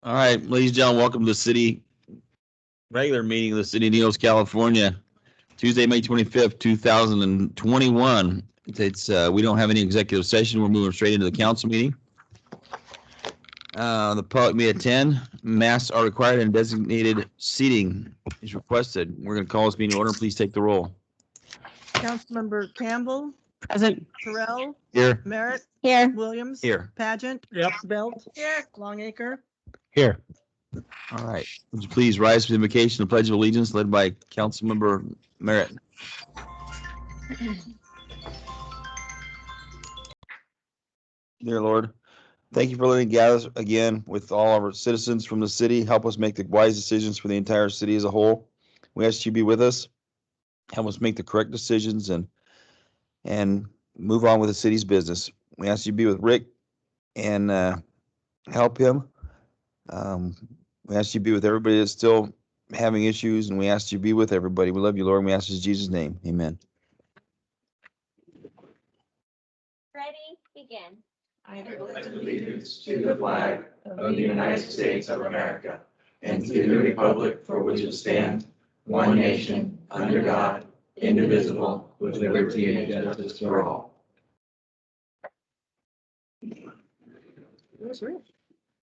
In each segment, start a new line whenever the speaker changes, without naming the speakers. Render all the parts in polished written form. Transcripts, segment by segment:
All right, ladies and gentlemen, welcome to the city regular meeting of the city of Needles, California, Tuesday, May 25th, 2021. We don't have any executive session. We're moving straight into the council meeting. The public may attend. Masks are required and designated seating is requested. We're going to call this meeting to order. Please take the roll.
Councilmember Campbell,
Present.
Terrell,
Here.
Merritt,
Here.
Williams.
Here.
Pageant.
Yep.
Belt. Here. Longacre.
Here.
All right. Would you please rise for the invocation of the Pledge of Allegiance led by Councilmember Merritt. Dear Lord, thank you for letting us gather again with all of our citizens from the city. Help us make the wise decisions for the entire city as a whole. We ask you to be with us. Help us make the correct decisions and move on with the city's business. We ask you to be with Rick and help him. We ask you to be with everybody that's still having issues, and we ask you to be with everybody. We love you, Lord, and we ask in Jesus' name. Amen.
Ready, begin.
I pledge allegiance to the flag of the United States of America and to the republic for which it stands, one nation, under God, indivisible, with liberty and justice for all.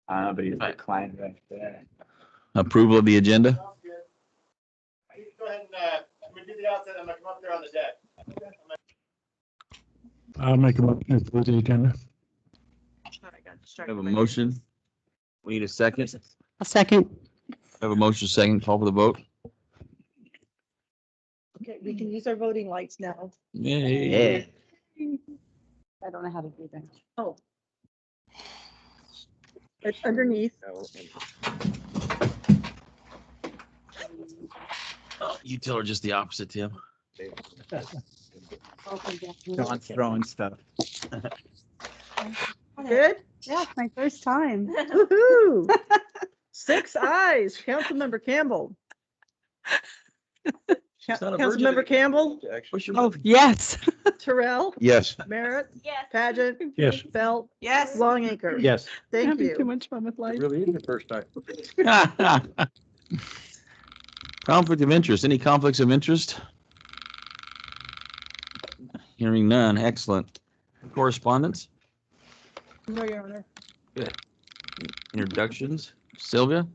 But he's declined right there.
Approval of the agenda.
Go ahead and, I'm gonna do the outside, I'm gonna come up there on the deck.
I'll make a motion to approve the agenda.
We have a motion. We need a second.
A second.
We have a motion, second, call for the vote.
Okay, we can use our voting lights now.
Yeah.
I don't know how to do that.
Oh. It's underneath.
You tell her just the opposite, Tim.
John's throwing stuff.
Good?
Yeah, it's my first time.
Woo-hoo. 6 ayes. Councilmember Campbell.
not a virgin
Councilmember Campbell,
Oh, yes.
Terrell,
Yes.
Merritt,
Yes.
Pageant,
Yes.
Belt,
Yes.
Longacre.
Yes.
Thank
Having too
you.
much fun with life.
Really is your first time.
Conflict of interest. Any conflicts of interest? Hearing none. Excellent. Correspondence,
No, Your Honor.
introductions. Sylvia?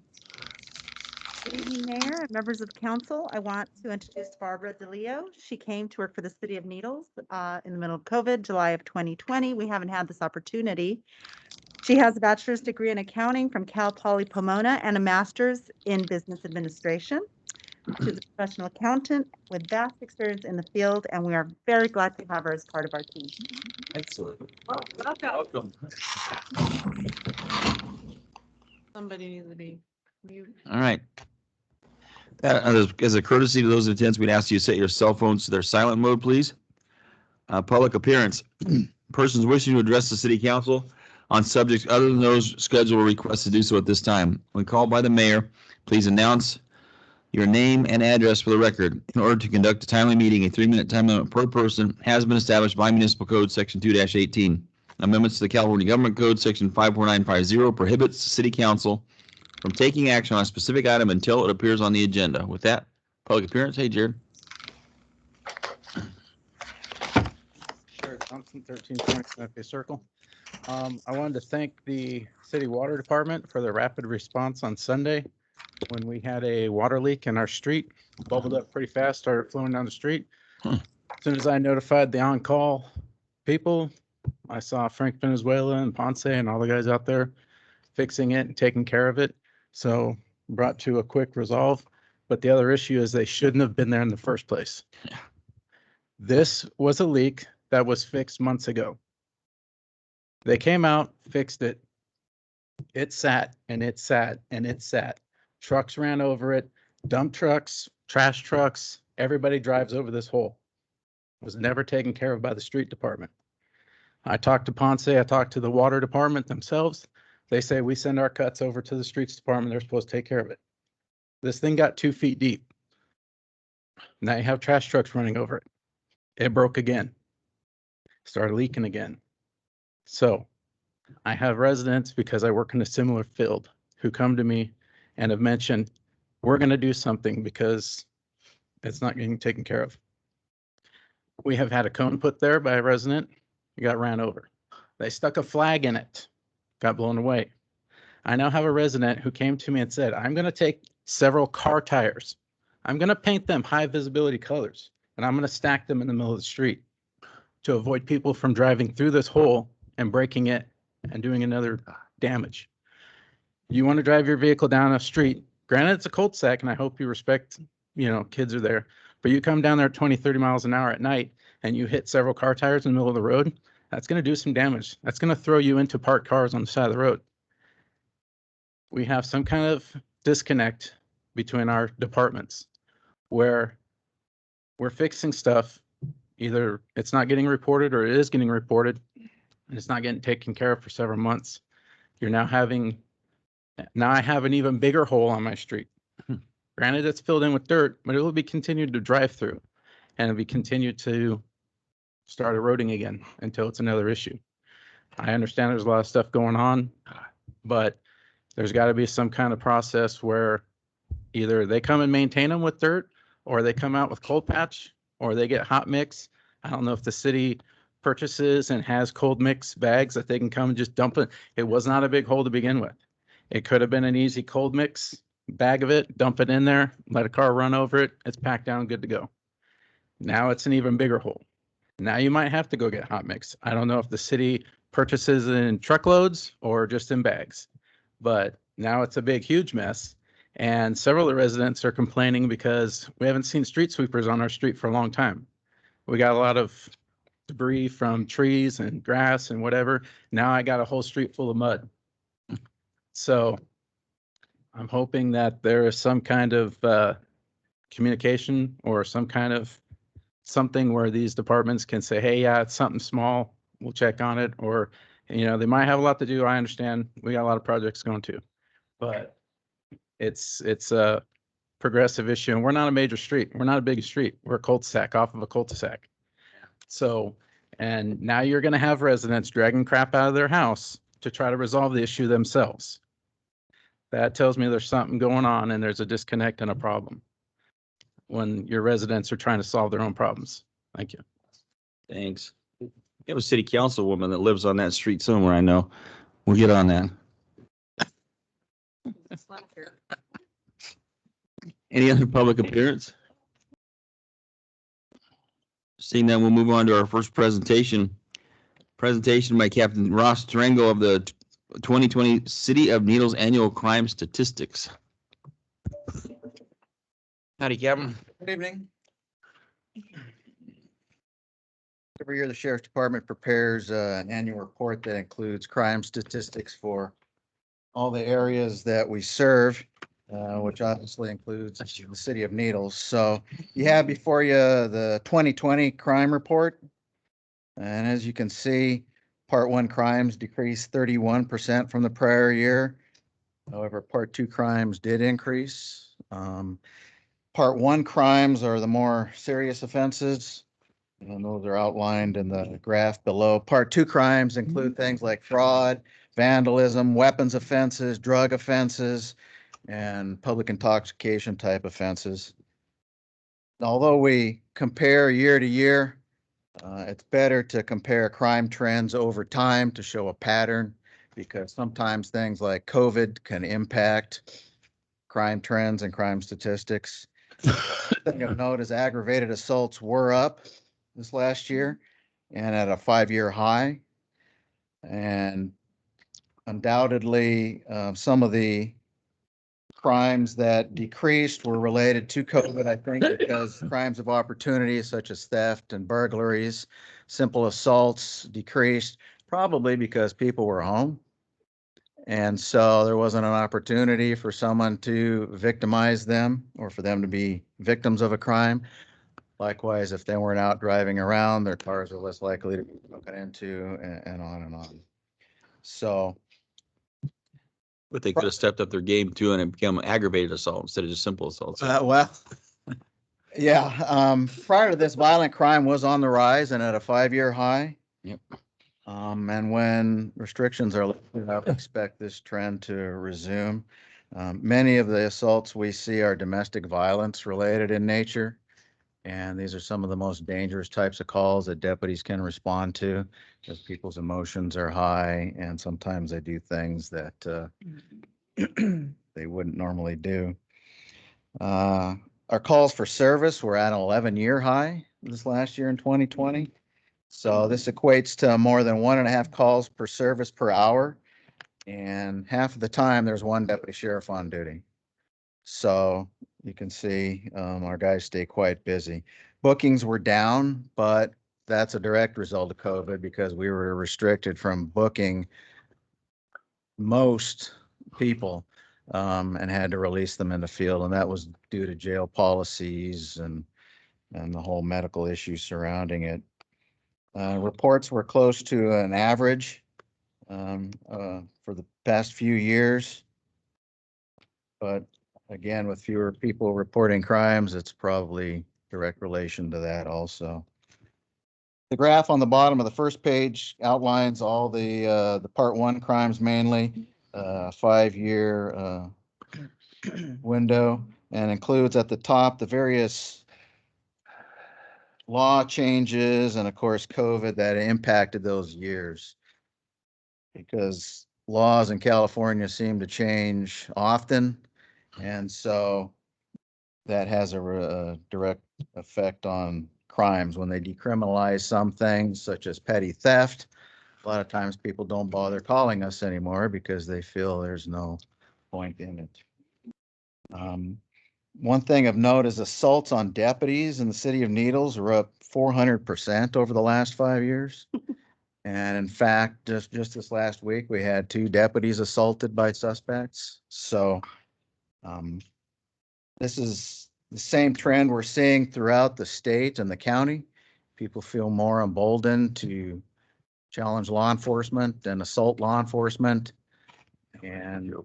Good evening, Mayor and members of council. I want to introduce Barbara DeLeo. She came to work for the City of Needles in the middle of COVID, July of 2020. We haven't had this opportunity. She has a bachelor's degree in accounting from Cal Poly Pomona and a master's in business administration. She's a professional accountant with vast experience in the field, and we are very glad to have her as part of our team.
Excellent.
Welcome.
Welcome.
Somebody needs to be mute.
All right. As a courtesy to those in attendance, we'd ask you to set your cell phones to their silent mode, please. Public appearance. Persons wishing to address the city council on subjects other than those scheduled or requested to do so at this time. When called by the mayor, please announce your name and address for the record. In order to conduct a timely meeting, a 3-minute time limit per person has been established by Municipal Code Section 2-18. Amendments to the California Government Code Section 54950 prohibits the city council from taking action on a specific item until it appears on the agenda. With that, public appearance. Hey, Jared.
Jared Thompson, 1320 Santa Fe Circle. I wanted to thank the city water department for their rapid response on Sunday when we had a water leak in our street. Bubbled up pretty fast, started flowing down the street. As soon as I notified the on-call people, I saw Frank Venezuela and Ponce and all the guys out there fixing it and taking care of it. So brought to a quick resolve. But the other issue is they shouldn't have been there in the first place. This was a leak that was fixed months ago. They came out, fixed it. It sat and it sat and it sat. Trucks ran over it, dump trucks, trash trucks, everybody drives over this hole. It was never taken care of by the street department. I talked to Ponce, I talked to the water department themselves. They say we send our cuts over to the streets department, they're supposed to take care of it. This thing got 2 feet deep. Now you have trash trucks running over it. It broke again. Started leaking again. So I have residents, because I work in a similar field, who come to me and have mentioned, we're going to do something because it's not getting taken care of. We have had a cone put there by a resident, it got ran over. They stuck a flag in it, got blown away. I now have a resident who came to me and said, I'm going to take several car tires. I'm going to paint them high visibility colors, and I'm going to stack them in the middle of the street to avoid people from driving through this hole and breaking it and doing another damage. You want to drive your vehicle down a street, granted it's a cul-de-sac, and I hope you respect, kids are there, but you come down there at 20, 30 miles an hour at night and you hit several car tires in the middle of the road, that's going to do some damage. That's going to throw you into parked cars on the side of the road. We have some kind of disconnect between our departments where we're fixing stuff. Either it's not getting reported or it is getting reported and it's not getting taken care of for several months. Now I have an even bigger hole on my street. Granted, it's filled in with dirt, but it will be continued to drive through and it'll be continued to start eroding again until it's another issue. I understand there's a lot of stuff going on, but there's got to be some kind of process where either they come and maintain them with dirt or they come out with cold patch or they get hot mix. I don't know if the city purchases and has cold mix bags that they can come and just dump it. It was not a big hole to begin with. It could have been an easy cold mix bag of it, dump it in there, let a car run over it. It's packed down, good to go. Now it's an even bigger hole. Now you might have to go get hot mix. I don't know if the city purchases in truckloads or just in bags, but now it's a big, huge mess. And several of the residents are complaining because we haven't seen street sweepers on our street for a long time. We got a lot of debris from trees and grass and whatever. Now I got a whole street full of mud. So I'm hoping that there is some kind of communication or some kind of something where these departments can say, hey, yeah, it's something small, we'll check on it. Or, they might have a lot to do. I understand. We got a lot of projects going too, but it's a progressive issue. And we're not a major street. We're not a big street. We're a cul-de-sac off of a cul-de-sac. So, and now you're going to have residents dragging crap out of their house to try to resolve the issue themselves. That tells me there's something going on and there's a disconnect and a problem when your residents are trying to solve their own problems. Thank you.
Thanks. You have a city councilwoman that lives on that street somewhere, I know. We'll get on that. Any other public appearance? Seeing that, we'll move on to our first presentation. Presentation by Captain Ross Durango of the 2020 City of Needles Annual Crime Statistics. Howdy, Captain.
Good evening. Every year, the Sheriff's Department prepares an annual report that includes crime statistics for all the areas that we serve, which obviously includes the City of Needles. So you have before you the 2020 crime report. And as you can see, Part 1 crimes decreased 31% from the prior year. However, Part 2 crimes did increase. Part 1 crimes are the more serious offenses, and those are outlined in the graph below. Part 2 crimes include things like fraud, vandalism, weapons offenses, drug offenses, and public intoxication type offenses. Although we compare year to year, it's better to compare crime trends over time to show a pattern, because sometimes things like COVID can impact crime trends and crime statistics. Thing of note is aggravated assaults were up this last year and at a 5-year high. And undoubtedly, some of the crimes that decreased were related to COVID, I think, because crimes of opportunity such as theft and burglaries, simple assaults decreased, probably because people were home. And so there wasn't an opportunity for someone to victimize them or for them to be victims of a crime. Likewise, if they weren't out driving around, their cars are less likely to be broken into, and on and on. So.
But they could have stepped up their game too and it become aggravated assault instead of just simple assaults.
Yeah. Prior to this, violent crime was on the rise and at a 5-year high.
Yep.
And when restrictions are lifted, I would expect this trend to resume. Many of the assaults we see are domestic violence related in nature. And these are some of the most dangerous types of calls that deputies can respond to because people's emotions are high and sometimes they do things that they wouldn't normally do. Our calls for service were at an 11-year high this last year in 2020. So this equates to more than 1.5 calls per service per hour. And half of the time there's one deputy sheriff on duty. So you can see our guys stay quite busy. Bookings were down, but that's a direct result of COVID because we were restricted from booking most people and had to release them in the field. And that was due to jail policies and the whole medical issues surrounding it. Reports were close to an average for the past few years. But again, with fewer people reporting crimes, it's probably direct relation to that also. The graph on the bottom of the first page outlines all the part 1 crimes mainly, 5-year window, and includes at the top the various law changes and of course COVID that impacted those years. Because laws in California seem to change often, and so that has a direct effect on crimes. When they decriminalize some things such as petty theft, a lot of times people don't bother calling us anymore because they feel there's no point in it. One thing of note is assaults on deputies in the city of Needles are up 400% over the last 5 years. And in fact, just this last week, we had 2 deputies assaulted by suspects. So this is the same trend we're seeing throughout the state and the county. People feel more emboldened to challenge law enforcement and assault law enforcement. And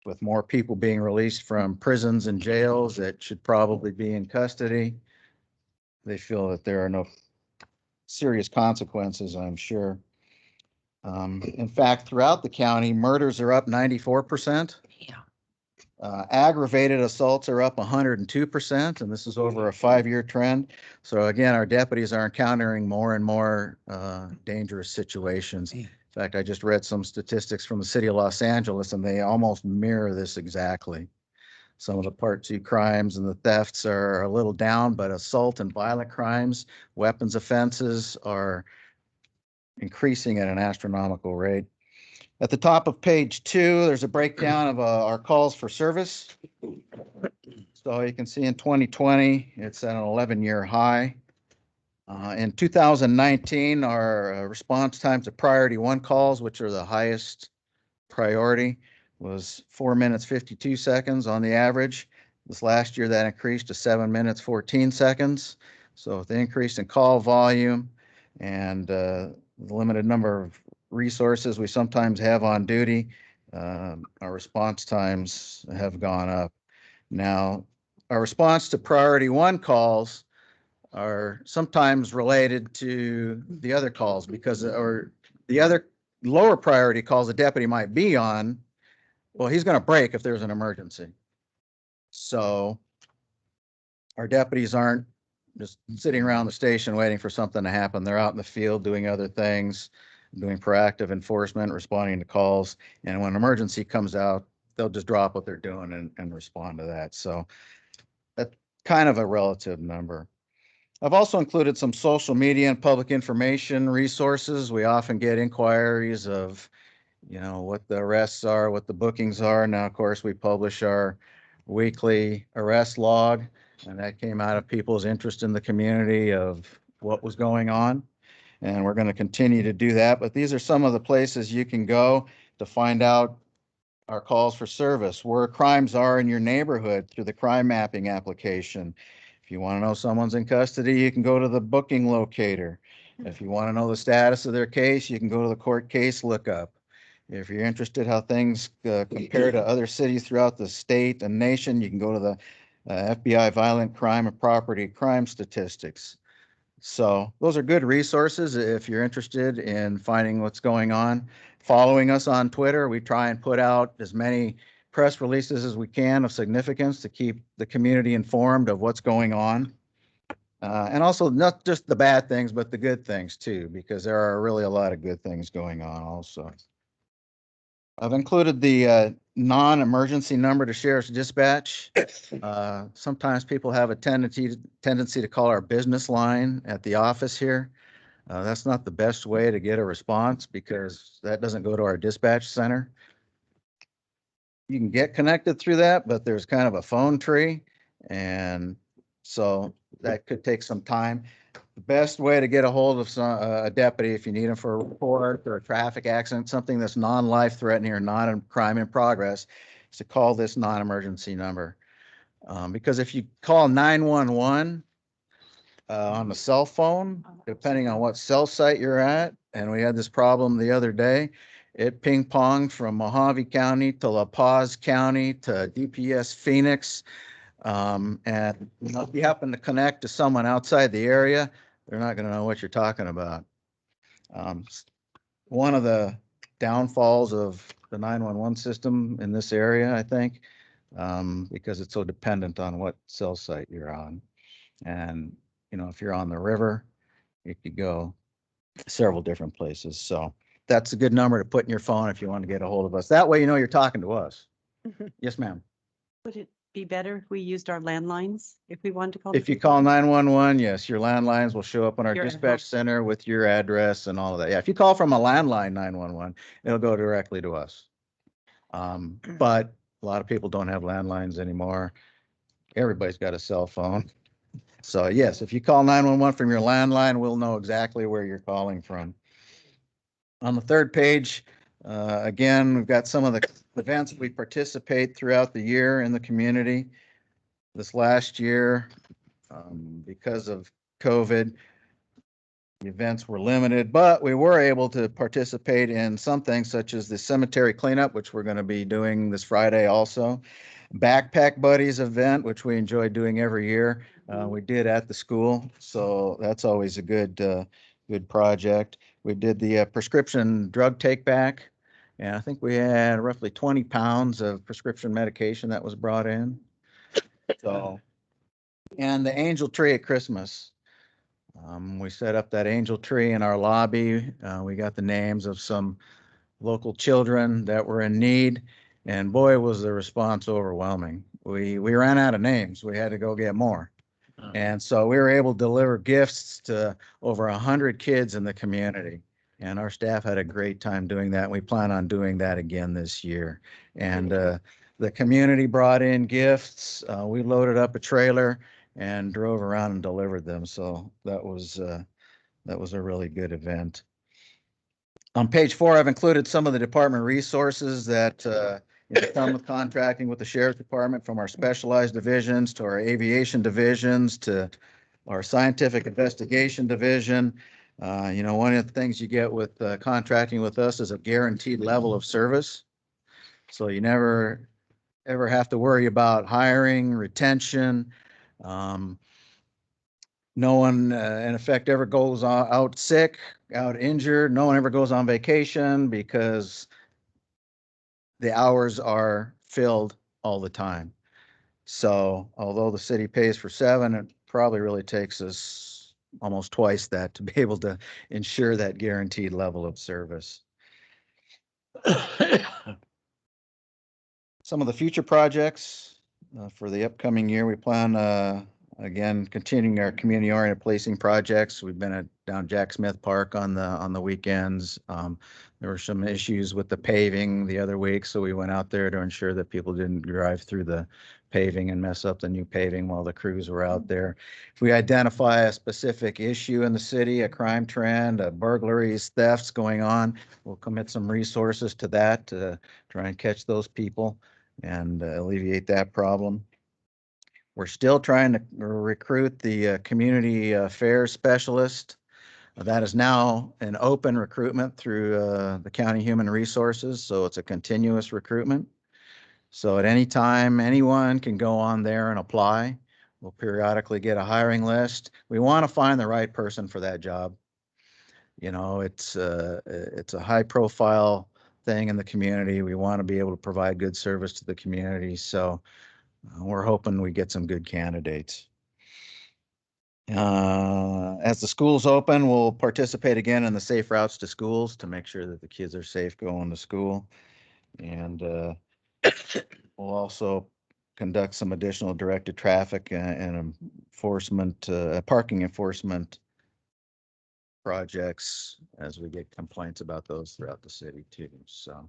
with more people being released from prisons and jails that should probably be in custody, they feel that there are no serious consequences, I'm sure. In fact, throughout the county, murders are up 94%. Aggravated assaults are up 102%, and this is over a 5-year trend. So again, our deputies are encountering more and more dangerous situations. In fact, I just read some statistics from the city of Los Angeles, and they almost mirror this exactly. Some of the part 2 crimes and the thefts are a little down, but assault and violent crimes, weapons offenses are increasing at an astronomical rate. At the top of page 2, there's a breakdown of our calls for service. So you can see in 2020, it's at an 11-year high. In 2019, our response times to priority 1 calls, which are the highest priority, was 4 minutes 52 seconds on the average. This last year that increased to 7 minutes 14 seconds. So with the increase in call volume and the limited number of resources we sometimes have on duty, our response times have gone up. Now, our response to priority 1 calls are sometimes related to the other calls because, or the other lower priority calls a deputy might be on, well, he's going to break if there's an emergency. So our deputies aren't just sitting around the station waiting for something to happen. They're out in the field doing other things, doing proactive enforcement, responding to calls. And when an emergency comes out, they'll just drop what they're doing and respond to that. So that's kind of a relative number. I've also included some social media and public information resources. We often get inquiries of, what the arrests are, what the bookings are. Now, of course, we publish our weekly arrest log, and that came out of people's interest in the community of what was going on. And we're going to continue to do that. But these are some of the places you can go to find out our calls for service, where crimes are in your neighborhood through the crime mapping application. If you want to know someone's in custody, you can go to the booking locator. If you want to know the status of their case, you can go to the court case lookup. If you're interested how things compare to other cities throughout the state and nation, you can go to the FBI violent crime and property crime statistics. So those are good resources if you're interested in finding what's going on. Following us on Twitter, we try and put out as many press releases as we can of significance to keep the community informed of what's going on. And also not just the bad things, but the good things too, because there are really a lot of good things going on also. I've included the non-emergency number to Sheriff's Dispatch. Sometimes people have a tendency to call our business line at the office here. That's not the best way to get a response because that doesn't go to our dispatch center. You can get connected through that, but there's kind of a phone tree, and so that could take some time. The best way to get a hold of a deputy if you need him for a report or a traffic accident, something that's non-life threatening or not a crime in progress, is to call this non-emergency number. Because if you call 911 on the cell phone, depending on what cell site you're at, and we had this problem the other day, it ping-ponged from Mojave County to La Paz County to DPS Phoenix. And if you happen to connect to someone outside the area, they're not going to know what you're talking about. One of the downfalls of the 911 system in this area, I think, because it's so dependent on what cell site you're on. And, you know, if you're on the river, it could go several different places. So that's a good number to put in your phone if you want to get a hold of us. That way, you know, you're talking to us. Yes, ma'am.
Would it be better if we used our landlines if we wanted to call?
If you call 911, yes, your landlines will show up on our
Your
dispatch
address.
center with your address and all of that. Yeah, if you call from a landline 911, it'll go directly to us. But a lot of people don't have landlines anymore. Everybody's got a cell phone. So yes, if you call 911 from your landline, we'll know exactly where you're calling from. On the third page, again, we've got some of the events we participate throughout the year in the community. This last year, because of COVID, the events were limited, but we were able to participate in some things such as the cemetery cleanup, which we're going to be doing this Friday also. Backpack Buddies event, which we enjoy doing every year. We did at the school, so that's always a good project. We did the prescription drug take back, and I think we had roughly 20 pounds of prescription medication that was brought in. So, and the angel tree at Christmas. We set up that angel tree in our lobby. We got the names of some local children that were in need, and boy, was the response overwhelming. We ran out of names. We had to go get more. And so we were able to deliver gifts to over 100 kids in the community. And our staff had a great time doing that. We plan on doing that again this year. And the community brought in gifts. We loaded up a trailer and drove around and delivered them. So that was a really good event. On page 4, I've included some of the department resources that come with contracting with the Sheriff's Department, from our specialized divisions to our aviation divisions to our scientific investigation division. One of the things you get with contracting with us is a guaranteed level of service. So you never ever have to worry about hiring, retention. No one, in effect, ever goes out sick, out injured. No one ever goes on vacation because the hours are filled all the time. So although the city pays for 7, it probably really takes us almost twice that to be able to ensure that guaranteed level of service. Some of the future projects for the upcoming year, we plan again, continuing our community-oriented policing projects. We've been down Jack Smith Park on the weekends. There were some issues with the paving the other week, so we went out there to ensure that people didn't drive through the paving and mess up the new paving while the crews were out there. If we identify a specific issue in the city, a crime trend, burglaries, thefts going on, we'll commit some resources to that to try and catch those people and alleviate that problem. We're still trying to recruit the community affairs specialist. That is now an open recruitment through the county human resources, so it's a continuous recruitment. So at any time, anyone can go on there and apply. We'll periodically get a hiring list. We want to find the right person for that job. You know, it's a high profile thing in the community. We want to be able to provide good service to the community. So we're hoping we get some good candidates. As the schools open, we'll participate again in the safe routes to schools to make sure that the kids are safe going to school. And we'll also conduct some additional directed traffic and enforcement, parking enforcement projects as we get complaints about those throughout the city too. So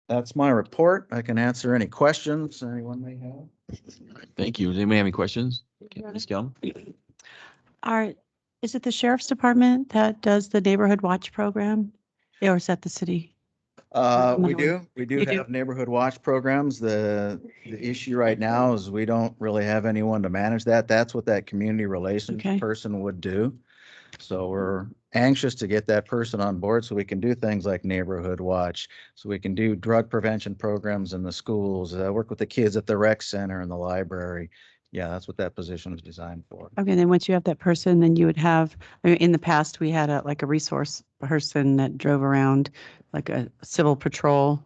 that's my report. I can answer any questions anyone may have.
Thank you. Does anybody have any questions? Okay, Ms. Kellum?
Is it the sheriff's department that does the neighborhood watch program? Or is that the city?
We do
You do?
have neighborhood watch programs. The issue right now is we don't really have anyone to manage that. That's what that community relations
Okay.
person would do. So we're anxious to get that person on board so we can do things like neighborhood watch. So we can do drug prevention programs in the schools, work with the kids at the rec center and the library. Yeah, that's what that position is designed for.
Okay, then once you have that person, then you would have, I mean, in the past, we had a resource person that drove around like a civil patrol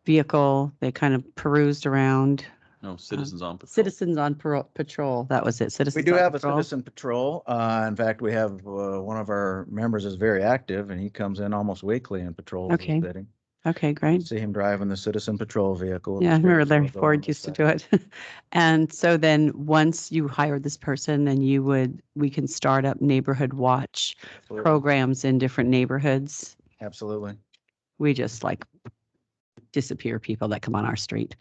vehicle. They kind of perused around.
No, citizens on patrol.
Citizens on patrol. That was it. Citizens
We do
on
have a
patrol.
citizen patrol. In fact, we have one of our members is very active and he comes in almost weekly and patrols the
Okay.
city.
Okay, great.
See him driving the citizen patrol vehicle.
Yeah, I remember Larry
Sheriff's
Ford
on
used to
the
do
side.
it. And so then once you hired this person, then we can start up neighborhood watch
Absolutely.
programs in different neighborhoods.
Absolutely.
We just like disappear people that come on our street.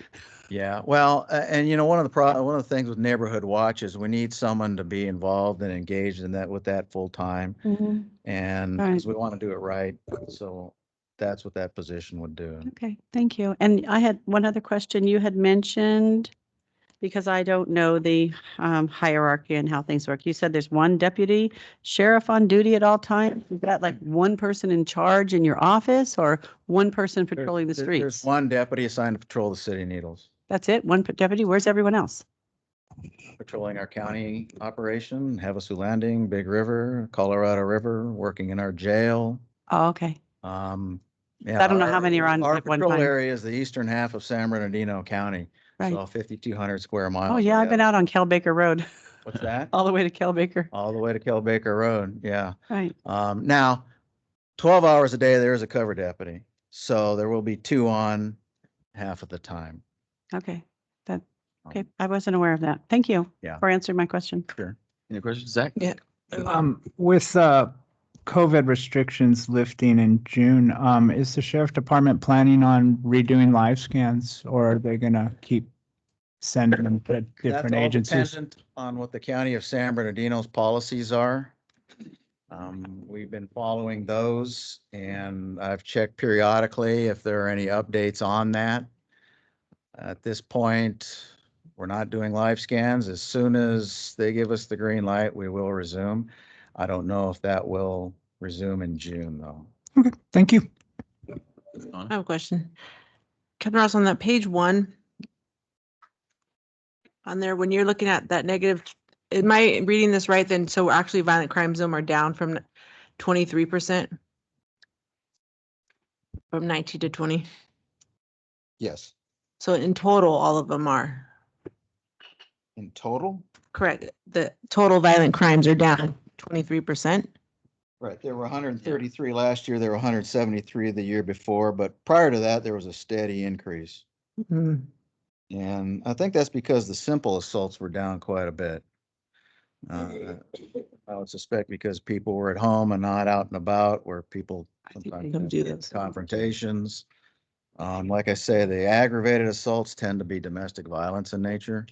Yeah, well, and you know, one of the things with neighborhood watch is we need someone to be involved and engaged in that with that full time. And
Right.
because we want to do it right. So that's what that position would do.
Okay, thank you. And I had one other question. You had mentioned, because I don't know the hierarchy and how things work. You said there's one deputy sheriff on duty at all times. Is that like one person in charge in your office or one person patrolling the
There's
streets?
one deputy assigned to patrol the city of Needles,
That's it? One deputy? Where's everyone else?
patrolling our county operation, Havasu Landing, Big River, Colorado River, working in our jail.
Oh, okay.
Yeah,
I don't know how many are on
Our
at one
patrol
time.
area is the eastern half of San Bernardino County.
Right.
So 5,200 square miles.
Oh, yeah, I've been out on Kel Baker Road,
What's that?
all the way to Kel Baker.
All the way to Kel Baker Road, yeah.
Right.
Now, 12 hours a day, there is a cover deputy. So there will be two on half of the time.
Okay. Okay. I wasn't aware of that. Thank you
Yeah.
for answering my question.
Sure.
Any questions, Zach?
Yeah.
With COVID restrictions lifting in June, is the sheriff department planning on redoing live scans or are they gonna keep sending them to
That's
different
all
agencies?
dependent on what the county of San Bernardino's policies are. We've been following those and I've checked periodically if there are any updates on that. At this point, we're not doing live scans. As soon as they give us the green light, we will resume. I don't know if that will resume in June, though.
Okay, thank you.
I have a question. Captain Ross, on that page 1, on there, when you're looking at that negative, am I reading this right then? So actually violent crime zone are down from 23% from 19 to 20.
Yes.
So in total, all of them are
In total?
correct. The total violent crimes are down 23%.
Right, there were 133 last year, there were 173 the year before, but prior to that, there was a steady increase.
Mhm.
And I think that's because the simple assaults were down quite a bit. I would suspect because people were at home and not out and about, where people
think they
sometimes
come
have
do this.
confrontations. Like I say, the aggravated assaults tend to be domestic violence in nature.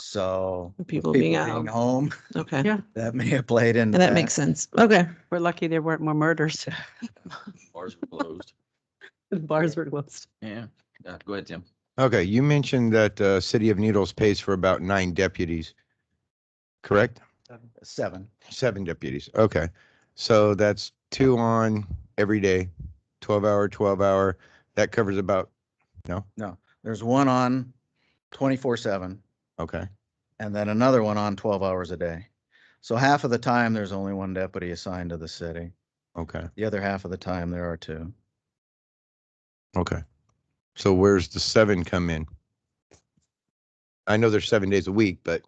So with
People being at home.
home,
Okay.
Yeah.
that may have played into
And that makes sense. Okay.
We're lucky there weren't more murders.
Bars were closed.
The bars were closed.
Yeah. Go ahead, Tim.
Okay, you mentioned that City of Needles pays for about 9 deputies, correct?
7.
7 deputies. Okay, so that's 2 on every day, 12-hour, 12-hour. That covers about, no?
No, there's one on 24/7.
Okay,
and then another one on 12 hours a day. So half of the time, there's only one deputy assigned to the city.
Okay,
The other half of the time, there are two.
okay. So where's the 7 come in? I know there's 7 days a week, but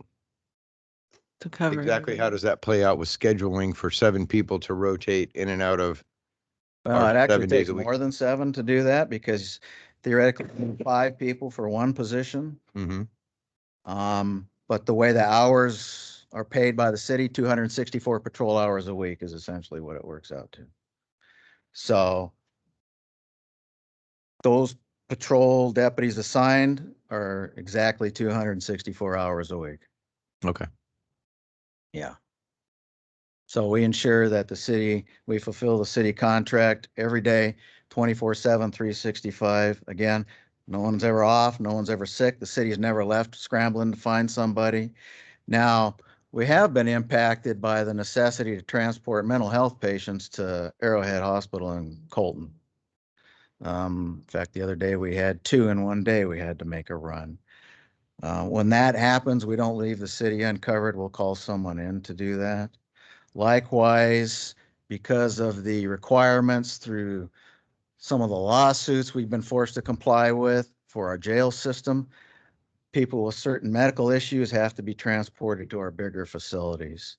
To cover.
exactly how does that play out with scheduling for 7 people to rotate in and out of?
Well,
Or
it actually
7 days
takes
a week.
more than 7 to do that because theoretically, you need 5 people for one position.
Mm-hmm.
But the way the hours are paid by the city, 264 patrol hours a week is essentially what it works out to. So those patrol deputies assigned are exactly 264 hours a week.
Okay.
Yeah. So we ensure that we fulfill the city contract every day, 24/7, 365. Again, no one's ever off, no one's ever sick. The city's never left scrambling to find somebody. Now, we have been impacted by the necessity to transport mental health patients to Arrowhead Hospital in Colton. In fact, the other day we had 2 in one day we had to make a run. When that happens, we don't leave the city uncovered. We'll call someone in to do that. Likewise, because of the requirements through some of the lawsuits we've been forced to comply with for our jail system, people with certain medical issues have to be transported to our bigger facilities.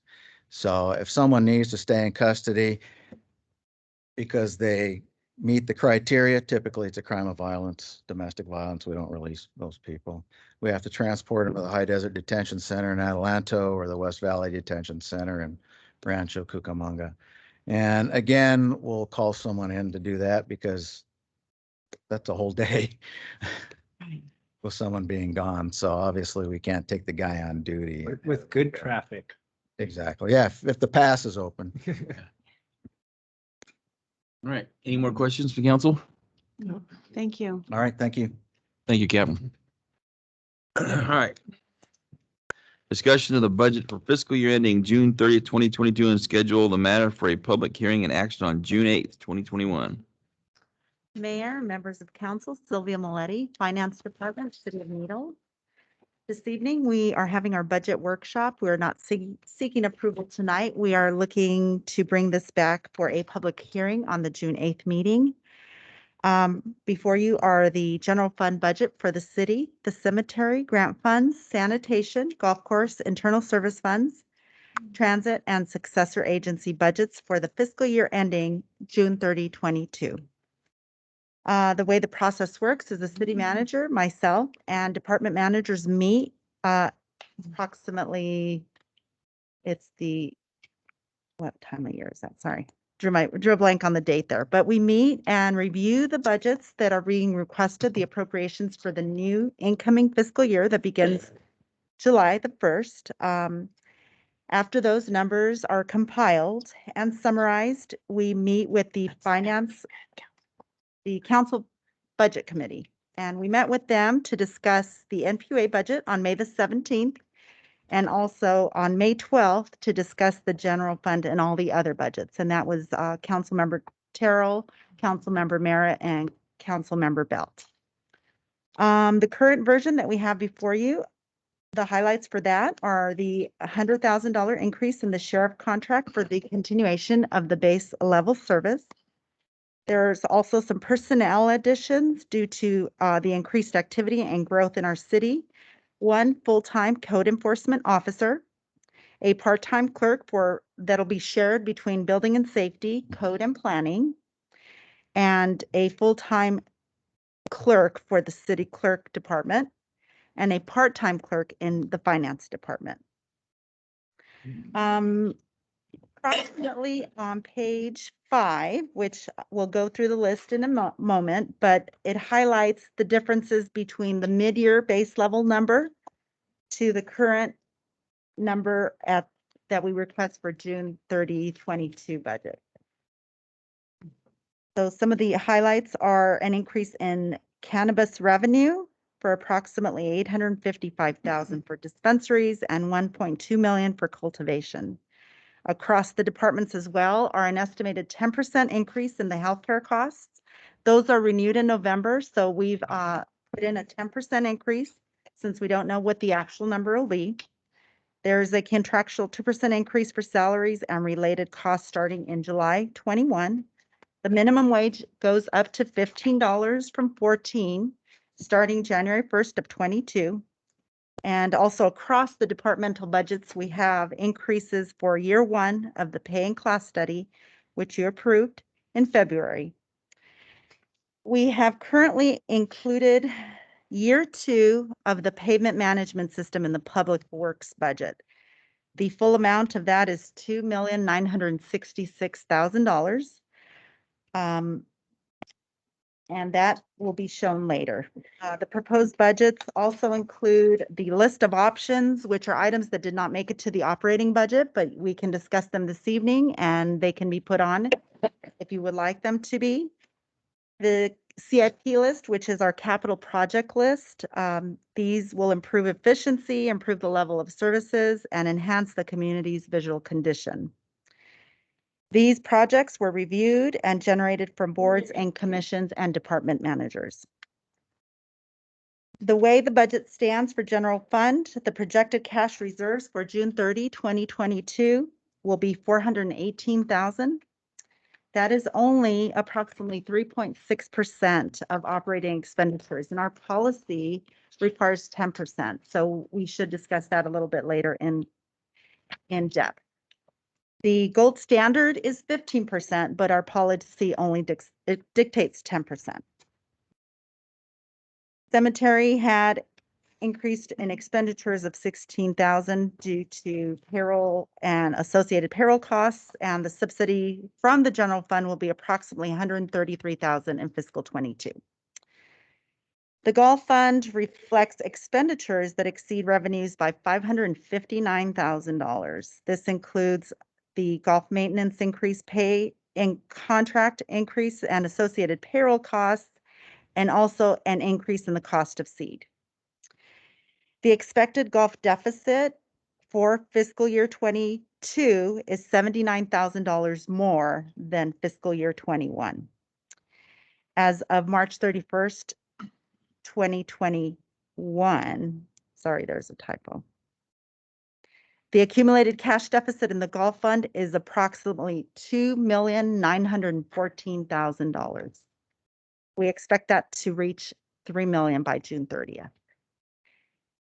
So if someone needs to stay in custody because they meet the criteria, typically it's a crime of violence, domestic violence, we don't release those people. We have to transport them to the High Desert Detention Center in Adelanto or the West Valley Detention Center in Rancho Cucamonga. And again, we'll call someone in to do that because that's a whole day with someone being gone. So obviously we can't take the guy on duty.
With good traffic.
Exactly. Yeah, if the pass is open.
All right. Any more questions for council?
Thank you.
All right, thank you.
Thank you, Captain. All right. Discussion of the budget for fiscal year ending June 30th, 2022, and schedule the matter for a public hearing and action on June 8th, 2021.
Mayor, members of council, Sylvia Maletti, Finance Department, City of Needles. This evening, we are having our budget workshop. We are not seeking approval tonight. We are looking to bring this back for a public hearing on the June 8th meeting. Before you are the general fund budget for the city, the cemetery, grant funds, sanitation, golf course, internal service funds, transit, and successor agency budgets for the fiscal year ending June 30, 22. The way the process works is the city manager, myself, and department managers meet approximately, what time of year is that? Sorry. Drew a blank on the date there, but we meet and review the budgets that are being requested, the appropriations for the new incoming fiscal year that begins July the 1st. After those numbers are compiled and summarized, we meet with the council budget committee, and we met with them to discuss the NPUA budget on May the 17th. And also on May 12th to discuss the general fund and all the other budgets. And that was Councilmember Terrell, Councilmember Merritt, and Councilmember Belt. The current version that we have before you, the highlights for that are the $100,000 increase in the sheriff contract for the continuation of the base level service. There's also some personnel additions due to the increased activity and growth in our city. 1 full-time code enforcement officer, a part-time clerk that'll be shared between building and safety, code and planning, and a full-time clerk for the city clerk department, and a part-time clerk in the finance department. Approximately on page 5, which we'll go through the list in a moment, but it highlights the differences between the mid-year base level number to the current number that we request for June 30, 22 budget. So some of the highlights are an increase in cannabis revenue for approximately $855,000 for dispensaries and $1.2 million for cultivation. Across the departments as well are an estimated 10% increase in the healthcare costs. Those are renewed in November, so we've put in a 10% increase since we don't know what the actual number will be. There's a contractual 2% increase for salaries and related costs starting in July 21. The minimum wage goes up to $15 from $14, starting January 1st of 22. And also across the departmental budgets, we have increases for year 1 of the pay and class study, which you approved in February. We have currently included year 2 of the pavement management system in the public works budget. The full amount of that is $2,966,000. And that will be shown later. The proposed budgets also include the list of options, which are items that did not make it to the operating budget, but we can discuss them this evening and they can be put on if you would like them to be. The CIP list, which is our capital project list. These will improve efficiency, improve the level of services, and enhance the community's visual condition. These projects were reviewed and generated from boards and commissions and department managers. The way the budget stands for general fund, the projected cash reserves for June 30, 2022 will be $418,000. That is only approximately 3.6% of operating expenditures, and our policy requires 10%. So we should discuss that a little bit later in depth. The gold standard is 15%, but our policy only dictates 10%. Cemetery had increased in expenditures of $16,000 due to payroll and associated payroll costs, and the subsidy from the general fund will be approximately $133,000 in fiscal 22. The golf fund reflects expenditures that exceed revenues by $559,000. This includes the golf maintenance increase, pay and contract increase and associated payroll costs, and also an increase in the cost of seed. The expected golf deficit for fiscal year 22 is $79,000 more than fiscal year 21. As of March 31st, 2021, sorry, there's a typo. The accumulated cash deficit in the golf fund is approximately $2,914,000. We expect that to reach $3 million by June 30th.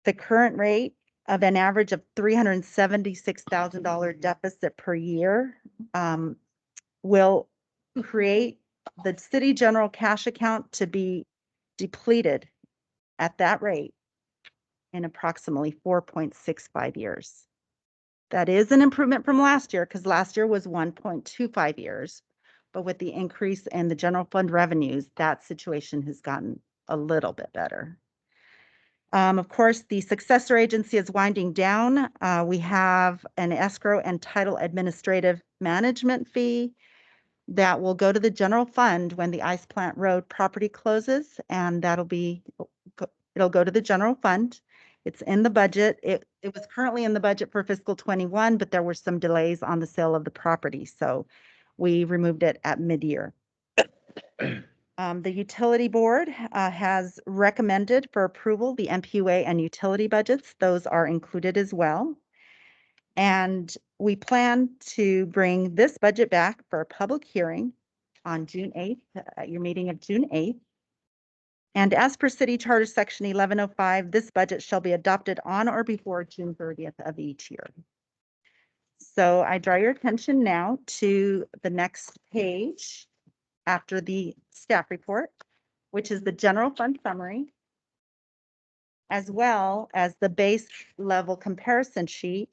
The current rate of an average of $376,000 deficit per year will create the city general cash account to be depleted at that rate in approximately 4.65 years. That is an improvement from last year, because last year was 1.25 years. But with the increase in the general fund revenues, that situation has gotten a little bit better. Of course, the successor agency is winding down. We have an escrow and title administrative management fee that will go to the general fund when the Ice Plant Road property closes, and it'll go to the general fund. It's in the budget. It was currently in the budget for fiscal 21, but there were some delays on the sale of the property, so we removed it at mid-year. The utility board has recommended for approval the MPUA and utility budgets. Those are included as well. And we plan to bring this budget back for a public hearing on June 8th, at your meeting of June 8th. And as per City Charter Section 1105, this budget shall be adopted on or before June 30th of each year. So I draw your attention now to the next page after the staff report, which is the general fund summary, as well as the base level comparison sheet,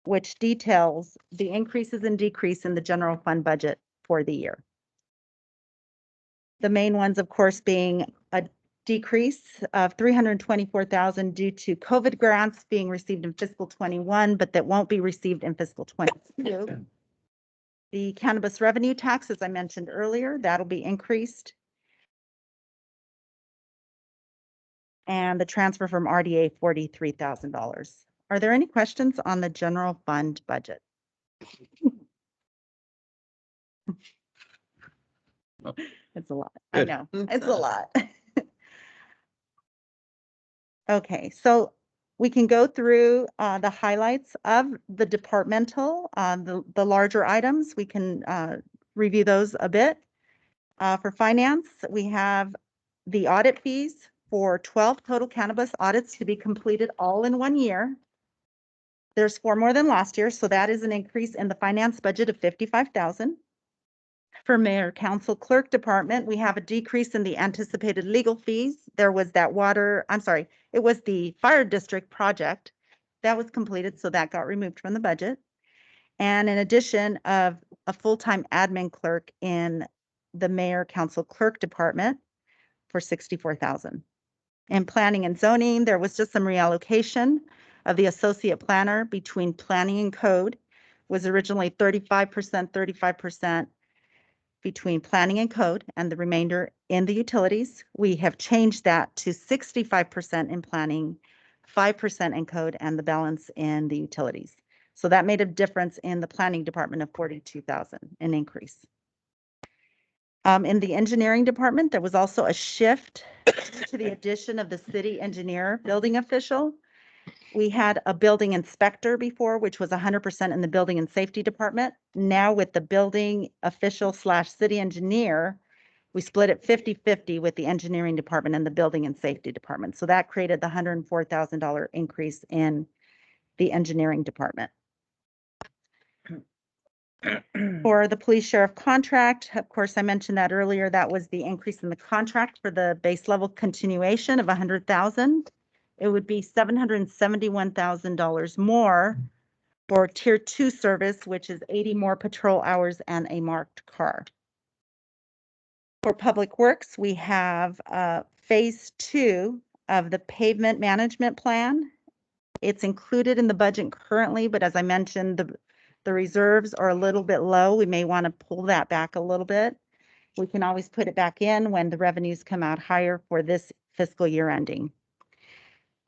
which details the increases and decrease in the general fund budget for the year. The main ones, of course, being a decrease of $324,000 due to COVID grants being received in fiscal 21, but that won't be received in fiscal 22. The cannabis revenue tax, as I mentioned earlier, that'll be increased. And the transfer from RDA, $43,000. Are there any questions on the general fund budget? It's a lot. I know, it's a lot. Okay, so We can go through the highlights of the departmental, the larger items. We can review those a bit. For finance, we have the audit fees for 12 total cannabis audits to be completed all in 1 year. There's 4 more than last year, so that is an increase in the finance budget of $55,000. For mayor, council, clerk department, we have a decrease in the anticipated legal fees. There was that it was the fire district project that was completed, so that got removed from the budget. And in addition of a full-time admin clerk in the mayor, council, clerk department for $64,000. In planning and zoning, there was just some reallocation of the associate planner between planning and code. Was originally 35% between planning and code, and the remainder in the utilities. We have changed that to 65% in planning, 5% in code, and the balance in the utilities. So that made a difference in the planning department of 42,000, an increase. In the engineering department, there was also a shift to the addition of the city engineer building official. We had a building inspector before, which was 100% in the building and safety department. Now with the building official / city engineer, we split it 50-50 with the engineering department and the building and safety department. So that created the $104,000 increase in the engineering department. For the police sheriff contract, of course, I mentioned that earlier, that was the increase in the contract for the base level continuation of $100,000. It would be $771,000 more for tier 2 service, which is 80 more patrol hours and a marked car. For public works, we have phase 2 of the pavement management plan. It's included in the budget currently, but as I mentioned, the reserves are a little bit low. We may want to pull that back a little bit. We can always put it back in when the revenues come out higher for this fiscal year ending.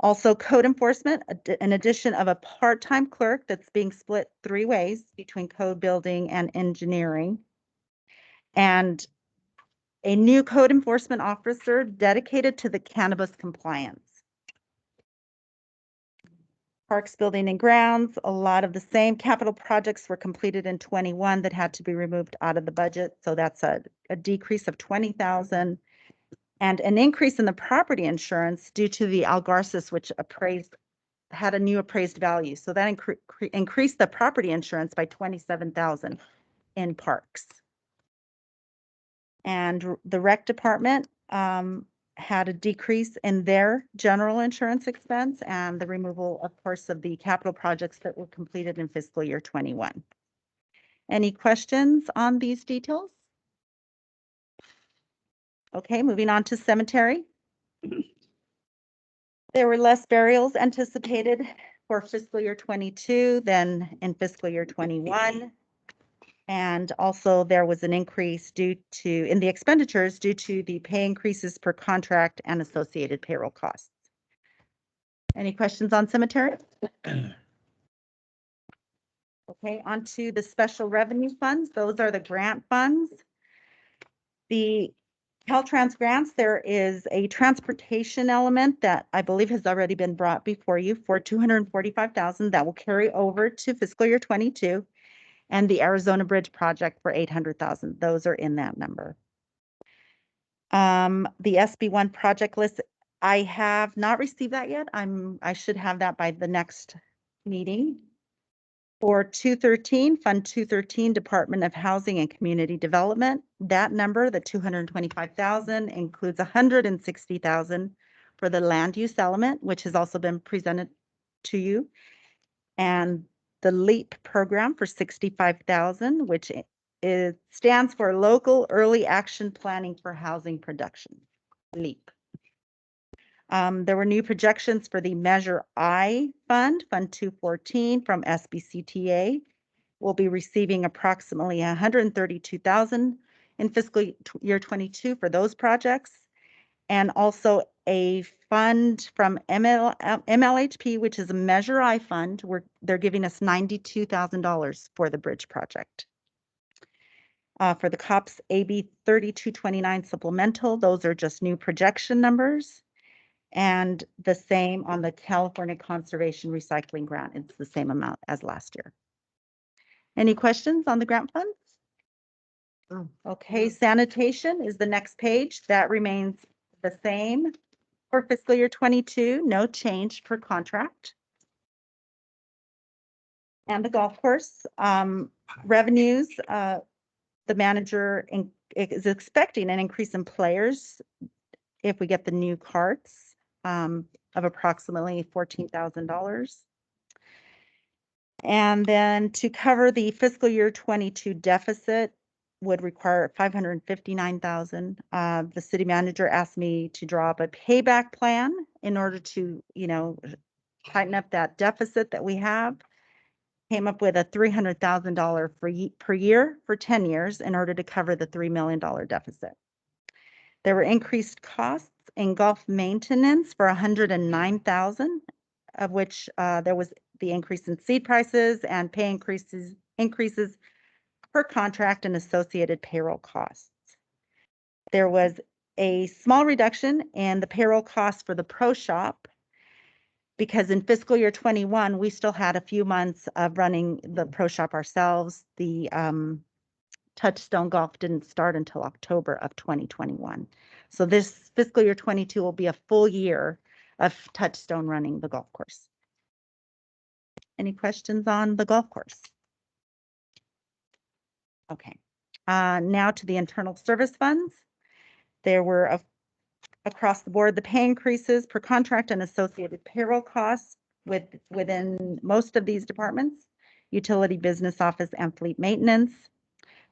Also, code enforcement, an addition of a part-time clerk that's being split 3 ways between code, building, and engineering. And a new code enforcement officer dedicated to the cannabis compliance. Parks, building, and grounds, a lot of the same capital projects were completed in 21 that had to be removed out of the budget. So that's a decrease of 20,000. And an increase in the property insurance due to the Algarces, which had a new appraised value. So that increased the property insurance by 27,000 in parks. And the rec department had a decrease in their general insurance expense and the removal, of course, of the capital projects that were completed in fiscal year 21. Any questions on these details? Okay, moving on to cemetery. There were less burials anticipated for fiscal year 22 than in fiscal year 21. And also there was an increase in the expenditures due to the pay increases per contract and associated payroll costs. Any questions on cemetery? Okay, on to the special revenue funds. Those are the grant funds. The Caltrans grants, there is a transportation element that I believe has already been brought before you for $245,000 that will carry over to fiscal year 22. And the Arizona Bridge project for $800,000. Those are in that number. The SB1 project list, I have not received that yet. I should have that by the next meeting. For 213, Fund 213, Department of Housing and Community Development, that number, the $225,000, includes $160,000 for the land use element, which has also been presented to you, and the LEAP program for $65,000, which stands for Local Early Action Planning for Housing Production, LEAP. There were new projections for the Measure I Fund, Fund 214 from SBCTA. We'll be receiving approximately $132,000 in fiscal year 22 for those projects. And also a fund from MLHP, which is a Measure I fund, where they're giving us $92,000 for the bridge project. For the COPS AB 3229 supplemental, those are just new projection numbers. And the same on the California Conservation Recycling Grant. It's the same amount as last year. Any questions on the grant funds? Okay, sanitation is the next page. That remains the same for fiscal year 22, no change per contract. And the golf course revenues, the manager is expecting an increase in players if we get the new carts of approximately $14,000. And then to cover the fiscal year 22 deficit would require 559,000. The city manager asked me to draw up a payback plan in order to, tighten up that deficit that we have. Came up with a $300,000 per year for 10 years in order to cover the $3 million deficit. There were increased costs in golf maintenance for 109,000, of which there was the increase in seed prices and pay increases per contract and associated payroll costs. There was a small reduction in the payroll costs for the pro shop because in fiscal year 21, we still had a few months of running the pro shop ourselves. The Touchstone Golf didn't start until October of 2021. So this fiscal year 22 will be a full year of Touchstone running the golf course. Any questions on the golf course? Okay, now to the internal service funds. There were across the board, the pay increases per contract and associated payroll costs within most of these departments, utility, business office, and fleet maintenance.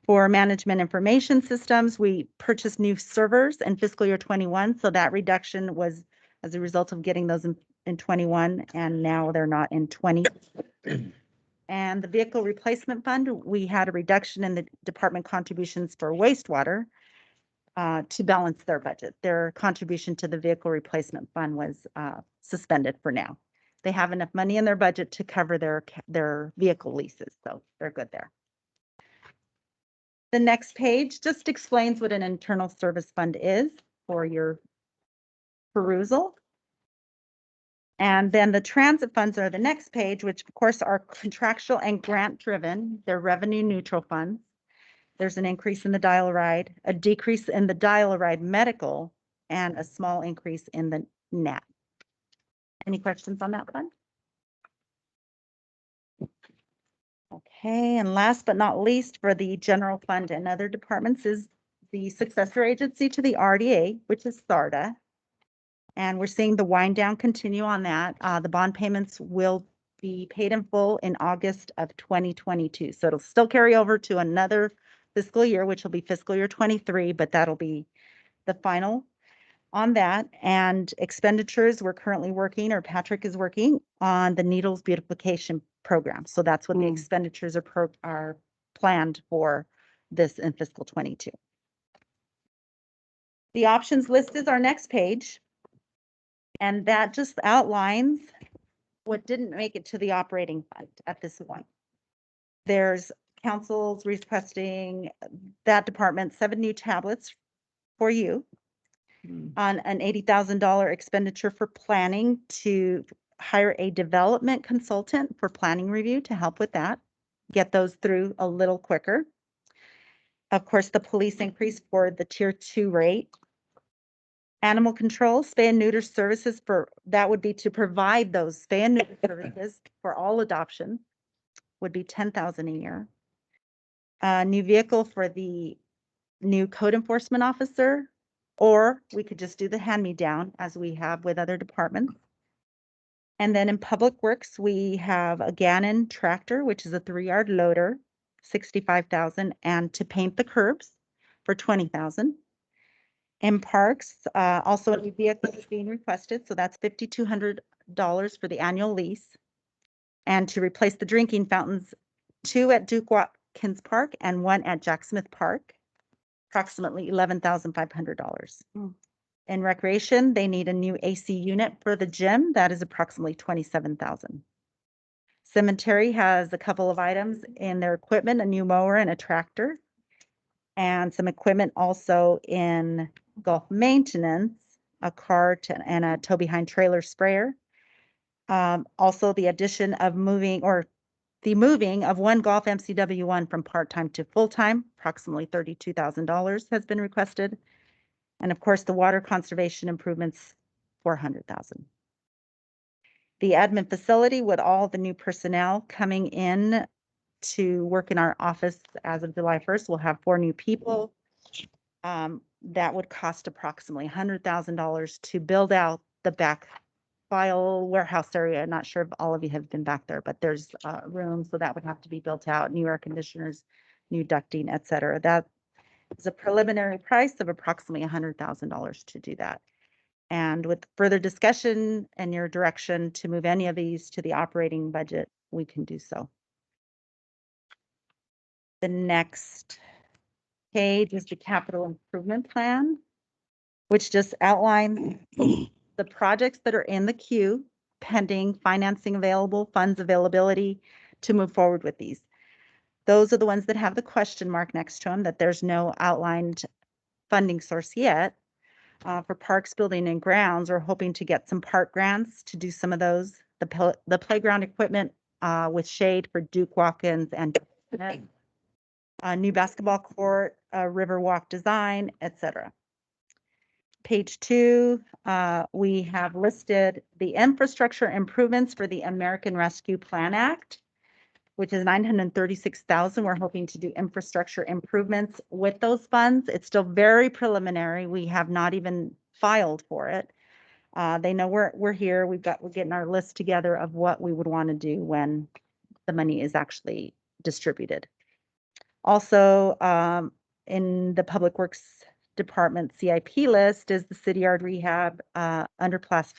For management information systems, we purchased new servers in fiscal year 21. So that reduction was as a result of getting those in 21, and now they're not in 20. And the vehicle replacement fund, we had a reduction in the department contributions for wastewater to balance their budget. Their contribution to the vehicle replacement fund was suspended for now. They have enough money in their budget to cover their vehicle leases, so they're good there. The next page just explains what an internal service fund is for your perusal. And then the transit funds are the next page, which of course are contractual and grant driven. They're revenue neutral funds. There's an increase in the dial-a-ride, a decrease in the dial-a-ride medical, and a small increase in the net. Any questions on that fund? Okay, and last but not least, for the general fund and other departments is the successor agency to the RDA, which is SARDA. And we're seeing the wind down continue on that. The bond payments will be paid in full in August of 2022. So it'll still carry over to another fiscal year, which will be fiscal year 23, but that'll be the final on that. And expenditures, we're currently working, or Patrick is working on the Needles beautification program. So that's what the expenditures are planned for this in fiscal 22. The options list is our next page. And that just outlines what didn't make it to the operating fund at this point. There's council's requesting that department 7 new tablets for you on an $80,000 expenditure for planning to hire a development consultant for planning review to help with that, get those through a little quicker. Of course, the police increase for the tier 2 rate. Animal control, spay and neuter services that would be to provide those spay and neuter services for all adoption would be $10,000 a year. New vehicle for the new code enforcement officer, or we could just do the hand-me-down as we have with other departments. And then in public works, we have a Gannon tractor, which is a 3-yard loader, $65,000, and to paint the curbs for $20,000. In parks, also a new vehicle is being requested, so that's $5,200 for the annual lease. And to replace the drinking fountains, 2 at Duke Watkins Park and 1 at Jack Smith Park, approximately $11,500. In recreation, they need a new AC unit for the gym, that is approximately $27,000. Cemetery has a couple of items in their equipment, a new mower and a tractor, and some equipment also in golf maintenance, a cart, and a tow behind trailer sprayer. Also the addition of the moving of one Golf MCW1 from part-time to full-time, approximately $32,000 has been requested. And of course, the water conservation improvements, $400,000. The admin facility with all the new personnel coming in to work in our office as of July 1st, we'll have 4 new people. That would cost approximately $100,000 to build out the back file warehouse area. I'm not sure if all of you have been back there, but there's room, so that would have to be built out, new air conditioners, new ducting, et cetera. That is a preliminary price of approximately $100,000 to do that. And with further discussion and your direction to move any of these to the operating budget, we can do so. The next page is the capital improvement plan, which just outlines the projects that are in the queue, pending financing available, funds availability to move forward with these. Those are the ones that have the question mark next to them, that there's no outlined funding source yet. For parks, building, and grounds, we're hoping to get some park grants to do some of those. The playground equipment with shade for Duke Watkins and a new basketball court, a river walk design, etc. Page 2, we have listed the infrastructure improvements for the American Rescue Plan Act, which is $936,000. We're hoping to do infrastructure improvements with those funds. It's still very preliminary. We have not even filed for it. They know we're here. We're getting our list together of what we would want to do when the money is actually distributed. Also, in the Public Works Department CIP list is the city yard rehab, underpass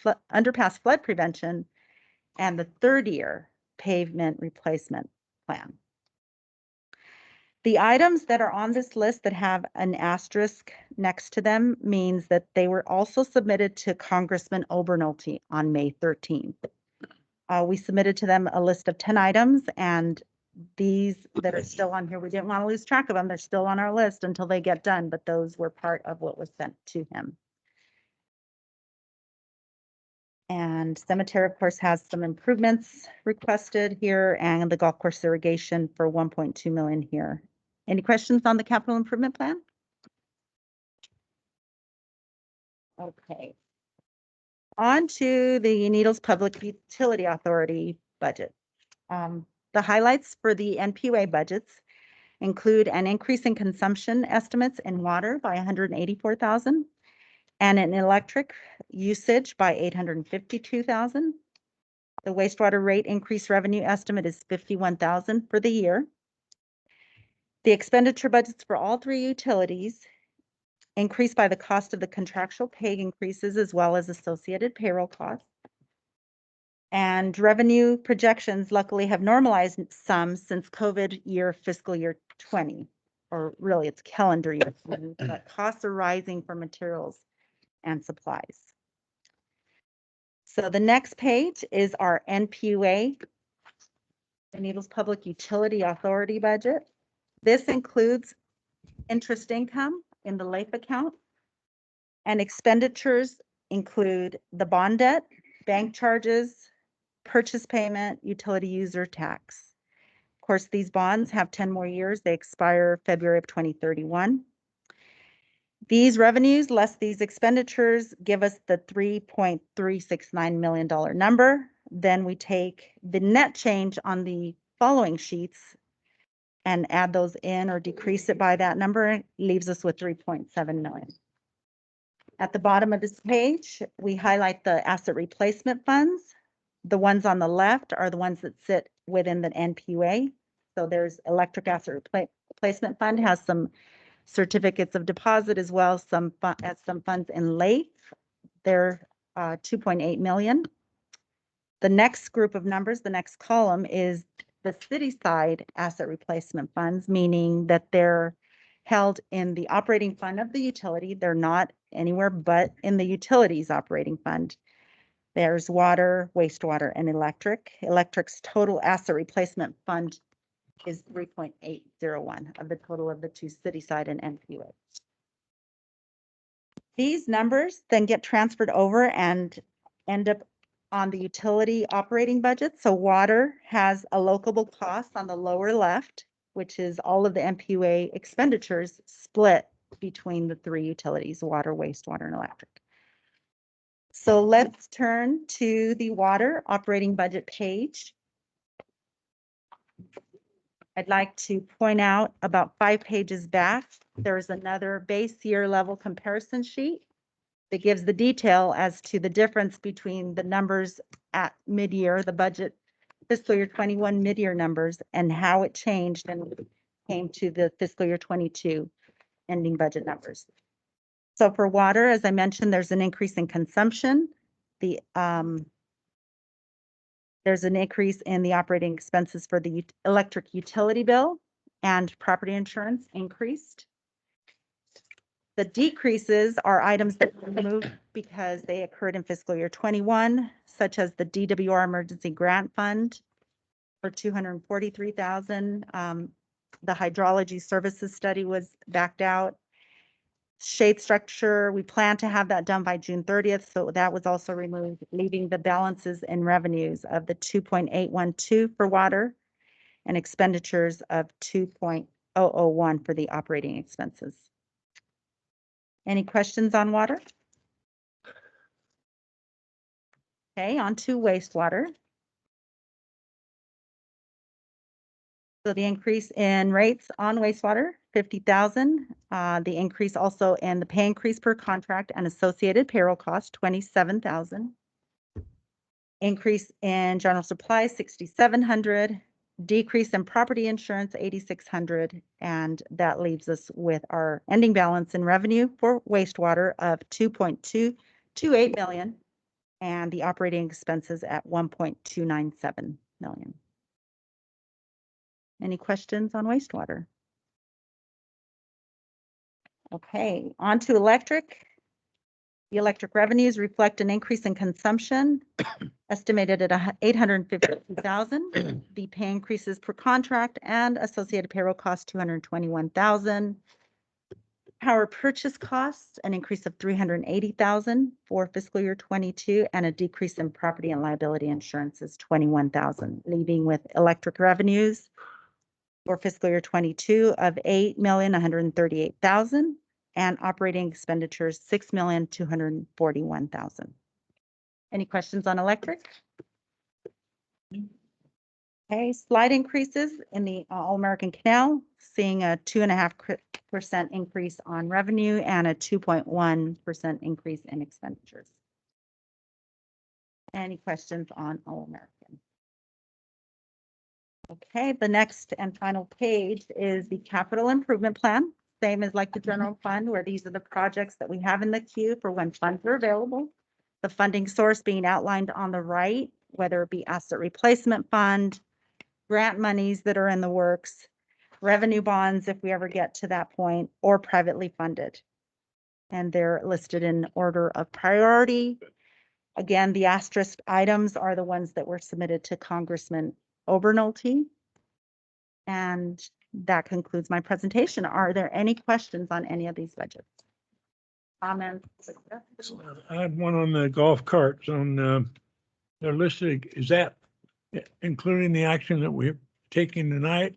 flood prevention, and the 3rd-year pavement replacement plan. The items that are on this list that have an asterisk next to them means that they were also submitted to Congressman Obernolte on May 13th. We submitted to them a list of 10 items, and these that are still on here, we didn't want to lose track of them. They're still on our list until they get done, but those were part of what was sent to him. And cemetery, of course, has some improvements requested here, and the golf course irrigation for 1.2 million here. Any questions on the capital improvement plan? Okay. On to the Needles Public Utility Authority budget. The highlights for the NPUA budgets include an increase in consumption estimates in water by 184,000 and in electric usage by 852,000. The wastewater rate increase revenue estimate is 51,000 for the year. The expenditure budgets for all 3 utilities increased by the cost of the contractual pay increases as well as associated payroll costs. And revenue projections luckily have normalized some since COVID year, fiscal year 20, or really it's calendar year 20, but costs are rising for materials and supplies. So the next page is our NPUA, the Needles Public Utility Authority budget. This includes interest income in the LAIF account, and expenditures include the bond debt, bank charges, purchase payment, utility user tax. Of course, these bonds have 10 more years. They expire February of 2031. These revenues less these expenditures give us the $3.369 million number. Then we take the net change on the following sheets and add those in or decrease it by that number. It leaves us with 3.7 million. At the bottom of this page, we highlight the asset replacement funds. The ones on the left are the ones that sit within the NPUA. So there's electric asset replacement fund, has some certificates of deposit as well, some funds in LAIF. They're 2.8 million. The next group of numbers, the next column, is the city side asset replacement funds, meaning that they're held in the operating fund of the utility. They're not anywhere but in the utilities operating fund. There's water, wastewater, and electric. Electric's total asset replacement fund is 3.801 of the total of the 2 city side and NPUA. These numbers then get transferred over and end up on the utility operating budget. So water has allocable costs on the lower left, which is all of the MPUA expenditures split between the three utilities, water, wastewater, and electric. So let's turn to the water operating budget page. I'd like to point out about 5 pages back, there's another base year level comparison sheet that gives the detail as to the difference between the numbers at mid-year, the budget fiscal year 21 mid-year numbers, and how it changed and came to the fiscal year 22 ending budget numbers. So for water, as I mentioned, there's an increase in consumption. There's an increase in the operating expenses for the electric utility bill, and property insurance increased. The decreases are items that were removed because they occurred in fiscal year 21, such as the DWR Emergency Grant Fund for $243,000. The hydrology services study was backed out. Shade structure, we plan to have that done by June 30th, so that was also removed, leaving the balances and revenues of the 2.812 for water and expenditures of 2.001 for the operating expenses. Any questions on water? Okay, on to wastewater. So the increase in rates on wastewater, 50,000. The increase also in the pay increase per contract and associated payroll cost, 27,000. Increase in general supplies, 6,700. Decrease in property insurance, 8,600. And that leaves us with our ending balance in revenue for wastewater of 2.228 million and the operating expenses at 1.297 million. Any questions on wastewater? Okay, on to electric. The electric revenues reflect an increase in consumption estimated at 852,000. The pay increases per contract and associated payroll costs 221,000. Power purchase costs, an increase of 380,000 for fiscal year 22, and a decrease in property and liability insurance is 21,000, leaving with electric revenues for fiscal year 22 of 8,138,000 and operating expenditures 6,241,000. Any questions on electric? Okay, slight increases in the All-American Canal, seeing a 2.5% increase on revenue and a 2.1% increase in expenditures. Any questions on All-American? Okay, the next and final page is the capital improvement plan, same as like the general fund, where these are the projects that we have in the queue for when funds are available. The funding source being outlined on the right, whether it be asset replacement fund, grant monies that are in the works, revenue bonds if we ever get to that point, or privately funded. And they're listed in order of priority. Again, the asterisk items are the ones that were submitted to Congressman Obernolte. And that concludes my presentation. Are there any questions on any of these budgets? Comments?
I had one on the golf carts on, they're listed, is that including the action that we're taking tonight?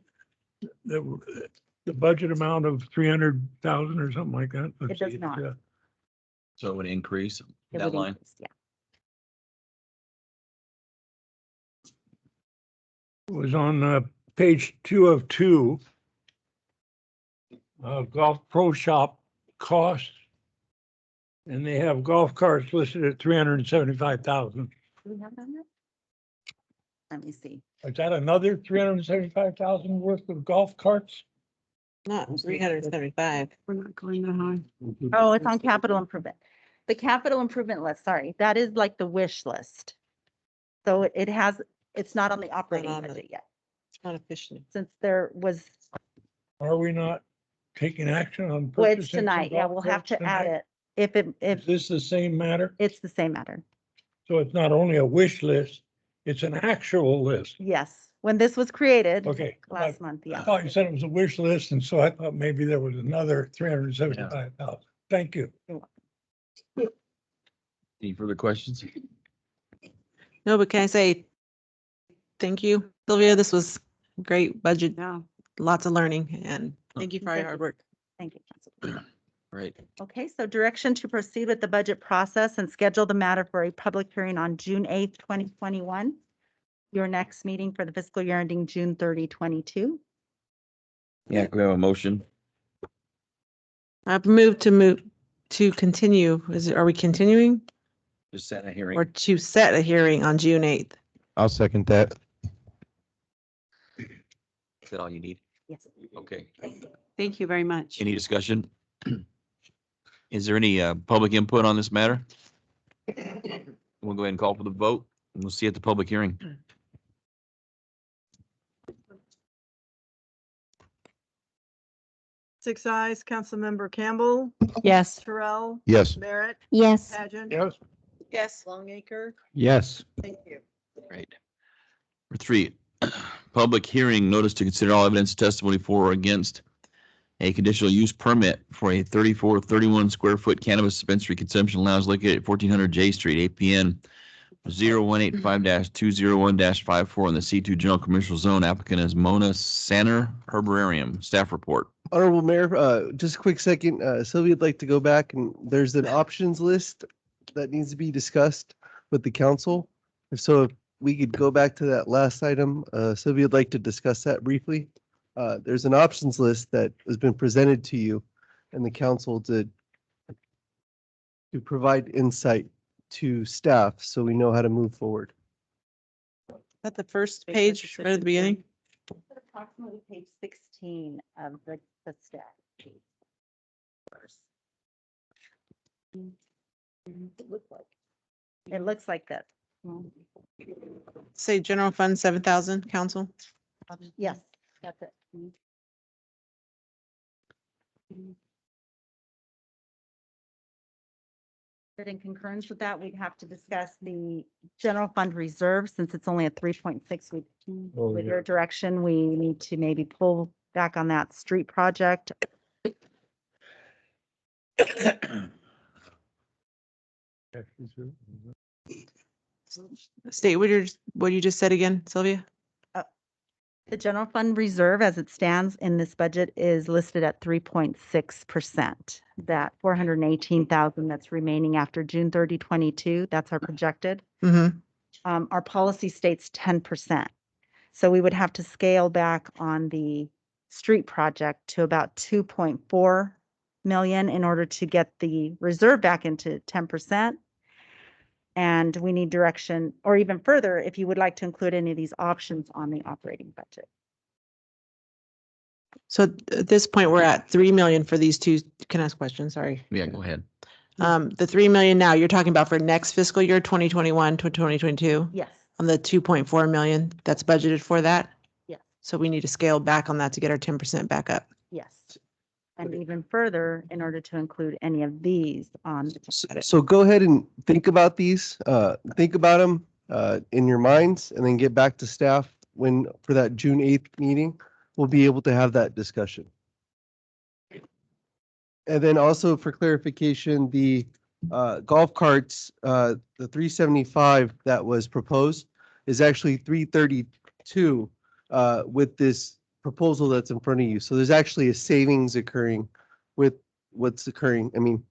The budget amount of 300,000 or something like that?
It does not.
So it would increase
It
that
would
line?
increase, yeah.
It was on page 2 of 2. Golf pro shop costs. And they have golf carts listed at 375,000.
Do we have that? Let me see.
Is that another 375,000 worth of golf carts?
Not 375.
We're not going that high.
Oh, it's on capital improvement. The capital improvement list, sorry, that is like the wish list. So it has, it's not on the operating
on the-
budget yet,
It's not efficient.
since there was,
Are we not taking action on?
well, it's
purchasing some
tonight. Yeah,
golf
we'll have
carts
to add
tonight?
it. If
Is
it's
this the same matter?
the same matter.
So it's not only a wish list, it's an actual list.
Yes, when this was created
Okay.
last month,
I
yeah.
thought you said it was a wish list, and so I thought maybe there was another 375,000. Thank you.
Any further questions?
No, but can I say thank you, Sylvia? This was great budget,
Yeah.
lots of learning, and thank you for all your
Thank
hard
you.
work.
Thank you, Council.
Right.
Okay, so direction to proceed with the budget process and schedule the matter for a public hearing on June 8th, 2021. Your next meeting for the fiscal year ending June 30, 22.
Yeah, can we have a motion?
I've moved to continue. Are we continuing
Just set a hearing.
or to set a hearing on June 8th?
I'll second that.
Is that all you need?
Yes.
Okay.
Thank you very much.
Any discussion? Is there any public input on this matter? We'll go ahead and call for the vote, and we'll see you at the public hearing.
Six ayes, Councilmember Campbell,
Yes.
Terrell,
Yes.
Barrett,
Yes.
Pageant,
Yes.
Yes.
Longacre.
Yes.
Thank you.
Right. Number 3, public hearing, notice to consider all evidence testimony for or against a conditional use permit for a 31 square foot cannabis dispensary consumption lounge located at 1400 J Street, APN 0185-201-54 in the C2 General Commercial Zone. Applicant is Mona Sanner Herbarium. Staff report.
Honorable Mayor, just a quick second. Sylvia would like to go back and there's an options list that needs to be discussed with the council. If we could go back to that last item, Sylvia would like to discuss that briefly. There's an options list that has been presented to you and the council to provide insight to staff so we know how to move forward.
Is that the first page right at the beginning?
Approximately page 16 of the staff. It looks like that.
Say general fund 7,000, council.
Yes, that's it. But in concurrence with that, we'd have to discuss the general fund reserve, since it's only at 3.6. With your direction, we need to maybe pull back on that street project.
State what you just said again, Sylvia?
The general fund reserve as it stands in this budget is listed at 3.6%. That 418,000 that's remaining after June 30, 22, that's our projected.
Mm-hmm.
Our policy states 10%. So we would have to scale back on the street project to about 2.4 million in order to get the reserve back into 10%. And we need direction, or even further, if you would like to include any of these options on the operating budget.
So at this point, we're at 3 million for these two. Can I ask a question? Sorry.
Yeah, go ahead.
The 3 million now, you're talking about for next fiscal year, 2021 to 2022?
Yes.
On the 2.4 million that's budgeted for that?
Yes.
So we need to scale back on that to get our 10% back up.
Yes. And even further, in order to include any of these on.
So go ahead and think about these, think about them in your minds and then get back to staff for that June 8th meeting, we'll be able to have that discussion. And then also for clarification, the golf carts, the 375 that was proposed is actually 332 with this proposal that's in front of you. So there's actually a savings occurring with what's occurring. I mean,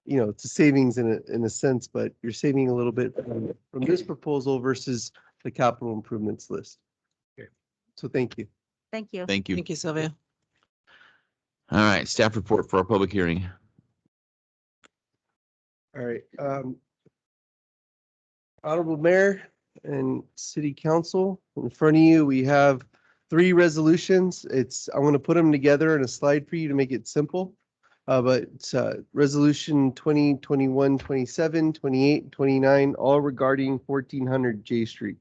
you know, it's a savings in a sense, but you're saving a little bit from this proposal versus the capital improvements list.
Okay.
So thank you.
Thank you.
Thank you.
Thank you, Sylvia.
All right, staff report for our public hearing.
All right. Honorable Mayor and City Council, in front of you, we have 3 resolutions. I want to put them together in a slide for you to make it simple. But it's resolution 2021, 27, 28, 29, all regarding 1400 J Street.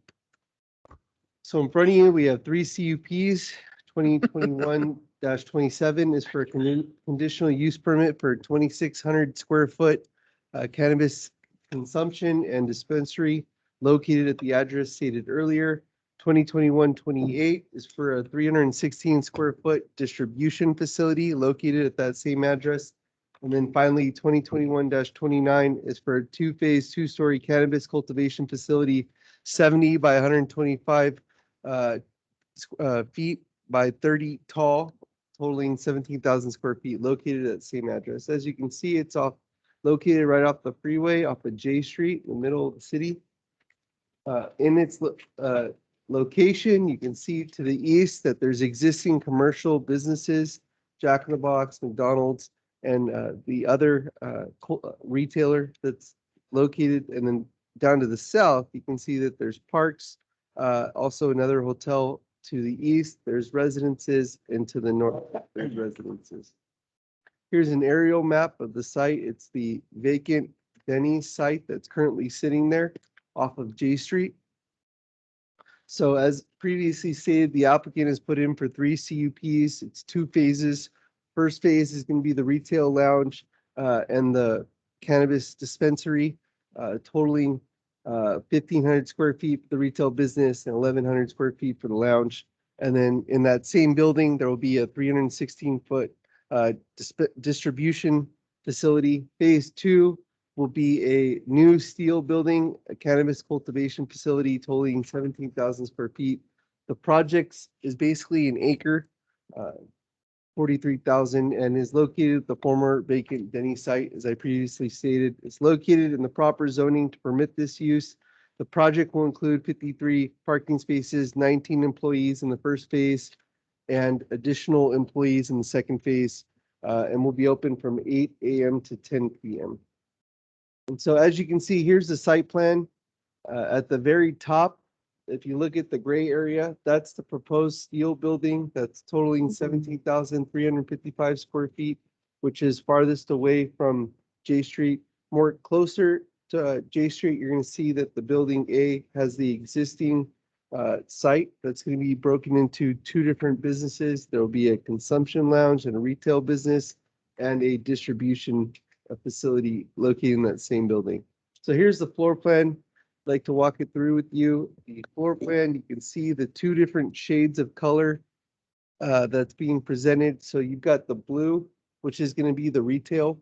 So in front of you, we have 3 CUPs. 2021-27 is for a conditional use permit for 2,600 square foot cannabis consumption and dispensary located at the address stated earlier. 2021-28 is for a 316 square foot distribution facility located at that same address. And then finally, 2021-29 is for a two-phase, two-story cannabis cultivation facility, 70 by 125 feet by 30 tall, totaling 17,000 square feet, located at the same address. As you can see, it's located right off the freeway, off of J Street, in the middle of the city. In its location, you can see to the east that there's existing commercial businesses, Jack in the Box, McDonald's, and the other retailer that's located. And then down to the south, you can see that there's parks, also another hotel to the east, there's residences, and to the north, there's residences. Here's an aerial map of the site. It's the vacant Denny's site that's currently sitting there off of J Street. So as previously stated, the applicant has put in for 3 CUPs. It's 2 phases. First phase is going to be the retail lounge and the cannabis dispensary, totaling 1,500 square feet for the retail business and 1,100 square feet for the lounge. And then in that same building, there will be a 316-foot distribution facility. Phase 2 will be a new steel building, a cannabis cultivation facility totaling 17,000 square feet. The project is basically an acre, 43,000, and is located at the former vacant Denny site, as I previously stated. It's located in the proper zoning to permit this use. The project will include 53 parking spaces, 19 employees in the first phase, and additional employees in the second phase, and will be open from 8 a.m. to 10 p.m. And so as you can see, here's the site plan. At the very top, if you look at the gray area, that's the proposed steel building that's totaling 17,355 square feet, which is farthest away from J Street. More closer to J Street, you're going to see that the building A has the existing site that's going to be broken into 2 different businesses. There will be a consumption lounge and a retail business and a distribution facility located in that same building. So here's the floor plan. I'd like to walk it through with you. The floor plan, you can see the 2 different shades of color that's being presented. So you've got the blue, which is going to be the retail.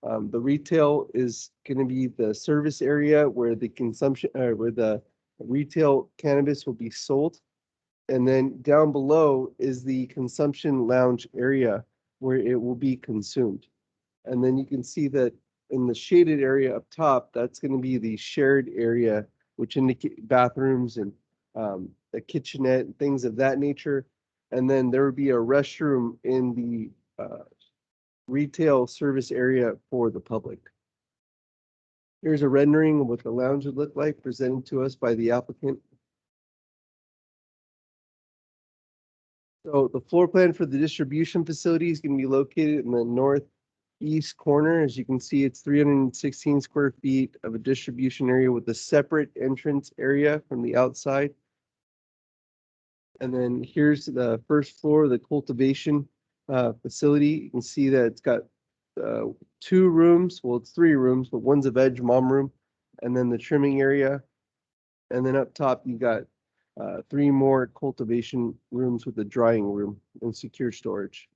The retail is going to be the service area where the consumption, where the retail cannabis will be sold. And then down below is the consumption lounge area where it will be consumed. And then you can see that in the shaded area up top, that's going to be the shared area, which indicate bathrooms and a kitchenette and things of that nature. And then there would be a restroom in the retail service area for the public. Here's a rendering of what the lounge would look like presented to us by the applicant. So the floor plan for the distribution facility is going to be located in the northeast corner. As you can see, it's 316 square feet of a distribution area with a separate entrance area from the outside. And then here's the first floor of the cultivation facility. You can see that it's got 2 rooms. Well, it's 3 rooms, but one's a veg mom room, and then the trimming area. And then up top, you got 3 more cultivation rooms with a drying room and secure storage.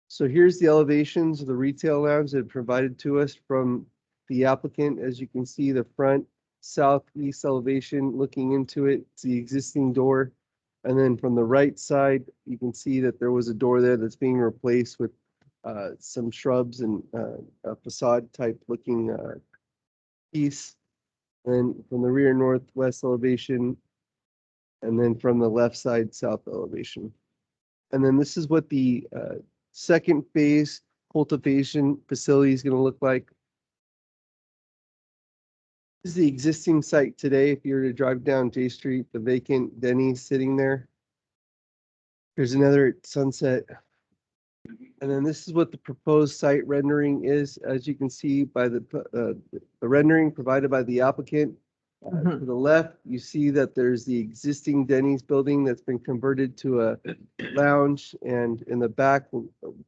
So here's the elevations of the retail lounge that are provided to us from the applicant. As you can see, the front southeast elevation looking into it, it's the existing door. And then from the right side, you can see that there was a door there that's being replaced with some shrubs and a facade type looking piece. And from the rear northwest elevation, and then from the left side south elevation. And then this is what the second phase cultivation facility is going to look like. This is the existing site today. If you were to drive down J Street, the vacant Denny's sitting there. There's another at Sunset. And then this is what the proposed site rendering is, as you can see by the rendering provided by the applicant. To the left, you see that there's the existing Denny's building that's been converted to a lounge, and in the back,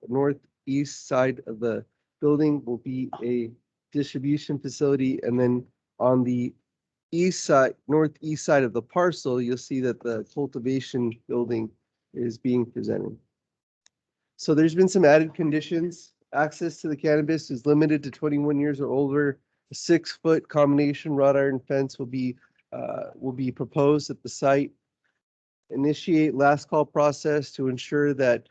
northeast side of the building will be a distribution facility, and then on the east side, northeast side of the parcel, you'll see that the cultivation building is being presented. So there's been some added conditions Access to the cannabis is limited to 21 years or older. A 6-foot combination wrought iron fence will be proposed at the site. Initiate last call process to ensure that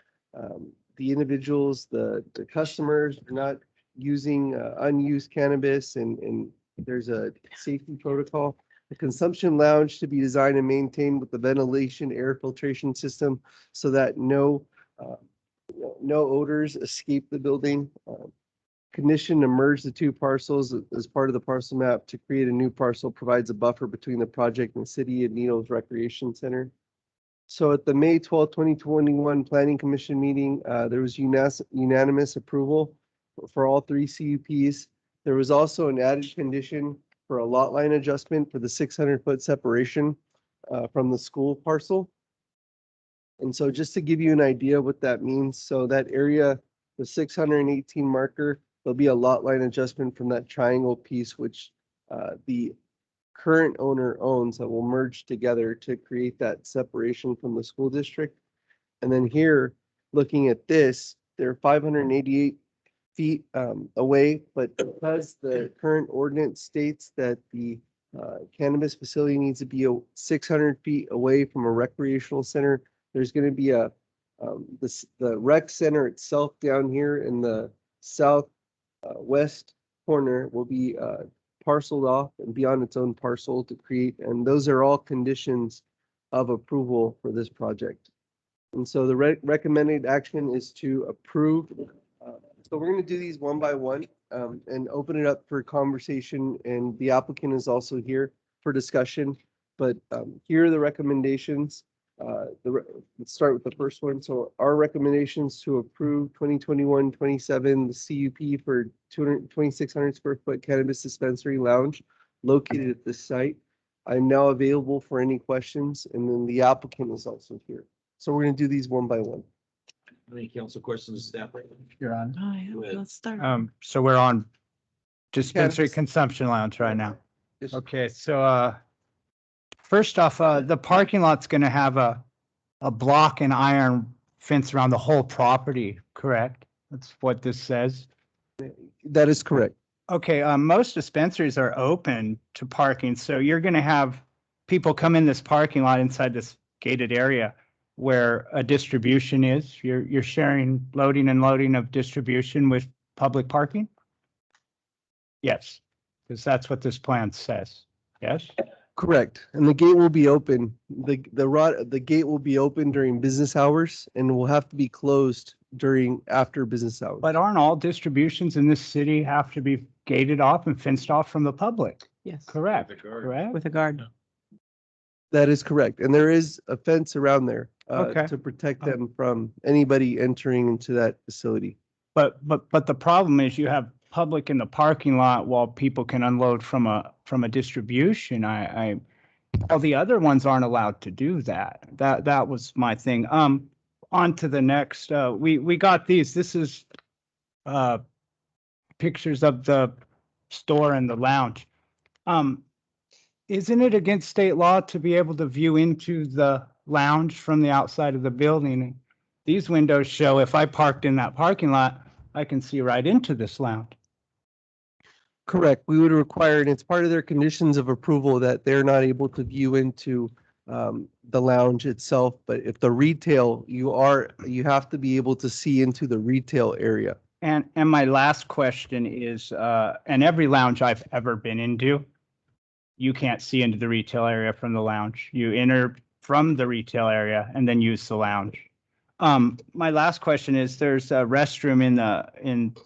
the individuals, the customers are not using unused cannabis and there's a safety protocol. The consumption lounge to be designed and maintained with the ventilation air filtration system so that no odors escape the building. Condition to merge the two parcels as part of the parcel map to create a new parcel provides a buffer between the project and City of Needles Recreation Center. So at the May 12, 2021 Planning Commission meeting, there was unanimous approval for all 3 CUPs. There was also an added condition for a lot line adjustment for the 600-foot separation from the school parcel. And so just to give you an idea what that means, so that area, the 618 marker, there'll be a lot line adjustment from that triangle piece, which the current owner owns, that will merge together to create that separation from the school district. And then here, looking at this, they're 588 feet away, but because the current ordinance states that the cannabis facility needs to be 600 feet away from a recreational center, there's going to be the rec center itself down here in the southwest corner will be parceled off and be on its own parcel to create, and those are all conditions of approval for this project. And so the recommended action is to approve. So we're going to do these one by one and open it up for conversation, and the applicant is also here for discussion. But here are the recommendations. Let's start with the first one. So our recommendations to approve 2021-27, the CUP for 2,600 square foot cannabis dispensary lounge located at this site. I'm now available for any questions, and then the applicant is also here. So we're going to do these one by one.
Any council questions, staff?
You're on.
Oh, yeah, let's start.
So we're on dispensary
Cannabis.
consumption lounge right now.
Yes.
Okay, so first off, the parking lot's gonna have a block and iron fence around the whole property, correct? That's what this says.
That is correct.
Okay, most dispensaries are open to parking, so you're gonna have people come in this parking lot inside this gated area where a distribution is. You're sharing loading and loading of distribution with public parking? Yes, because that's what this plan says. Yes?
Correct. And the gate will be open. The gate will be open during business hours and will have to be closed after business hours.
But aren't all distributions in this city have to be gated off and fenced off from the public?
Yes.
Correct, correct?
With a guard.
That is correct. And there is a fence around there
Okay.
to protect them from anybody entering into that facility.
But the problem is you have public in the parking lot while people can unload from a distribution. All the other ones aren't allowed to do that. That was my thing. On to the next, we got these. This is pictures of the store and the lounge. Isn't it against state law to be able to view into the lounge from the outside of the building? These windows show if I parked in that parking lot, I can see right into this lounge.
Correct. We would require, and it's part of their conditions of approval, that they're not able to view into the lounge itself. But if the retail, you have to be able to see into the retail area.
And my last question is, and every lounge I've ever been into, you can't see into the retail area from the lounge. You enter from the retail area and then use the lounge. My last question is, there's a restroom in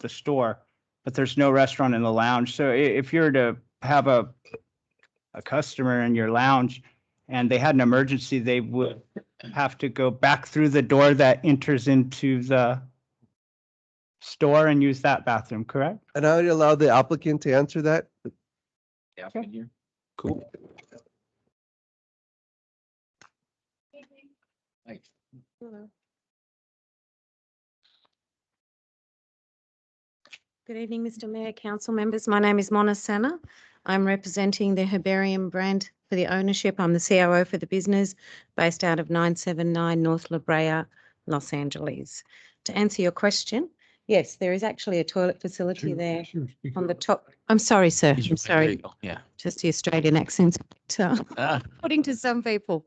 the store, but there's no restaurant in the lounge. So if you're to have a customer in your lounge and they had an emergency, they would have to go back through the door that enters into the store and use that bathroom, correct?
And I would allow the applicant to answer that.
Yeah.
Okay.
Here. Cool. Thanks.
Good evening, Mr. Mayor, council members. My name is Mona Sana. I'm representing the Herbarium brand for the ownership. I'm the COO for the business based out of 979 North La Brea, Los Angeles. To answer your question, Yes, there is actually a toilet facility there on the top. I'm sorry, sir. I'm
There you
sorry.
go. Yeah.
Just the Australian accent,
Ah.
according to some people.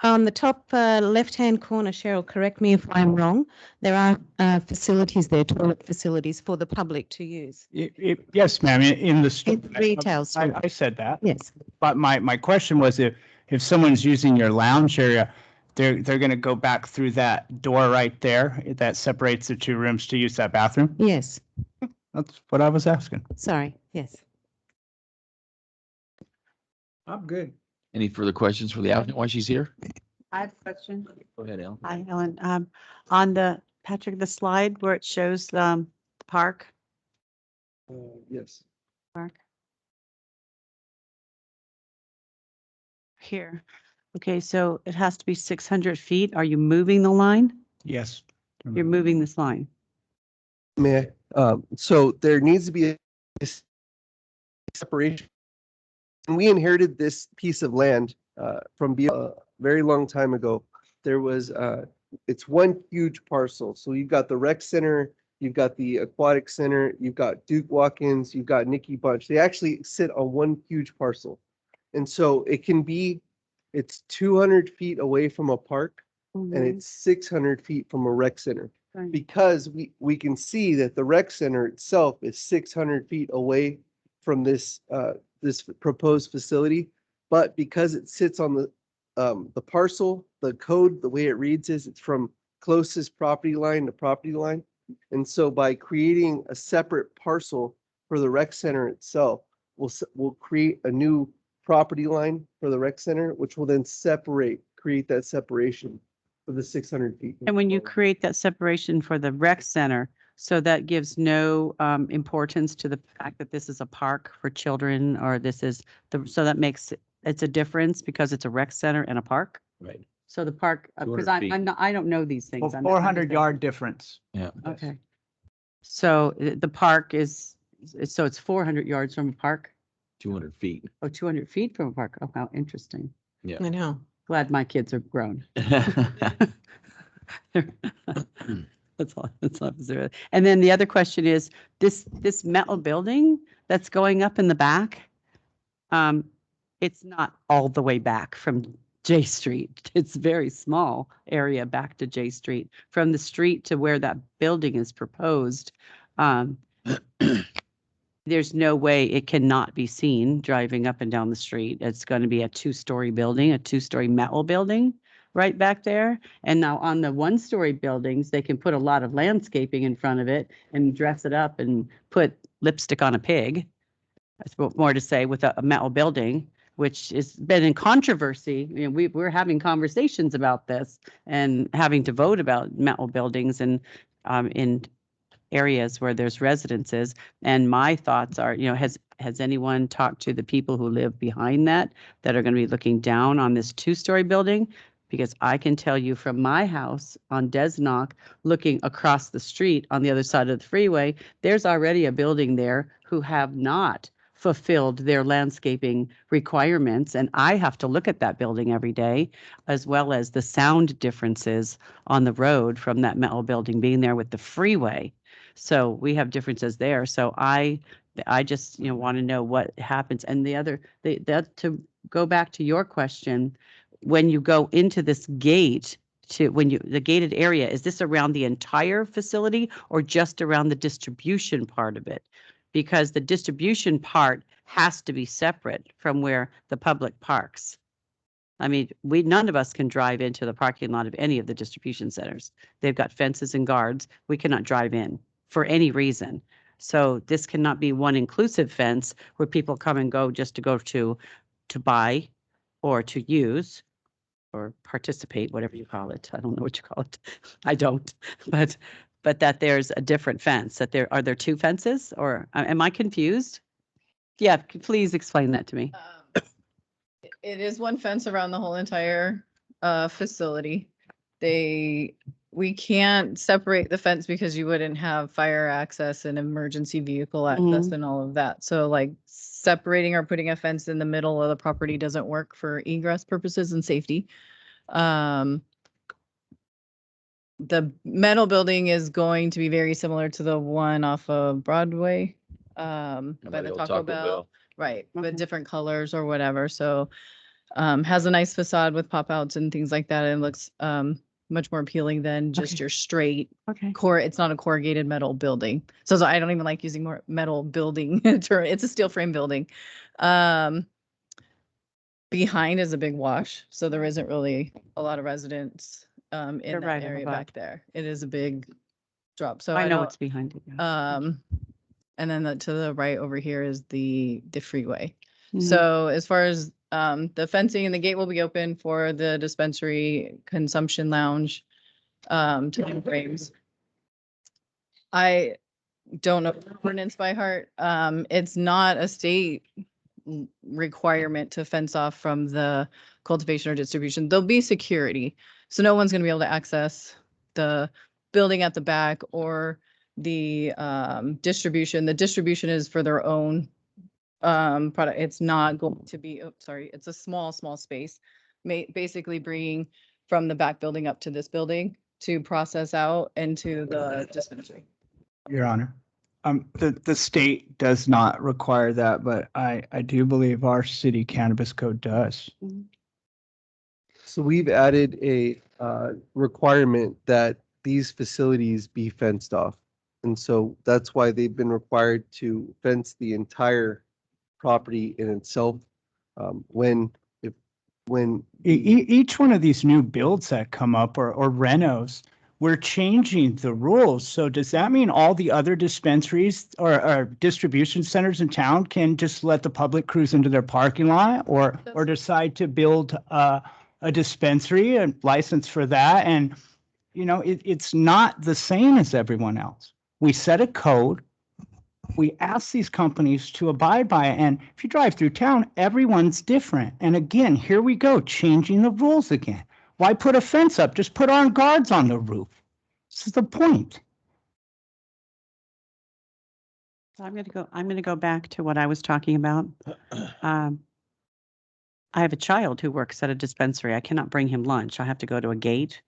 On the top left-hand corner, Cheryl, correct me if I'm wrong, there are facilities there, toilet facilities for the public to use.
Yes, ma'am, in the.
In retail store.
I said that.
Yes.
But my question was if someone's using your lounge area, they're going to go back through that door right there that separates the two rooms to use that bathroom?
Yes.
That's what I was asking.
Sorry. Yes.
I'm good.
Any further questions for the applicant while she's here?
I have a question.
Go ahead, Ellen.
Hi, Ellen. On the, Patrick, the slide where it shows the park.
Yes.
Park. Here. Okay, so it has to be 600 feet. Are you moving the line?
Yes.
You're moving this line.
May I? So there needs to be a separation. When we inherited this piece of land from a very long time ago, there was it's one huge parcel. So you've got the rec center, you've got the aquatic center, you've got Duke Walk-ins, you've got Nikki Bunch. They actually sit on one huge parcel. And so it's 200 feet away from a park and it's 600 feet from a rec center.
Right.
Because we can see that the rec center itself is 600 feet away from this this proposed facility, but because it sits on the parcel, the code, the way it reads is it's from closest property line to property line. And so by creating a separate parcel for the rec center itself, we'll create a new property line for the rec center, which will then create that separation for the 600 feet.
And when you create that separation for the rec center, so that gives no importance to the fact that this is a park for children, or this is so that makes it's a difference because it's a rec center and a park.
Right.
So the park, because
200 feet.
I don't know these things. I'm
400-yard difference.
Yeah.
Okay. So the park is, so it's 400 yards from a park?
200 feet.
Oh, 200 feet from a park. Oh, how interesting.
Yeah.
I know.
Glad my kids are grown. That's all. And then the other question is this metal building that's going up in the back. It's not all the way back from J Street. It's a very small area back to J Street. From the street to where that building is proposed, there's no way it cannot be seen driving up and down the street. It's going to be a two-story building, a two-story metal building right back there. And now on the one-story buildings, they can put a lot of landscaping in front of it and dress it up and put lipstick on a pig. That's more to say with a metal building, which has been in controversy. You know, we're having conversations about this and having to vote about metal buildings and in areas where there's residences. And my thoughts are, you know, has anyone talked to the people who live behind that are going to be looking down on this two-story building? Because I can tell you from my house on Desnock, looking across the street on the other side of the freeway, there's already a building there who have not fulfilled their landscaping requirements. And I have to look at that building every day, as well as the sound differences on the road from that metal building being there with the freeway. So we have differences there. So I just, you know, want to know what happens. And that to go back to your question, when you go into this gate the gated area, is this around the entire facility or just around the distribution part of it? Because the distribution part has to be separate from where the public parks. I mean, none of us can drive into the parking lot of any of the distribution centers. They've got fences and guards. We cannot drive in for any reason. So this cannot be one inclusive fence where people come and go just to go to buy or to use or participate, whatever you call it. I don't know what you call it. I don't, but that there's a different fence, that are there two fences, or am I confused? Yeah, please explain that to me.
It is one fence around the whole entire facility. We can't separate the fence because you wouldn't have fire access and emergency vehicle access and all of that. So like separating or putting a fence in the middle of the property doesn't work for egress purposes and safety. the metal building is going to be very similar to the one off of Broadway, by
By
the
old
Taco
Taco
Bell.
Bell.
Right,
Okay.
with different colors or whatever. So, has a nice facade with pop outs and things like that. And looks, much more appealing than just
Okay.
your straight
Okay.
it's not a corrugated metal building. So I don't even like using more metal building term. It's a steel frame building. Behind is a big wash, so there isn't really a lot of residents in
They're
that
right
area
above.
back there. It is a big drop. So
I know
don't-
what's behind it. Yeah.
and then to the right over here is the freeway.
Mhm.
So as far as the fencing and the gate will be open for the dispensary consumption lounge time frames. I don't know the ordinance by heart. It's not a state requirement to fence off from the cultivation or distribution. There'll be security. So no one's gonna be able to access the building at the back or the distribution. The distribution is for their own product. It's not going to be, oh, sorry, it's a small space. Basically bringing from the back building up to this building to process out into the dispensary.
Your Honor. The state does not require that, but I do believe our city cannabis code does.
So we've added a requirement that these facilities be fenced off. And so that's why they've been required to fence the entire property in itself. When
Each one of these new builds that come up or renos, we're changing the rules. So does that mean all the other dispensaries or distribution centers in town can just let the public cruise into their parking lot or decide to build a dispensary and license for that? And, you know, it's not the same as everyone else. We set a code. We ask these companies to abide by it. And if you drive through town, everyone's different. And again, here we go, changing the rules again. Why put a fence up? Just put armed guards on the roof. This is the point.
So I'm going to go back to what I was talking about. I have a child who works at a dispensary. I cannot bring him lunch. I have to go to a gate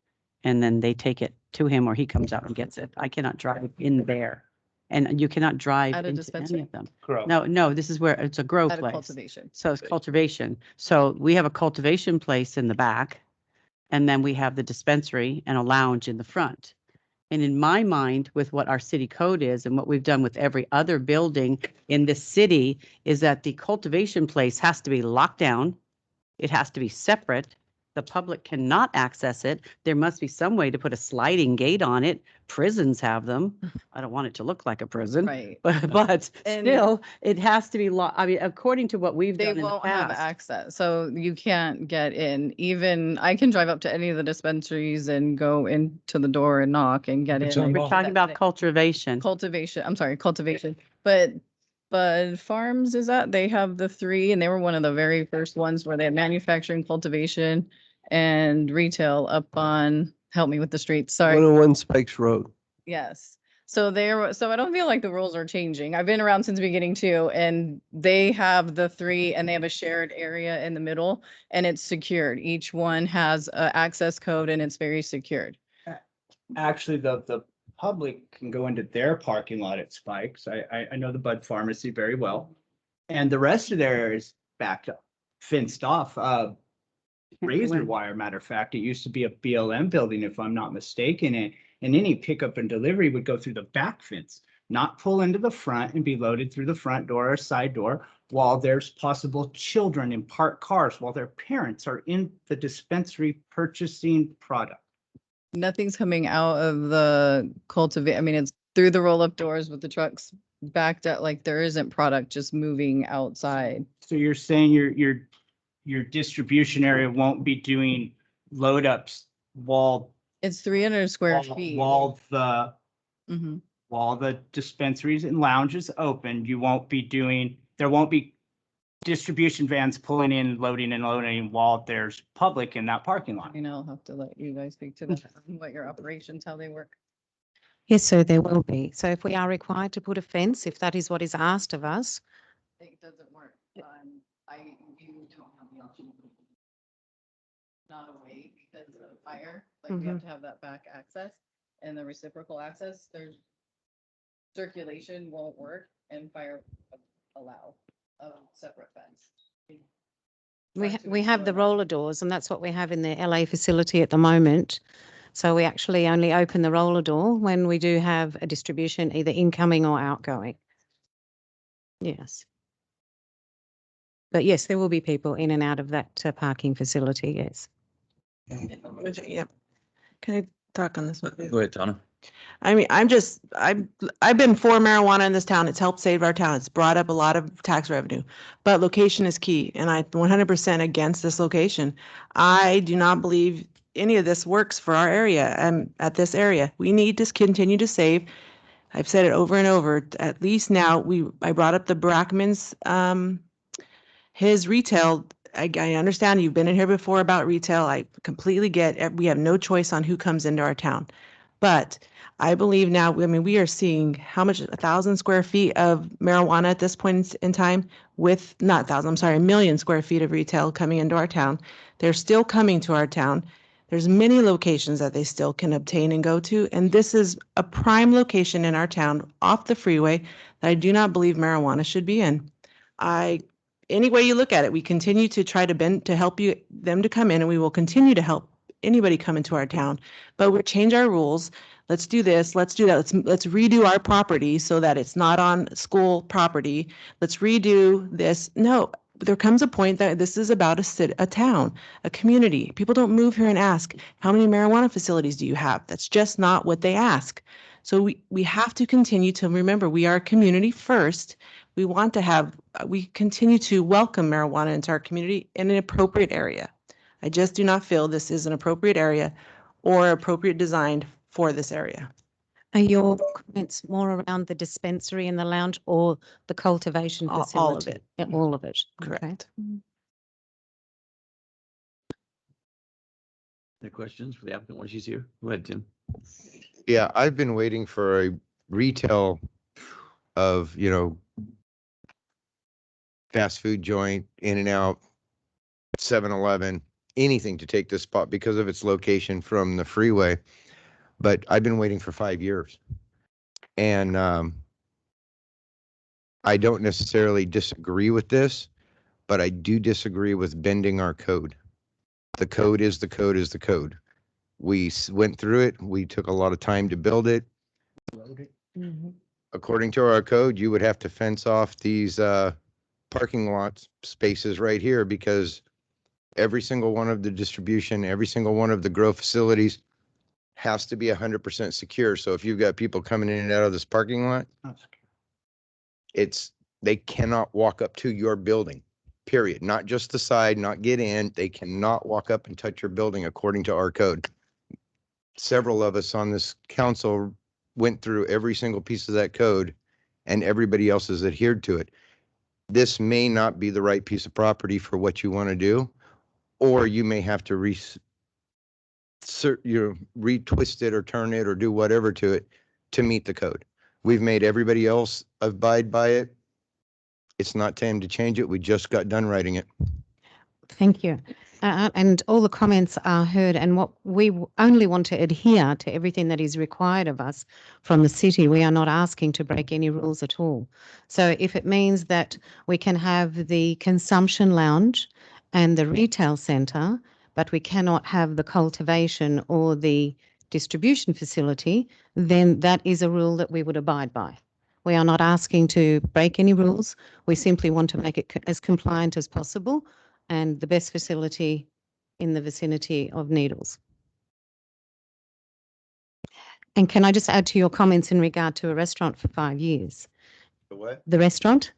and then they take it to him or he comes out and gets it. I cannot drive in there. And you cannot drive
At a
into
dispensary?
any of them.
Grow.
No, this is where it's a grow
At a
place.
cultivation.
So it's cultivation. So we have a cultivation place in the back. And then we have the dispensary and a lounge in the front. And in my mind, with what our city code is and what we've done with every other building in this city, is that the cultivation place has to be locked down. It has to be separate. The public cannot access it. There must be some way to put a sliding gate on it. Prisons have them. I don't want it to look like a prison.
Right.
But
And-
still, it has to be locked. I mean, according to what we've
They
done in the
won't have
past.
access, so you can't get in. Even I can drive up to any of the dispensaries and go into the door and knock and get
It's
in.
unlocked.
We're talking about cultivation.
Cultivation, I'm sorry, cultivation, but Farms is that, they have the three, and they were one of the very first ones where they had manufacturing, cultivation, and retail up on, help me with the streets, sorry.
101 Spikes Road.
Yes. So I don't feel like the rules are changing. I've been around since the beginning too, and they have the three and they have a shared area in the middle and it's secured. Each one has a access code and it's very secured.
Actually, the public can go into their parking lot at Spikes. I know the Bud Pharmacy very well. And the rest of their area is backed up, fenced off. Razor wire, matter of fact, it used to be a BLM building, if I'm not mistaken. And any pickup and delivery would go through the back fence, not pull into the front and be loaded through the front door or side door while there's possible children in parked cars while their parents are in the dispensary purchasing product.
Nothing's coming out of the cultivate. I mean, it's through the roll-up doors with the trucks backed up, like there isn't product just moving outside.
So you're saying your distribution area won't be doing load ups while
It's 300 square feet.
while the
Mhm.
while the dispensaries and lounges open, there won't be distribution vans pulling in, loading and loading while there's public in that parking lot.
You know, I'll have to let you guys speak to that, what your operations, how they work.
Yes, sir, there will be. So if we are required to put a fence, if that is what is asked of us,
It doesn't work. You don't have the option. Not away because of fire, like you have to have that back access. and the reciprocal access, there's circulation won't work and fire allow a separate fence.
We have the roller doors, and that's what we have in the LA facility at the moment. So we actually only open the roller door when we do have a distribution, either incoming or outgoing. Yes. But yes, there will be people in and out of that parking facility, yes.
Yep. Can I talk on this one?
Go ahead, Tana.
I mean, I've been for marijuana in this town. It's helped save our town. It's brought up a lot of tax revenue, but location is key. And I'm 100% against this location. I do not believe any of this works for our area at this area. We need to continue to save. I've said it over and over. At least now I brought up the Brackman's, his retail. I understand you've been in here before about retail. I completely get it. We have no choice on who comes into our town. But I believe now, I mean, we are seeing how much, 1,000 square feet of marijuana at this point in time with, not 1,000, I'm sorry, 1,000,000 square feet of retail coming into our town. They're still coming to our town. There's many locations that they still can obtain and go to. And this is a prime location in our town off the freeway that I do not believe marijuana should be in. Any way you look at it, we continue to try to bend to help them to come in, and we will continue to help anybody come into our town. But we'll change our rules. Let's do this. Let's do that. Let's redo our property so that it's not on school property. Let's redo this. No, there comes a point that this is about a town, a community. People don't move here and ask, how many marijuana facilities do you have? That's just not what they ask. So we have to continue to remember we are a community first. We continue to welcome marijuana into our community in an appropriate area. I just do not feel this is an appropriate area or appropriate designed for this area.
Are your comments more around the dispensary and the lounge or the cultivation facility?
All of it.
Yeah, all of it.
Correct.
Okay.
Any questions for the applicant when she's here? Go ahead, Tim.
Yeah, I've been waiting for a retail of, fast food joint, In-N-Out, 7-Eleven, anything to take this spot because of its location from the freeway. But I've been waiting for 5 years. And I don't necessarily disagree with this, but I do disagree with bending our code. The code is the code is the code. We went through it. We took a lot of time to build it.
Mm-hmm.
According to our code, you would have to fence off these parking lot spaces right here because every single one of the distribution, every single one of the grow facilities has to be 100% secure. So if you've got people coming in and out of this parking lot, they cannot walk up to your building, period. Not just the side, not get in. They cannot walk up and touch your building according to our code. Several of us on this council went through every single piece of that code and everybody else has adhered to it. This may not be the right piece of property for what you want to do, or you may have to retwist it or turn it or do whatever to it to meet the code. We've made everybody else abide by it. It's not time to change it. We just got done writing it.
Thank you. And all the comments are heard, and what we only want to adhere to everything that is required of us from the city. We are not asking to break any rules at all. So if it means that we can have the consumption lounge and the retail centre, but we cannot have the cultivation or the distribution facility, then that is a rule that we would abide by. We are not asking to break any rules. We simply want to make it as compliant as possible and the best facility in the vicinity of Needles. And can I just add to your comments in regard to a restaurant for 5 years?
The what?
The restaurant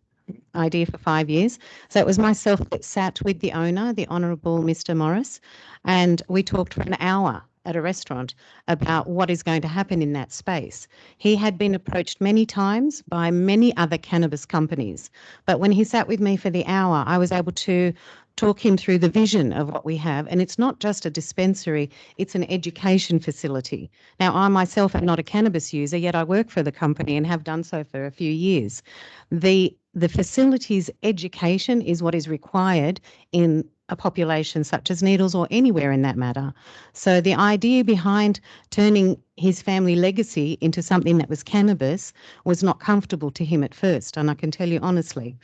idea for 5 years. So it was myself that sat with the owner, the Honourable Mr. Morris, and we talked for an hour at a restaurant about what is going to happen in that space. He had been approached many times by many other cannabis companies, but when he sat with me for the hour, I was able to talk him through the vision of what we have. And it's not just a dispensary, it's an education facility. Now, I myself am not a cannabis user, yet I work for the company and have done so for a few years. The facility's education is what is required in a population such as Needles or anywhere in that matter. So the idea behind turning his family legacy into something that was cannabis was not comfortable to him at first, and I can tell you honestly.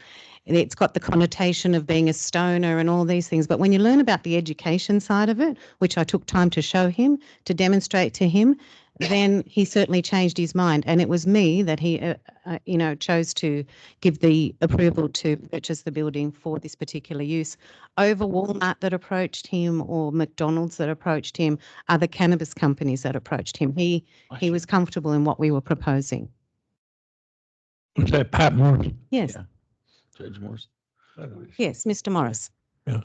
It's got the connotation of being a stoner and all these things. But when you learn about the education side of it, which I took time to show him, to demonstrate to him, then he certainly changed his mind. And it was me that he, chose to give the approval to purchase the building for this particular use. Over Walmart that approached him or McDonald's that approached him, other cannabis companies that approached him. He was comfortable in what we were proposing.
Was that Pat Morris?
Yes.
Yeah. Judge Morris.
Yes, Mr. Morris.
Yeah.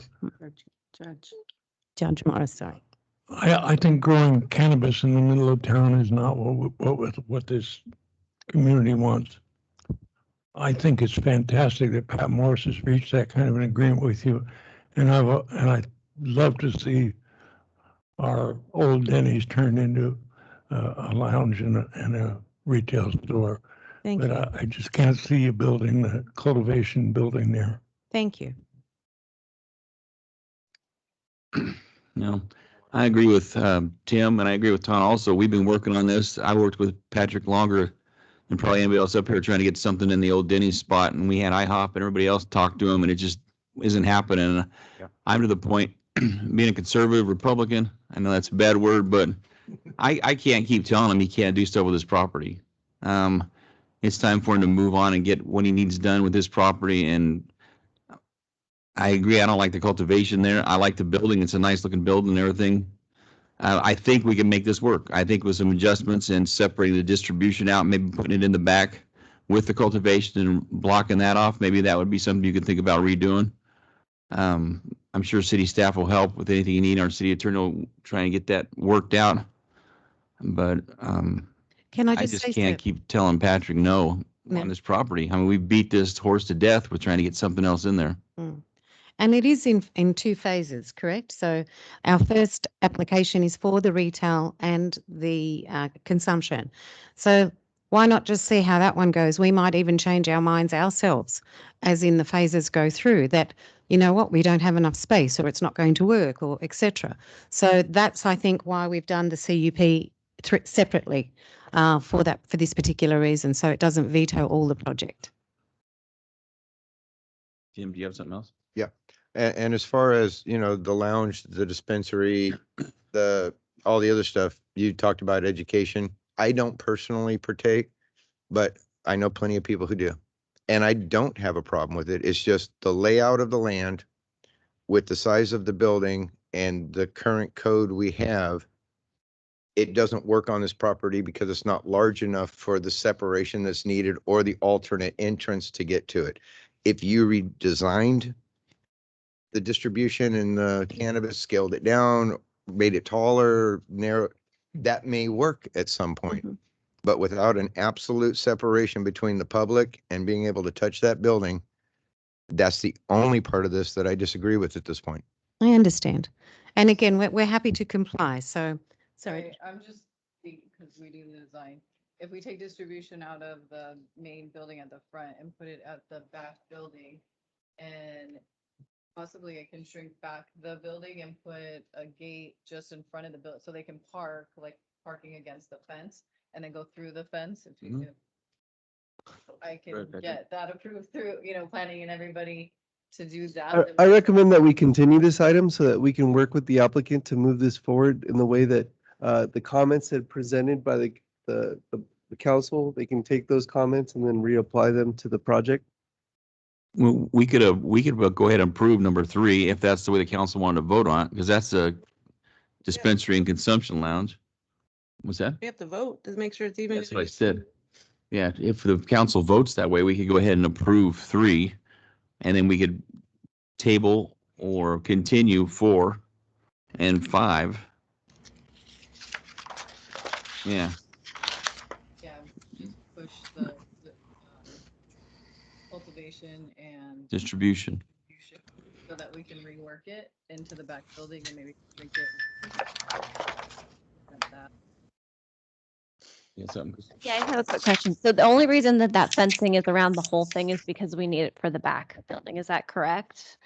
Judge Morris, sorry.
I think growing cannabis in the middle of town is not what this community wants. I think it's fantastic that Pat Morris has reached that kind of an agreement with you, and I'd love to see our old Denny's turned into a lounge and a retail store.
Thank
but
you.
I just can't see you building the cultivation building there.
Thank you.
No, I agree with Tim, and I agree with Tom also. We've been working on this. I worked with Patrick longer than probably anybody else up here trying to get something in the old Denny's spot, and we had IHOP and everybody else talk to him, and it just isn't happening.
Yeah.
I'm to the point, being a conservative Republican, I know that's a bad word, but I can't keep telling him he can't do stuff with his property. It's time for him to move on and get what he needs done with his property. And I agree. I don't like the cultivation there. I like the building. It's a nice looking building and everything. I think we can make this work. I think with some adjustments and separating the distribution out, maybe putting it in the back with the cultivation and blocking that off, maybe that would be something you could think about redoing. I'm sure city staff will help with anything you need. Our city attorney will try and get that worked out. But
Can I
I
just
just
say
can't
so-
keep telling Patrick no
No.
on this property. I mean, we beat this horse to death with trying to get something else in there.
And it is in two phases, correct? So our first application is for the retail and the consumption. So why not just see how that one goes? We might even change our minds ourselves as in the phases go through that, you know what, we don't have enough space or it's not going to work or etc. So that's, I think, why we've done the CUP separately for this particular reason. So it doesn't veto all the project.
Jim, do you have something else?
Yeah. And as far as, the lounge, the dispensary, all the other stuff, you talked about education. I don't personally partake, but I know plenty of people who do. And I don't have a problem with it. It's just the layout of the land with the size of the building and the current code we have. It doesn't work on this property because it's not large enough for the separation that's needed or the alternate entrance to get to it. If you redesigned the distribution and the cannabis, scaled it down, made it taller, narrow, that may work at some point. But without an absolute separation between the public and being able to touch that building, that's the only part of this that I disagree with at this point.
I understand. And again, we're happy to comply. So, sorry.
Right, I'm just, because we do the design, if we take distribution out of the main building at the front and put it at the back building, and possibly I can shrink back the building and put a gate just in front of the building so they can park, like parking against the fence, and then go through the fence. If you could, I can get that approved through, planning and everybody to do that.
I recommend that we continue this item so that we can work with the applicant to move this forward in the way that the comments that presented by the council, they can take those comments and then reapply them to the project.
Well, we could go ahead and approve number 3 if that's the way the council wanted to vote on it, because that's a dispensary and consumption lounge. What's that?
We have to vote to make sure it's even.
That's what I said. Yeah, if the council votes that way, we could go ahead and approve 3, and then we could table or continue 4 and 5. Yeah.
Yeah, just push the cultivation and
Distribution.
so that we can rework it into the back building and maybe shrink it. Like that.
Yeah, something.
Yeah, I have a quick question. So the only reason that that fencing is around the whole thing is because we need it for the back building. Is that correct?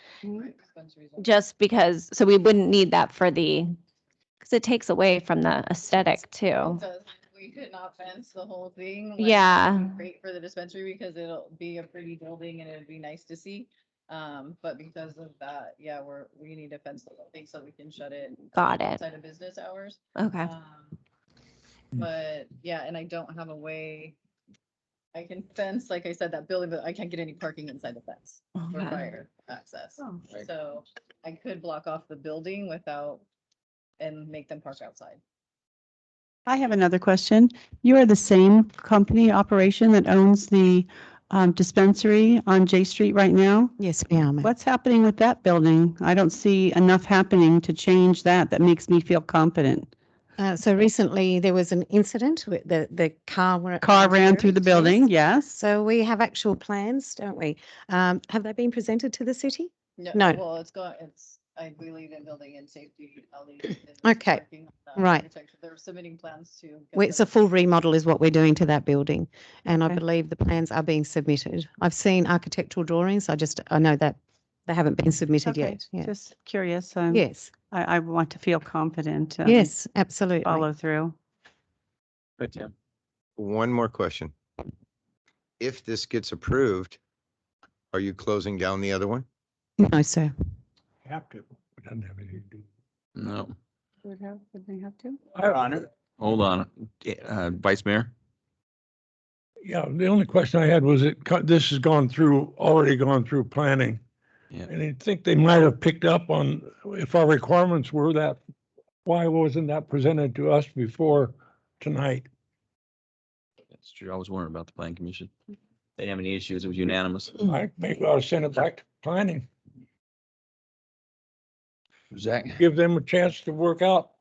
Just because, so we wouldn't need that for the, because it takes away from the aesthetic too.
We could not fence the whole thing.
Yeah.
It'd be great for the dispensary because it'll be a pretty building and it'd be nice to see. But because of that, yeah, we need to fence the whole thing so we can shut it.
Got it.
Outside of business hours.
Okay.
But yeah, and I don't have a way. I can fence, like I said, that building, but I can't get any parking inside the fence for
Okay.
fire access. So I could block off the building and make them park outside.
I have another question. You are the same company operation that owns the dispensary on J Street right now?
Yes, we are, ma'am.
What's happening with that building? I don't see enough happening to change that. That makes me feel confident.
So recently there was an incident with the car.
Car ran through the building, yes.
So we have actual plans, don't we? Have they been presented to the city? No.
Well, we leave in building and safety. I'll leave in
Okay,
parking,
right.
protection. They're submitting plans to. get
It's a
them-
full remodel is what we're doing to that building. And I
Okay.
believe the plans are being submitted. I've seen architectural drawings. I know that they haven't been submitted
Okay,
yet. Yeah.
just curious.
Yes,
I want to feel confident.
yes, absolutely.
Follow through.
Good, Tim.
One more question. If this gets approved, are you closing down the other one?
No, sir.
Have to. It doesn't have anything to do.
No,
Would they have to?
hold on. Vice Mayor?
Yeah, the only question I had was this has already gone through planning.
Yeah.
And I think they might have picked up on if our requirements were that, why wasn't that presented to us before tonight?
That's true. I was wondering about the planning commission. They didn't have any issues. It was unanimous.
I maybe ought to send it back to planning,
Zach?
give them a chance to work out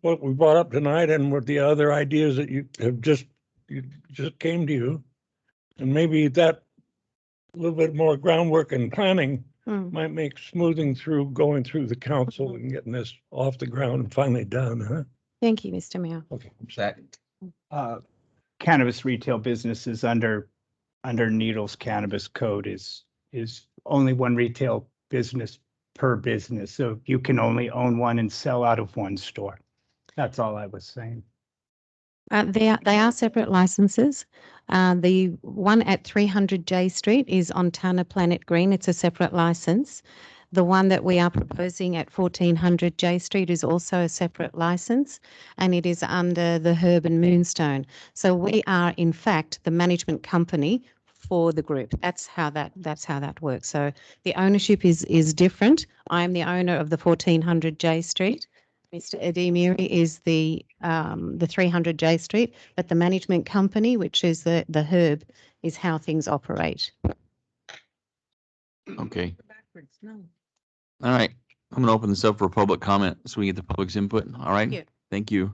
what we brought up tonight and what the other ideas that you just came to you. And maybe that a little bit more groundwork and planning might make going through the council and getting this off the ground and finally done, huh?
Thank you, Mr. Mayor.
Okay.
Zach?
Cannabis retail businesses under Needles Cannabis Code is only one retail business per business. So you can only own one and sell out of one store. That's all I was saying.
They are separate licenses. The one at 300 J Street is on Tana Planet Green. It's a separate license. The one that we are proposing at 1400 J Street is also a separate license, and it is under the Herb and Moonstone. So we are, in fact, the management company for the group. That's how that works. So the ownership is different. I'm the owner of the 1400 J Street. Mr. Eddie Miri is the 300 J Street, but the management company, which is the Herb, is how things operate.
Okay.
Backwards, no.
All right. I'm going to open this up for public comment so we get the public's input. All right.
you.
Thank you.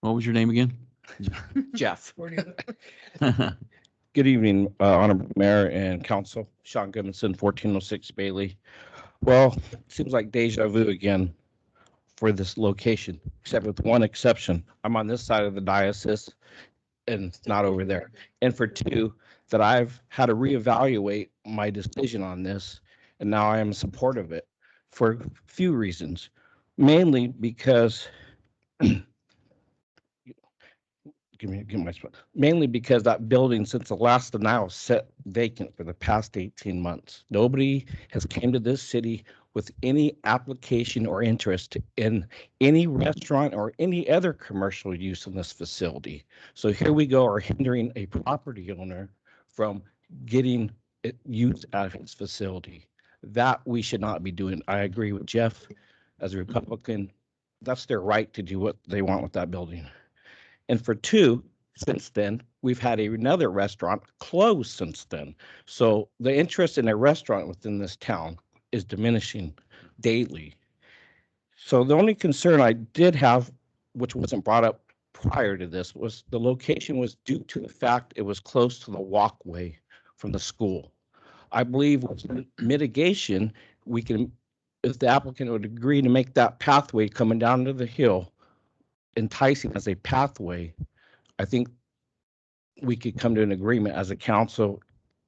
What was your name again?
Jeff. Good evening, Honorable Mayor and Council. Sean Goodmanson, 1406 Bailey. Well, it seems like deja vu again for this location, except with one exception. I'm on this side of the diocese and not over there. And for two, that I've had to reevaluate my decision on this, and now I am in support of it for a few reasons. Mainly because give my spot. Mainly because that building, since the last denial, set vacant for the past 18 months. Nobody has came to this city with any application or interest in any restaurant or any other commercial use in this facility. So here we go, are hindering a property owner from getting use out of his facility. That we should not be doing. I agree with Jeff as a Republican. That's their right to do what they want with that building. And for two, since then, we've had another restaurant close since then. So the interest in a restaurant within this town is diminishing daily. So the only concern I did have, which wasn't brought up prior to this, was the location was due to the fact it was close to the walkway from the school. I believe with mitigation, we can, if the applicant would agree to make that pathway coming down to the hill enticing as a pathway, I think we could come to an agreement as a council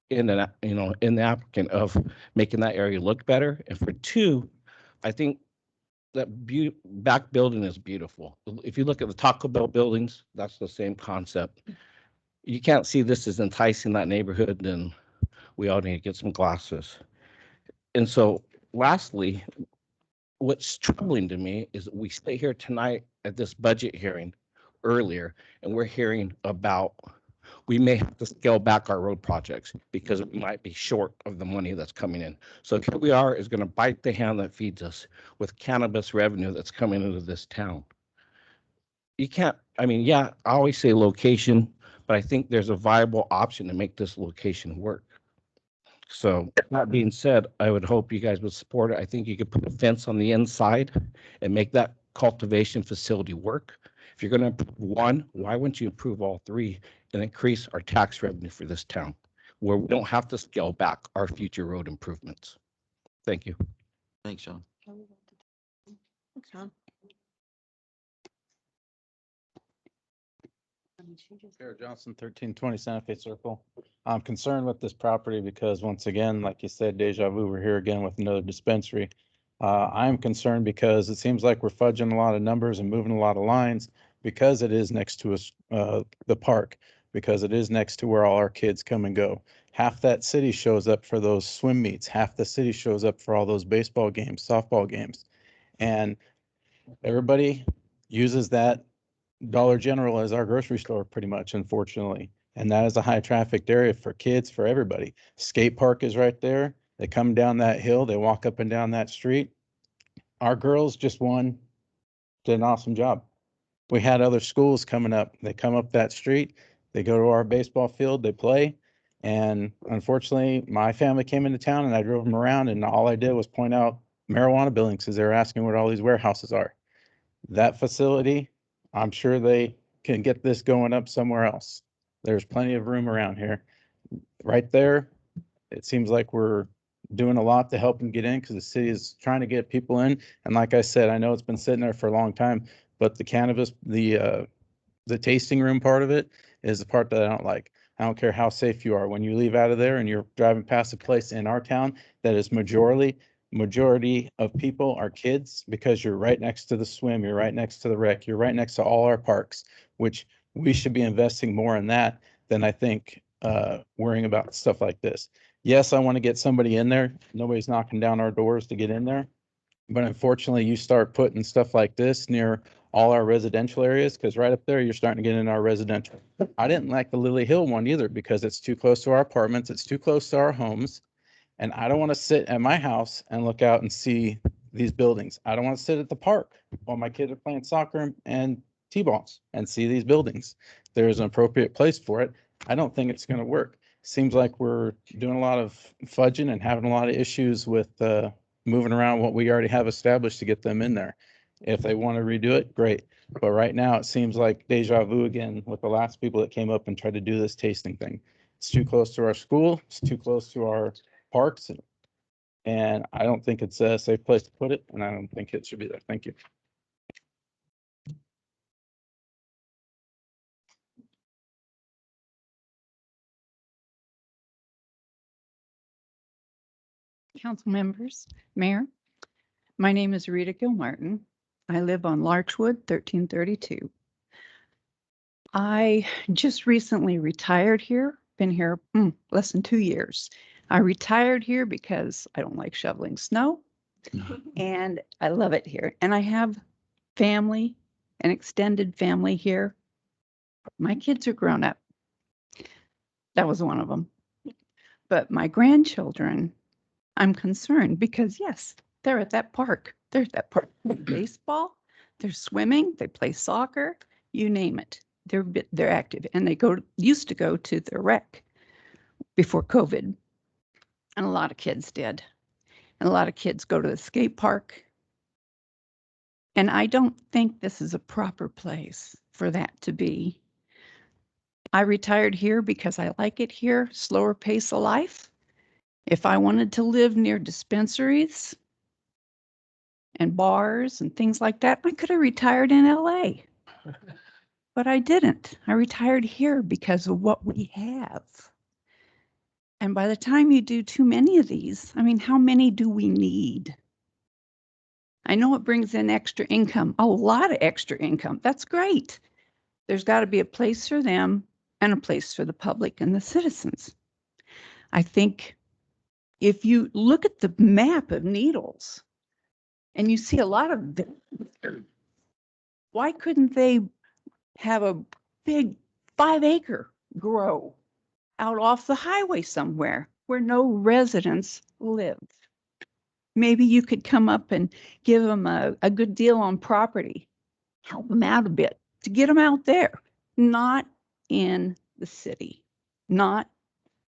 in the, in the applicant of making that area look better. And for two, I think that back building is beautiful. If you look at the Taco Bell buildings, that's the same concept. You can't see this as enticing that neighborhood, then we all need to get some glasses. And so lastly, what's troubling to me is that we stay here tonight at this budget hearing earlier, and we're hearing about we may have to scale back our road projects because we might be short of the money that's coming in. So here we are is going to bite the hand that feeds us with cannabis revenue that's coming into this town. You can't, I mean, yeah, I always say location, but I think there's a viable option to make this location work. So that being said, I would hope you guys would support it. I think you could put a fence on the inside and make that cultivation facility work. If you're going to improve one, why wouldn't you improve all three and increase our tax revenue for this town where we don't have to scale back our future road improvements? Thank you.
Thanks, Sean.
Thanks, Sean.
Sarah Johnson, 1320 Santa Fe Circle. I'm concerned with this property because once again, like you said, deja vu, we're here again with another dispensary. I'm concerned because it seems like we're fudging a lot of numbers and moving a lot of lines because it is next to us, the park, because it is next to where all our kids come and go. Half that city shows up for those swim meets. Half the city shows up for all those baseball games, softball games. And everybody uses that Dollar General as our grocery store pretty much, unfortunately. And that is a high trafficked area for kids, for everybody. Skate park is right there. They come down that hill, they walk up and down that street. Our girls just did an awesome job. We had other schools coming up. They come up that street, they go to our baseball field, they play. And unfortunately, my family came into town and I drove them around and all I did was point out marijuana buildings because they were asking what all these warehouses are. That facility, I'm sure they can get this going up somewhere else. There's plenty of room around here. Right there, it seems like we're doing a lot to help them get in because the city is trying to get people in. And like I said, I know it's been sitting there for a long time, but the cannabis, the tasting room part of it is the part that I don't like. I don't care how safe you are. When you leave out of there and you're driving past a place in our town that is majority of people are kids because you're right next to the swim, you're right next to the rec, you're right next to all our parks, which we should be investing more in that than I think worrying about stuff like this. Yes, I want to get somebody in there. Nobody's knocking down our doors to get in there. But unfortunately, you start putting stuff like this near all our residential areas, because right up there, you're starting to get in our residential. I didn't like the Lily Hill one either because it's too close to our apartments. It's too close to our homes. And I don't want to sit at my house and look out and see these buildings. I don't want to sit at the park while my kids are playing soccer and t-balls and see these buildings. There's an appropriate place for it. I don't think it's going to work. Seems like we're doing a lot of fudging and having a lot of issues with moving around what we already have established to get them in there. If they want to redo it, great. But right now it seems like deja vu again with the last people that came up and tried to do this tasting thing. It's too close to our school. It's too close to our parks. And I don't think it's a safe place to put it. And I don't think it should be there. Thank you.
Council members, Mayor, my name is Rita Gilmartin. I live on Larchwood, 1332. I just recently retired here, been here less than 2 years. I retired here because I don't like shoveling snow and I love it here. And I have family, an extended family here. My kids are grown up. That was one of them. But my grandchildren, I'm concerned because yes, they're at that park. They're at that park. Baseball, they're swimming, they play soccer, you name it. They're active and they used to go to the rec before COVID. And a lot of kids did. And a lot of kids go to the skate park. And I don't think this is a proper place for that to be. I retired here because I like it here, slower pace of life. If I wanted to live near dispensaries and bars and things like that, I could have retired in LA. But I didn't. I retired here because of what we have. And by the time you do too many of these, I mean, how many do we need? I know it brings in extra income, a lot of extra income. That's great. There's got to be a place for them and a place for the public and the citizens. I think if you look at the map of Needles and you see a lot of them, why couldn't they have a big 5-acre grow out off the highway somewhere where no residents live? Maybe you could come up and give them a good deal on property, help them out a bit to get them out there, not in the city, not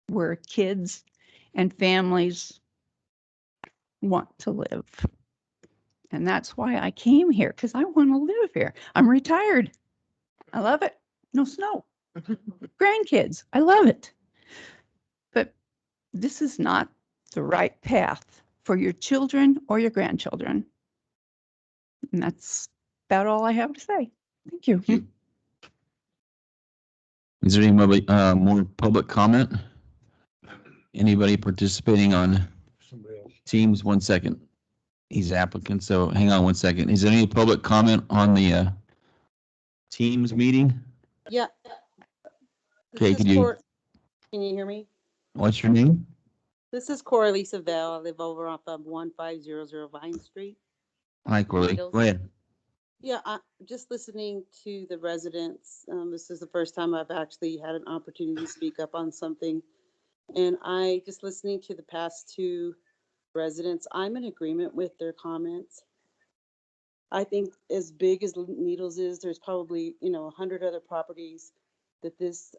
where kids and families want to live. And that's why I came here, because I want to live here. I'm retired. I love it. No snow. Grandkids, I love it. But this is not the right path for your children or your grandchildren. And that's about all I have to say. Thank you.
Is there any more public comment? Anybody participating on Teams? 1 second. He's applicant, so hang on 1 second. Is there any public comment on the Teams meeting?
Yeah.
Okay,
Can you hear me?
What's your name?
This is Cora Lisa Bell. I live over off of 1500 Vine Street.
Hi, Corley. Go ahead.
Yeah, I'm just listening to the residents. This is the first time I've actually had an opportunity to speak up on something. And I just listening to the past two residents, I'm in agreement with their comments. I think as big as Needles is, there's probably, 100 other properties that this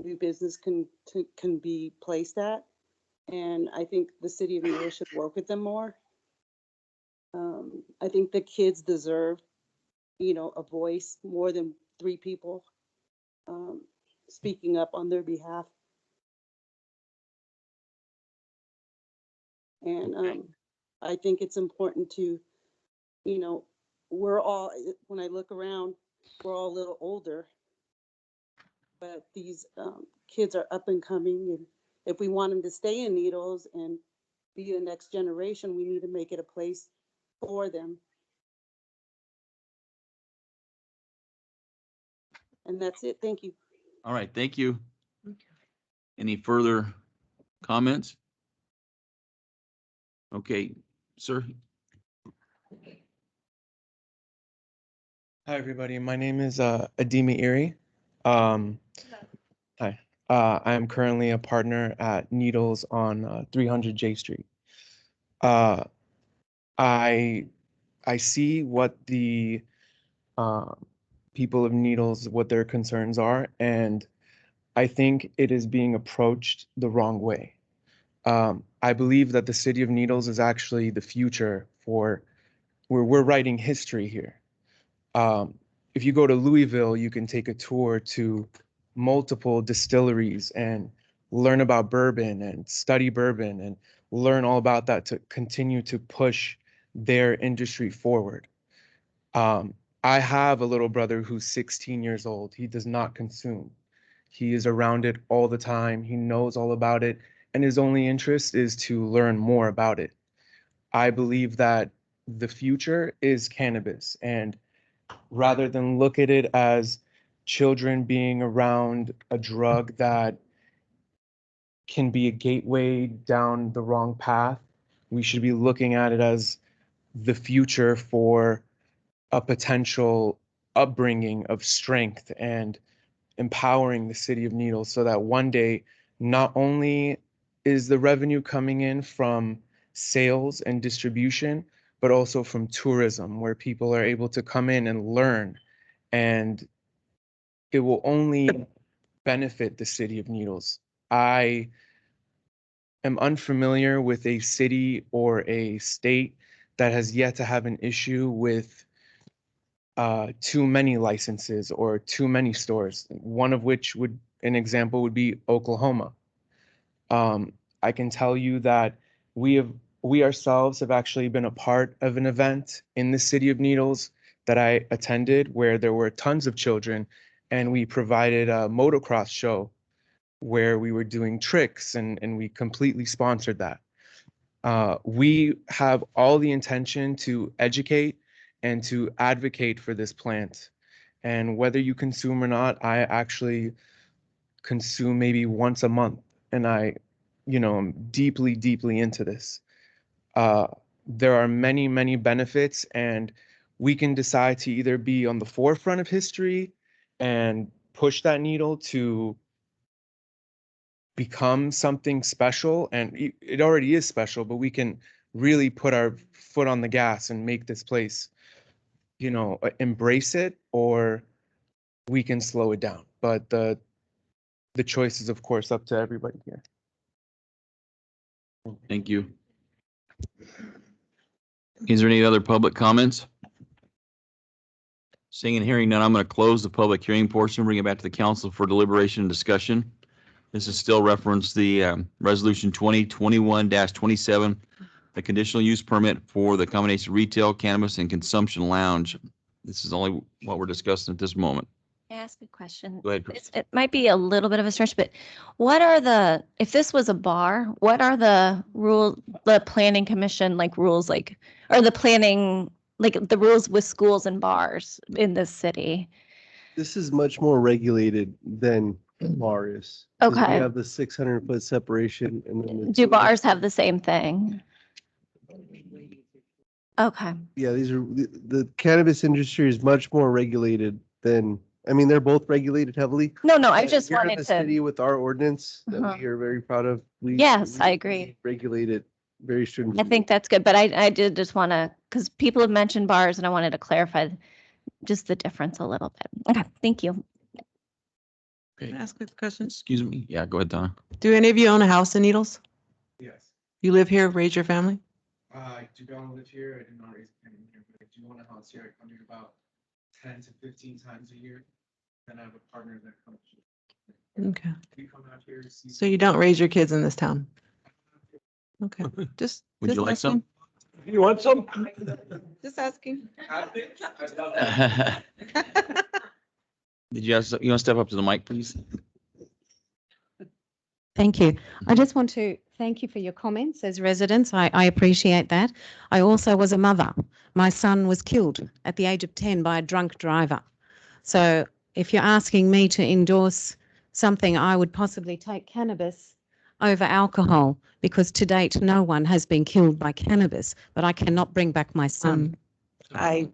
new business can be placed at. And I think the city of Needles should work with them more. I think the kids deserve, a voice more than 3 people speaking up on their behalf. And I think it's important to, we're all, when I look around, we're all a little older, but these kids are up and coming. And if we want them to stay in Needles and be the next generation, we need to make it a place for them. And that's it. Thank you.
All right, thank you. Any further comments? Okay, sir.
Hi, everybody. My name is Adima Erie. Hi. I am currently a partner at Needles on 300 J Street. I see what the people of Needles, what their concerns are, and I think it is being approached the wrong way. I believe that the city of Needles is actually the future for where we're writing history here. If you go to Louisville, you can take a tour to multiple distilleries and learn about bourbon and study bourbon and learn all about that to continue to push their industry forward. I have a little brother who's 16 years old. He does not consume. He is around it all the time. He knows all about it, and his only interest is to learn more about it. I believe that the future is cannabis, and rather than look at it as children being around a drug that can be a gateway down the wrong path, we should be looking at it as the future for a potential upbringing of strength and empowering the city of Needles so that one day, not only is the revenue coming in from sales and distribution, but also from tourism, where people are able to come in and learn, and it will only benefit the city of Needles. I am unfamiliar with a city or a state that has yet to have an issue with too many licenses or too many stores, one of which an example would be Oklahoma. I can tell you that we ourselves have actually been a part of an event in the city of Needles that I attended where there were tons of children, and we provided a motocross show where we were doing tricks, and we completely sponsored that. We have all the intention to educate and to advocate for this plant. And whether you consume or not, I actually consume maybe once a month, and I'm deeply, deeply into this. There are many, many benefits, and we can decide to either be on the forefront of history and push that needle to become something special, and it already is special, but we can really put our foot on the gas and make this place, embrace it, or we can slow it down. But the choice is, of course, up to everybody here.
Thank you. Is there any other public comments? Seeing and hearing none, I'm going to close the public hearing portion, bring it back to the council for deliberation and discussion. This is still reference the resolution 2021-27, the conditional use permit for the combination retail, cannabis, and consumption lounge. This is only what we're discussing at this moment.
Can I ask a question?
Go ahead, Chris.
It might be a little bit of a stretch, but if this was a bar, what are the planning commission rules or the planning, the rules with schools and bars in this city?
This is much more regulated than bar is. 'Cause
Okay.
We have the 600-foot separation and then.
Do bars have the same thing? Okay.
Yeah, the cannabis industry is much more regulated than, they're both regulated heavily.
No, I
but
just
here in
wanted
the
to.
city with our ordinance that
Uh-huh.
we are very proud of.
Yes, I agree.
Regulate it very stringently.
I think that's good, but I did just want to, because people have mentioned bars and I wanted to clarify just the difference a little bit. Okay, thank you.
Can I ask a question?
Excuse me. Yeah, go ahead, Donna.
Do any of you own a house in Needles?
Yes.
You live here, raise your family?
I do not live here. I do not raise a family here, but I do own a house here. I come here about 10 to 15 times a year. And I have a partner that comes.
Okay.
We come out here.
So you don't raise your kids in this town? Okay, just.
Would you like some?
You want some?
Just asking.
Did you want to step up to the mic, please?
Thank you. I just want to thank you for your comments as residents. I appreciate that. I also was a mother. My son was killed at the age of 10 by a drunk driver. So if you're asking me to endorse something, I would possibly take cannabis over alcohol, because to date no one has been killed by cannabis, but I cannot bring back my son.
I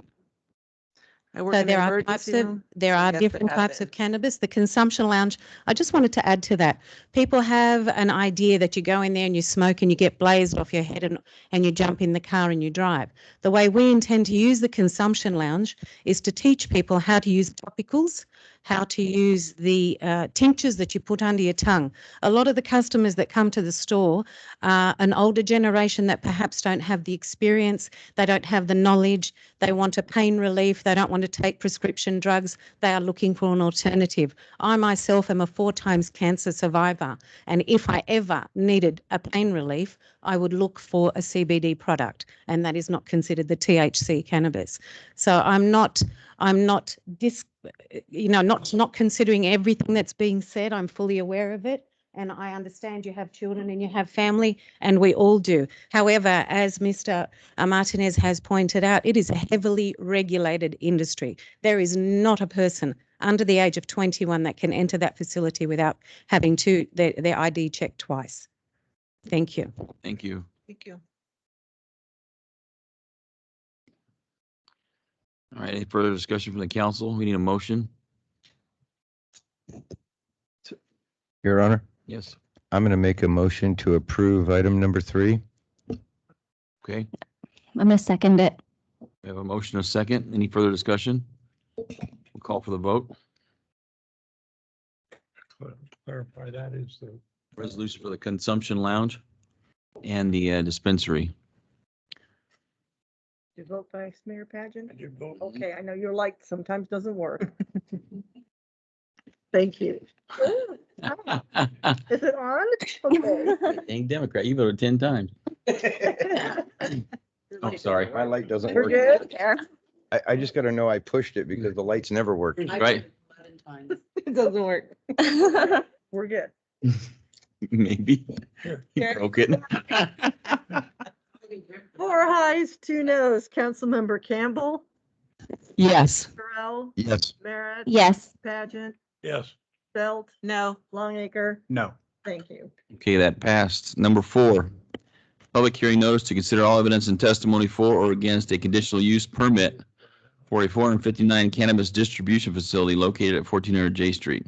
work
So
in the
there are
emergency
types of,
room,
there
so I
are
guess
different
they have
types
it.
of cannabis. The consumption lounge, I just wanted to add to that. People have an idea that you go in there and you smoke and you get blazed off your head and you jump in the car and you drive. The way we intend to use the consumption lounge is to teach people how to use topicals, how to use the tinctures that you put under your tongue. A lot of the customers that come to the store are an older generation that perhaps don't have the experience, they don't have the knowledge, they want a pain relief, they don't want to take prescription drugs, they are looking for an alternative. I myself am a 4 times cancer survivor, and if I ever needed a pain relief, I would look for a CBD product, and that is not considered the THC cannabis. So I'm not considering everything that's being said. I'm fully aware of it. And I understand you have children and you have family, and we all do. However, as Mr. Martinez has pointed out, it is a heavily regulated industry. There is not a person under the age of 21 that can enter that facility without having their ID checked twice. Thank you.
Thank you.
Thank you.
All right, any further discussion from the council? We need a motion.
Your Honor,
Yes.
I'm going to make a motion to approve item number 3.
Okay,
I'm going to second it.
we have a motion, a second. Any further discussion? We'll call for the vote.
Clarify that is the.
Resolution for the consumption lounge and the dispensary.
You vote Vice Mayor Pageant?
I did vote.
Okay, I know your light sometimes doesn't work. Thank you. Is it on? Okay.
Dang Democrat, you voted 10 times. I'm sorry.
My light doesn't
We're
work.
good?
I just gotta know I pushed it because the lights never work.
Right?
It doesn't work. We're good.
Maybe. You broke it.
4 ayes, 2 noes. Councilmember Campbell,
Yes.
Burrell,
Yes.
Merritt.
Yes.
Pageant,
Yes.
Belt,
No.
Longacre.
No.
Thank you.
Okay, that passed. Number 4, public hearing notice to consider all evidence and testimony for or against a conditional use permit for a 459 cannabis distribution facility located at 1400 J Street.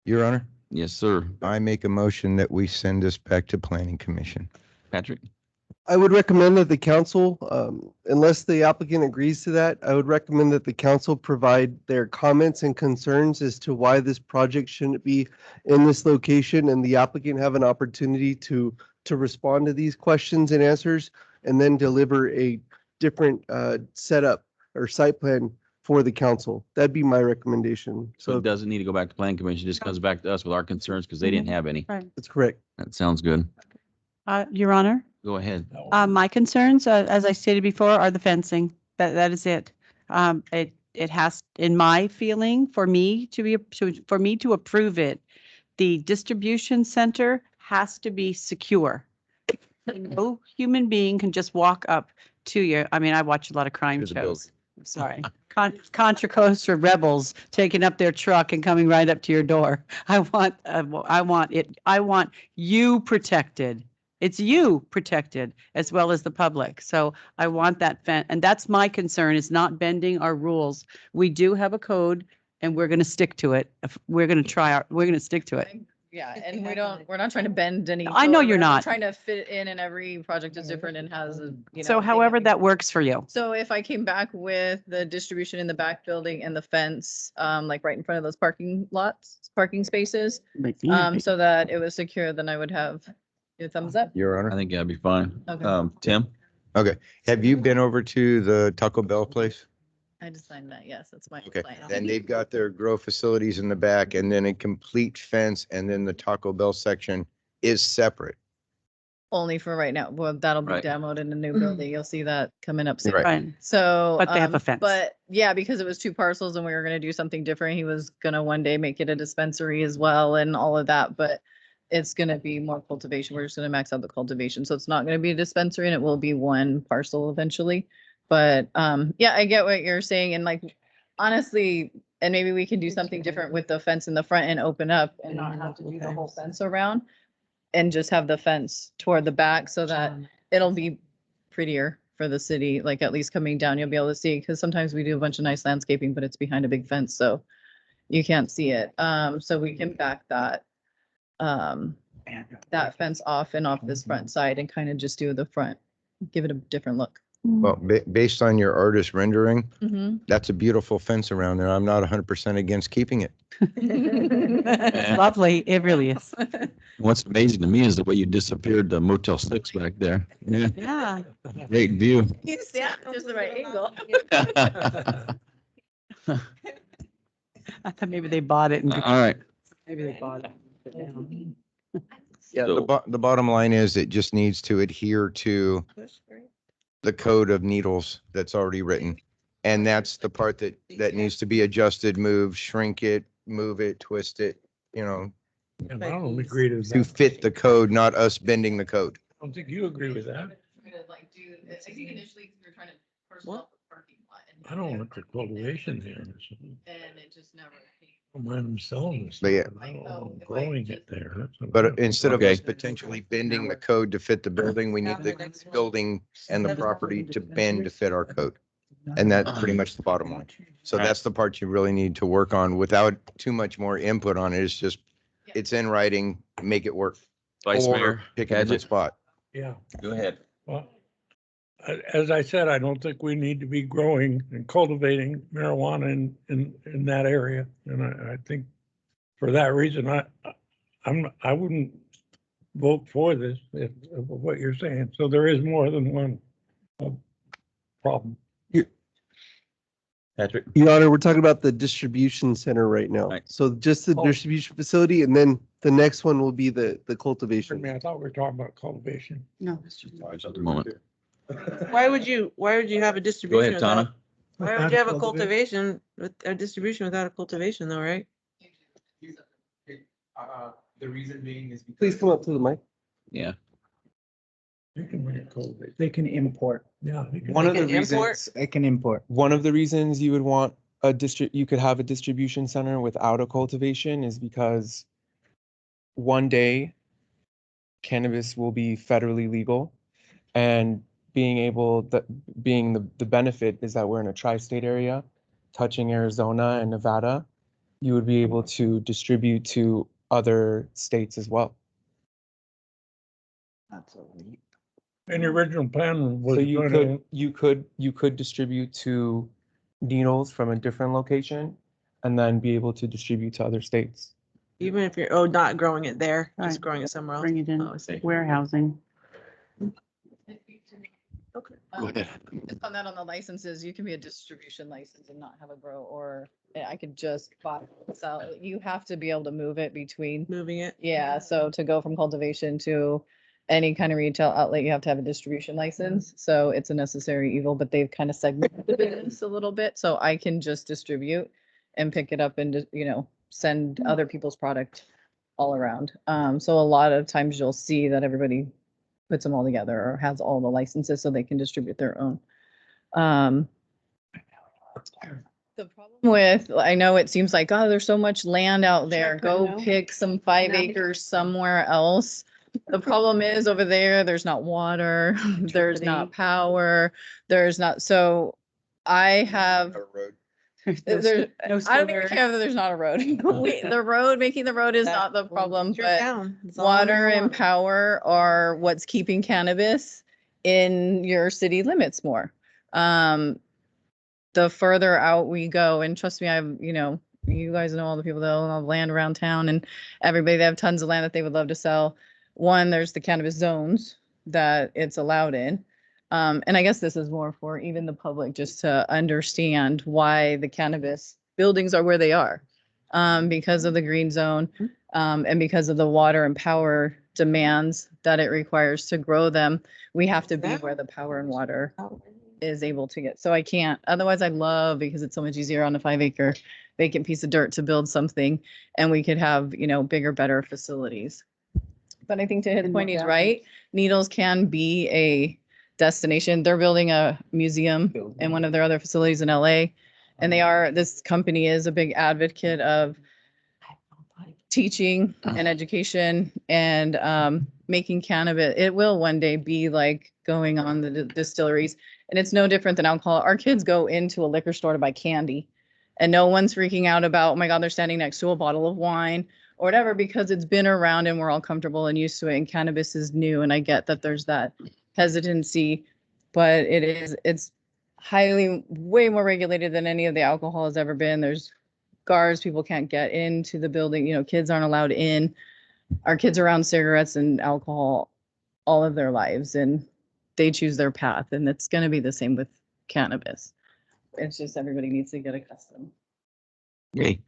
Your Honor,
Yes, sir.
I make a motion that we send this back to Planning Commission.
Patrick?
I would recommend that the council, unless the applicant agrees to that, I would recommend that the council provide their comments and concerns as to why this project shouldn't be in this location, and the applicant have an opportunity to respond to these questions and answers, and then deliver a different setup or site plan for the council. That'd be my recommendation.
So
So
it doesn't need to go back to planning commission, it just comes back to us with our concerns because they didn't have any.
Right.
that's correct.
That sounds good.
Your Honor,
Go ahead.
my concerns, as I stated before, are the fencing. That is it. It has, in my feeling, for me to approve it, the distribution center has to be secure. No human being can just walk up to you. I mean, I watch a lot of crime
Here's a building.
shows. I'm sorry. Contra Costa rebels taking up their truck and coming right up to your door. I want you protected. It's you protected as well as the public. So I want that fence, and that's my concern, is not bending our rules. We do have a code and we're going to stick to it. We're going to stick to it.
Yeah, and we're not trying to bend any.
I know
code.
you're
We're
not.
Trying to fit in, and every project is different and has a,
So
thing
however
we-
that works for you.
So if I came back with the distribution in the back building and the fence, like right in front of those parking spaces, so that it was secure, then I would have your thumbs up.
Your
I
Honor.
think that'd be fine.
Okay.
Tim?
Okay. Have you been over to the Taco Bell place?
I just signed that. Yes, that's my
Okay.
plan.
And they've got their grow facilities in the back and then a complete fence and then the Taco Bell section is separate.
Only for right now. Well, that'll be
Right.
demoed in a new building. You'll see that coming up soon.
Right.
Right.
So.
But they have a fence.
But yeah, because it was 2 parcels and we were gonna do something different, he was gonna one day make it a dispensary as well and all of that, but it's gonna be more cultivation. We're just gonna max out the cultivation. So it's not gonna be a dispensary and it will be 1 parcel eventually. But, yeah, I get what you're saying. And like, honestly, and maybe we can do something different with the fence in the front and open up and not have to do the whole fence around. And just have the fence toward the back so that it'll be prettier for the city, like at least coming down, you'll be able to see, because sometimes we do a bunch of nice landscaping, but it's behind a big fence, so you can't see it. So we can back that fence off and off this front side and kind of just do the front, give it a different look.
Well, based on your artist rendering,
Mhm.
that's a beautiful fence around there. I'm not 100% against keeping it.
It's lovely. It really is.
What's amazing to me is the way you disappeared the Motel 6 back there. Yeah,
Yeah.
great view.
Yeah, just the right angle.
I thought maybe they bought it.
All right.
Maybe they bought it.
Yeah,
So-
the bottom line is it just needs to adhere to the code of needles that's already written. And that's the part that needs to be adjusted, moved, shrink it, move it, twist it,
And I don't agree to
to
that.
fit the code, not us bending the code.
I don't think you agree with that.
Like do, I think initially we were trying to first off the parking lot.
I don't want the cultivation there.
And it just never came.
I don't mind them selling this.
But yeah.
I don't want them growing it there. That's what-
But instead of
Okay.
us potentially bending the code to fit the building, we need the building and the property to bend to fit our code. And that's pretty much the bottom line. So that's the part you really need to work on without too much more input on it. It's just, it's in writing, make it work.
Vice
Or
Mayor,
pick a different
Paget.
spot.
Yeah.
Go ahead.
Well, as I said, I don't think we need to be growing and cultivating marijuana in that area. And I think for that reason, I wouldn't vote for this, if what you're saying. So there is more than one problem.
Patrick?
Your Honor, we're talking about the distribution center right now.
Right.
So just the
Oh.
distribution facility, and then the next one will be the cultivation.
I thought we were talking about cultivation.
No.
Just a moment.
Why would you have a
Go
distribution?
ahead, Tana.
Why would you have a cultivation with a distribution without a cultivation though, right?
The reason being is because.
Please come up to the mic.
Yeah.
You can bring it cultivate.
They can import.
Yeah. you can-
One of the
can import?
reasons,
They can import.
one of the reasons you would want you could have a distribution center without a cultivation is because one day cannabis will be federally legal, and being the benefit is that we're in a tri-state area touching Arizona and Nevada, you would be able to distribute to other states as well.
That's so neat.
And the original plan was
So you
going
could, you could distribute to needles from a different location and then be able to distribute to other states.
Even if you're, not growing it there, just
Right.
growing it somewhere else.
Bring it in,
Oh, I see.
warehousing.
Go ahead.
Just on that, on the licenses, you can be a distribution license and not have a grow, or I could just buy, sell. You have to be able to move it between.
Moving it.
Yeah, so to go from cultivation to any kind of retail outlet, you have to have a distribution license. So it's a necessary evil, but they've kind of segmented the business a little bit. So I can just distribute and pick it up and, send other people's product all around. So a lot of times you'll see that everybody puts them all together or has all the licenses so they can distribute their own. The problem with, I know it seems like, oh, there's so much land out there, go pick some 5 acres somewhere else. The problem is over there's not water, there's not power, so I have. There, I don't even care that there's not a road. Making the road is not the problem, but water and power are what's keeping cannabis in your city limits more. The further out we go, and trust me, you guys know all the people that own all the land around town, and everybody, they have tons of land that they would love to sell. One, there's the cannabis zones that it's allowed in. And I guess this is more for even the public, just to understand why the cannabis buildings are where they are. Because of the green zone, and because of the water and power demands that it requires to grow them, we have to be where the power and water is able to get. So I can't, otherwise I'd love, because it's so much easier on a 5 acre vacant piece of dirt to build something, and we could have, bigger, better facilities. But I think to his point, he's right. Needles can be a destination. They're building a museum in one of their other facilities in LA. And this company is a big advocate of teaching and education and making cannabis. It will one day be like going on the distilleries. And it's no different than alcohol. Our kids go into a liquor store to buy candy, and no one's freaking out about, oh my God, they're standing next to a bottle of wine or whatever, because it's been around and we're all comfortable and used to it. And cannabis is new. And I get that there's that hesitancy, but it's highly, way more regulated than any of the alcohol has ever been. There's guards, people can't get into the building, kids aren't allowed in. Our kids are around cigarettes and alcohol all of their lives, and they choose their path, and it's going to be the same with cannabis. It's just everybody needs to get accustomed.
Okay.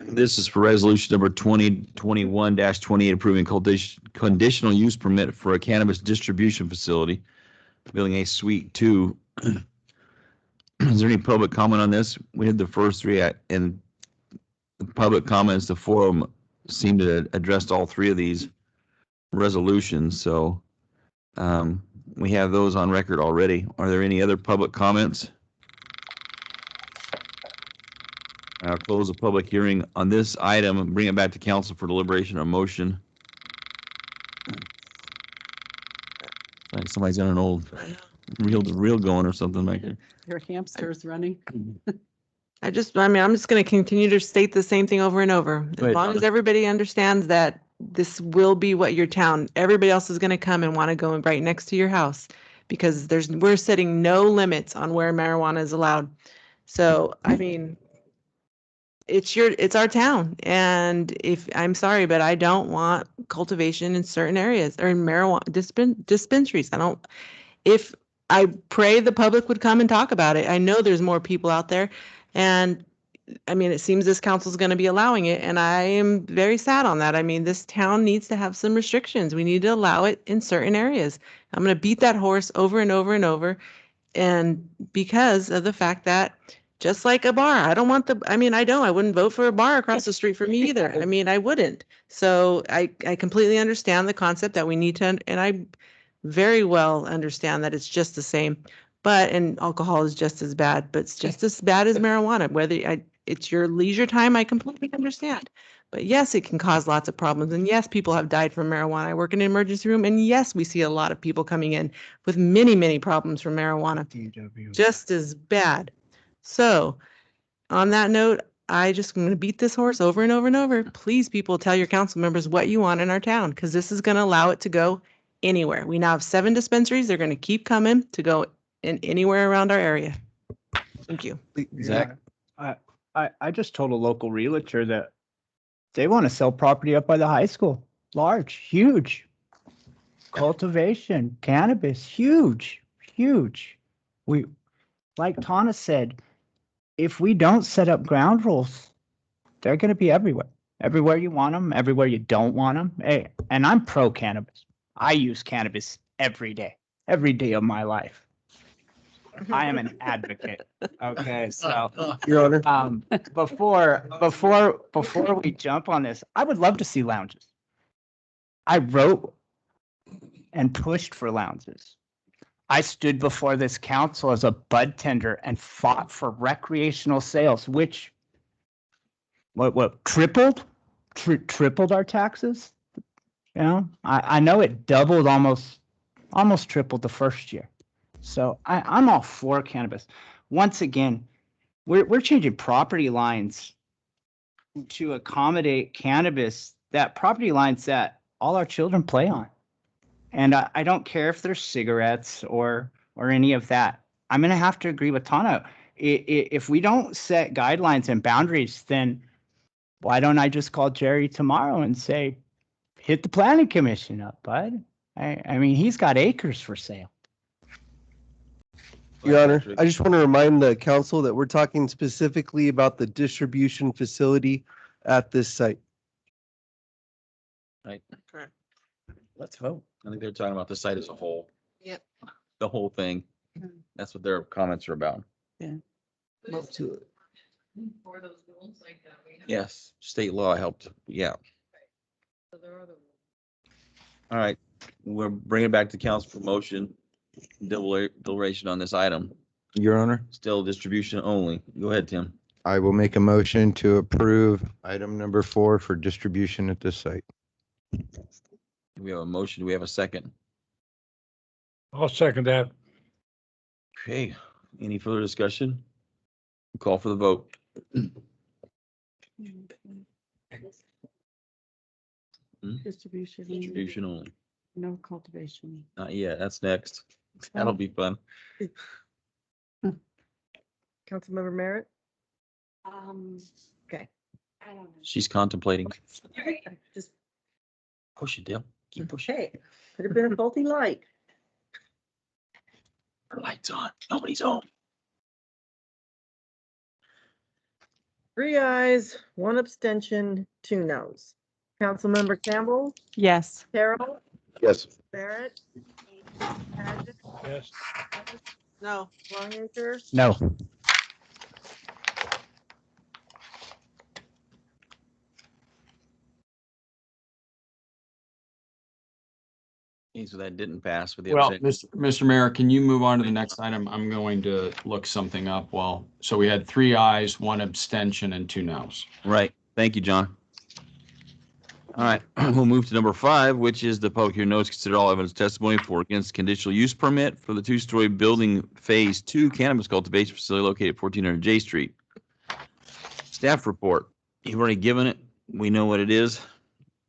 This is for resolution number 2021-28, approving conditional use permit for a cannabis distribution facility, building a suite 2. Is there any public comment on this? We had the first 3 and the public comments, the forum seemed to address all 3 of these resolutions. So we have those on record already. Are there any other public comments? I'll close the public hearing on this item and bring it back to council for deliberation or motion. Like somebody's on an old reel going or something like that.
Your hamster's running.
I'm just going to continue to state the same thing over and over. As
Right.
long as everybody understands that this will be what your town, everybody else is going to come and want to go right next to your house, because we're setting no limits on where marijuana is allowed. So, it's our town. And I'm sorry, but I don't want cultivation in certain areas or in marijuana dispensaries. I pray the public would come and talk about it. I know there's more people out there, and I mean, it seems this council's going to be allowing it, and I am very sad on that. I mean, this town needs to have some restrictions. We need to allow it in certain areas. I'm going to beat that horse over and over and over, and because of the fact that just like a bar, I don't want I wouldn't vote for a bar across the street from me either. I mean, I wouldn't. So I completely understand the concept that we need to, and I very well understand that it's just the same. But, and alcohol is just as bad, but it's just as bad as marijuana, it's your leisure time, I completely understand. But yes, it can cause lots of problems. And yes, people have died from marijuana. I work in an emergency room, and yes, we see a lot of people coming in with many, many problems from marijuana, just as bad. So on that note, I'm going to beat this horse over and over and over. Please, people, tell your council members what you want in our town, because this is going to allow it to go anywhere. We now have 7 dispensaries. They're going to keep coming to go in anywhere around our area. Thank you.
Zach?
I just told a local realtor that they want to sell property up by the high school. Large, huge. Cultivation, cannabis, huge, huge. We, like Tana said, if we don't set up ground rules, they're going to be everywhere. Everywhere you want them, everywhere you don't want them. Hey, and I'm pro cannabis. I use cannabis every day of my life. I am an advocate. Okay, so
Your Honor.
before we jump on this, I would love to see lounges. I wrote and pushed for lounges. I stood before this council as a bud tender and fought for recreational sales, which tripled our taxes. You know, I know it doubled, almost tripled the first year. So I'm all for cannabis. Once again, we're changing property lines to accommodate cannabis, that property lines that all our children play on. And I don't care if there's cigarettes or any of that. I'm going to have to agree with Tana. If we don't set guidelines and boundaries, then why don't I just call Jerry tomorrow and say, hit the planning commission up, bud? I mean, he's got acres for sale.
Your Honor, I just want to remind the council that we're talking specifically about the distribution facility at this site.
Right.
Correct.
Let's vote. I think they're talking about the site as a whole,
Yep.
the whole thing. That's what their comments are about.
Yeah.
Move to it.
For those rules like that.
Yes, state law helped. Yeah. All right, we're bringing it back to council for motion, deliberation on this item.
Your Honor,
Still distribution only. Go ahead, Tim.
I will make a motion to approve item number 4 for distribution at this site.
We have a motion. Do we have a second?
I'll second that.
Okay, any further discussion? Call for the vote.
Distribution.
Distribution only.
No cultivation.
Not yet. That's next. That'll be fun.
Councilmember Merritt?
Okay. I don't know.
She's contemplating.
Just,
Push it, Dale. Keep pushing.
hey, could have been a faulty light.
Her light's on. Nobody's home.
3 ayes, 1 abstention, 2 noes. Councilmember Campbell,
Yes.
Carroll,
Yes.
Barrett, Paget,
Yes.
No.
Longacre,
No.
Okay, so that didn't pass with the.
Well,
abstention.
Mr. Mayor, can you move on to the next item? I'm going to look something up. Well, so we had 3 ayes, 1 abstention, and 2 noes.
Right. Thank you, John. All right, we'll move to number 5, which is the public hearing notice. Consider all evidence testimony for against conditional use permit for the 2-story building phase 2 cannabis cultivation facility located at 1400 J Street. Staff report. You've already given it. We know what it is.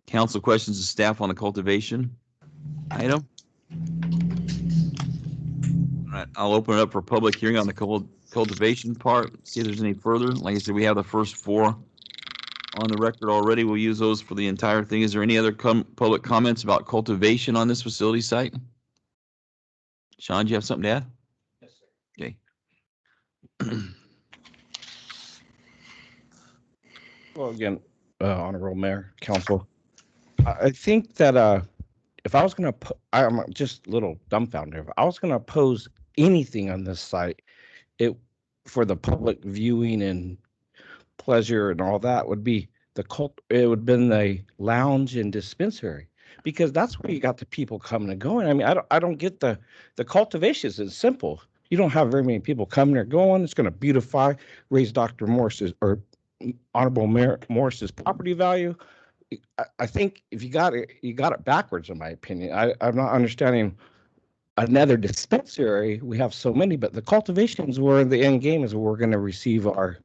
Council questions to staff on the cultivation item. All right, I'll open it up for public hearing on the cultivation part. See if there's any further. Like I said, we have the first 4 on the record already. We'll use those for the entire thing. Is there any other public comments about cultivation on this facility site? Sean, do you have something to add?
Yes, sir.
Okay.
Well, again, Honorable Mayor, Council, I think that if I was going to, I'm just a little dumbfounded. If I was going to oppose anything on this site, it for the public viewing and pleasure and all that would be it would have been the lounge and dispensary, because that's where you got the people coming and going. I mean, I don't get the cultivation is simple. You don't have very many people coming or going. It's going to beautify, raise Dr. Morris's or Honorable Mayor Morris's property value. I think if you got it backwards, in my opinion. I'm not understanding another dispensary. We have so many, but the cultivations were the end game is where we're going to receive our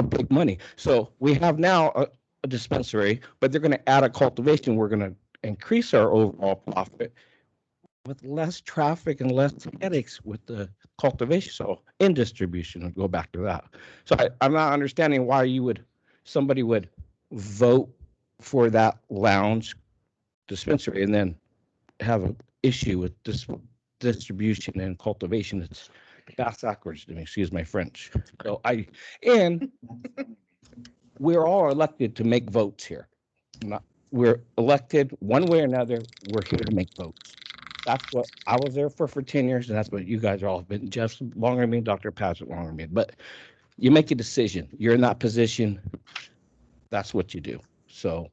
big money. So we have now a dispensary, but they're going to add a cultivation. We're going to increase our overall profit with less traffic and less headaches with the cultivation. So in distribution, I'll go back to that. So I'm not understanding why somebody would vote for that lounge dispensary and then have an issue with this distribution and cultivation. It's backwards to me, excuse my French. So we're all elected to make votes here. We're elected one way or another. We're here to make votes. That's what I was there for 10 years, and that's what you guys all have been. Jeff longer than me, Dr. Patrick longer than me. But you make a decision. You're in that position. That's what you do. So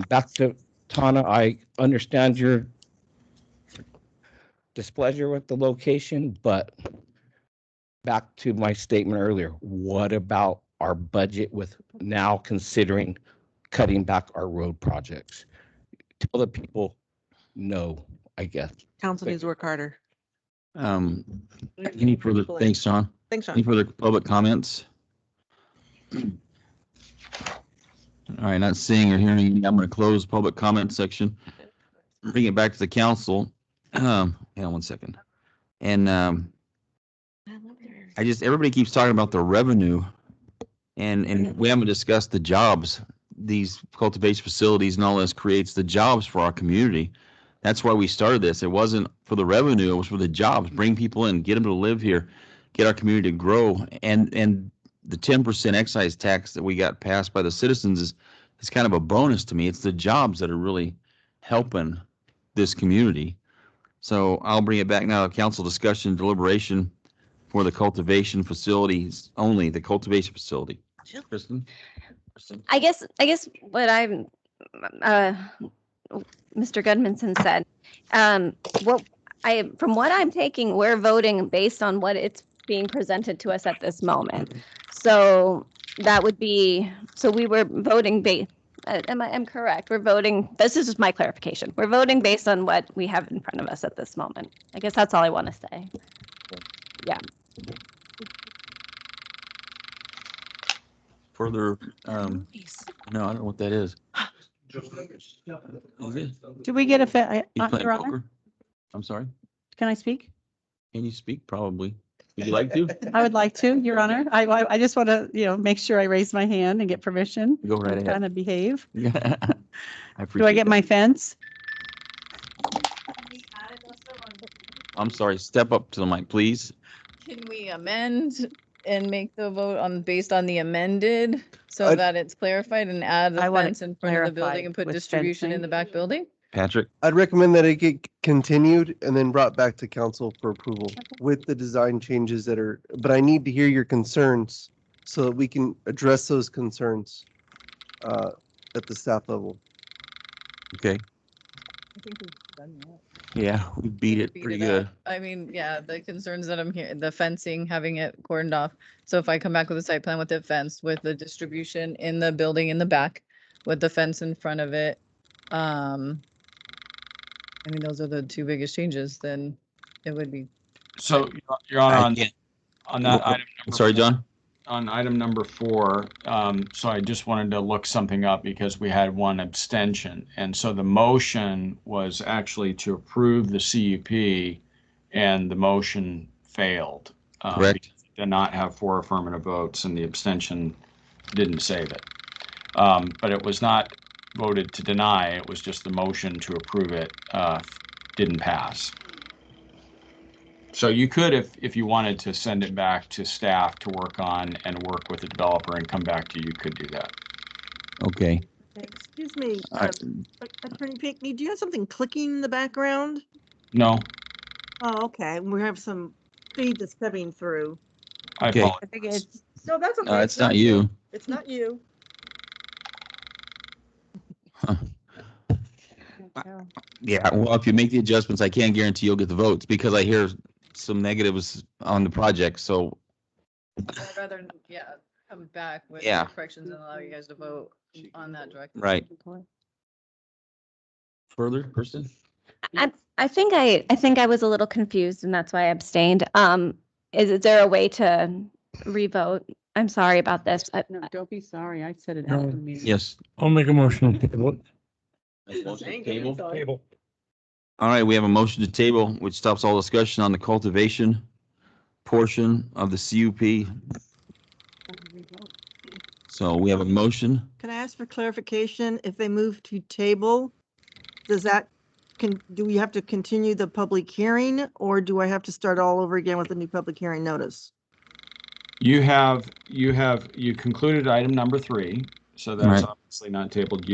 back to Tana, I understand your displeasure with the location, but back to my statement earlier, what about our budget with now considering cutting back our road projects? Tell the people no, I guess.
Council needs to work harder.
Any further, thanks, Sean.
Thanks, Sean.
Any further public comments? All right, not seeing or hearing, any, I'm going to close public comment section. Bring it back to the council. Hang on one second. And everybody keeps talking about the revenue, and we haven't discussed the jobs. These cultivation facilities and all this creates the jobs for our community. That's why we started this. It wasn't for the revenue, it was for the jobs. Bring people in, get them to live here, get our community to grow. And the 10% excise tax that we got passed by the citizens is kind of a bonus to me. It's the jobs that are really helping this community. So I'll bring it back now to council discussion deliberation for the cultivation facilities only, the cultivation facility. Kristen?
I guess what I'm, Mr. Gudmundson said, from what I'm taking, we're voting based on what it's being presented to us at this moment. So that would be, so we were voting I'm correct? We're voting, this is just my clarification. We're voting based on what we have in front of us at this moment. I guess that's all I want to say. Yeah.
Further, no, I don't know what that is.
Do we get a,
He's playing
Your Honor?
poker? I'm sorry?
Can I speak?
Can you speak? Probably. Would you like to?
I would like to, Your Honor. I just want to, make sure I raise my hand and get permission.
Go right ahead.
Kind of behave.
Yeah.
Do I get my fence?
I'm sorry, step up to the mic, please.
Can we amend and make the vote based on the amended so that it's clarified and add the
I want it
fence in front of the building
clarified
and put
with
distribution in
fencing.
the back building?
Patrick?
I'd recommend that it get continued and then brought back to council for approval with the design changes but I need to hear your concerns so that we can address those concerns at the staff level.
Okay.
I think we've done that.
Yeah, we beat it
Beat
pretty
it
good.
up. I mean, yeah, the concerns that I'm hearing, the fencing, having it cordoned off. So if I come back with a site plan with it fenced, with the distribution in the building in the back, with the fence in front of it, I mean, those are the two biggest changes, then it would be.
So, Your Honor, on that item.
I'm sorry, John?
On item number 4, so I just wanted to look something up because we had one abstention. And so the motion was actually to approve the CUP and the motion failed.
Correct.
Because it did not have 4 affirmative votes and the abstention didn't save it. But it was not voted to deny, it was just the motion to approve it didn't pass. So you could, if you wanted to send it back to staff to work on and work with the developer and come back to you, you could do that.
Okay.
Excuse me,
All right.
Attorney Pinkney, do you have something clicking in the background?
No,
Oh, okay. We have some feed that's coming through.
I
Okay.
apologize.
I think it's,
No, that's okay.
No, it's not you.
It's not you.
Yeah, well, if you make the adjustments, I can't guarantee you'll get the votes because I hear some negatives on the project. So
I'd rather, come back with
Yeah.
corrections and allow you guys to vote on that directly.
right. Further, Kristen?
I think I was a little confused and that's why I abstained. Is there a way to revote? I'm sorry about this.
no, don't be sorry. I said it
No.
after the meeting.
Yes.
I'll make a motion to table it.
Table.
Table.
All right, we have a motion to table, which stops all discussion on the cultivation portion of the CUP. So we have a motion.
Can I ask for clarification? If they move to table, does that, do we have to continue the public hearing or do I have to start all over again with a new public hearing notice?
You concluded item number 3, so that's
Right.
obviously not tabled.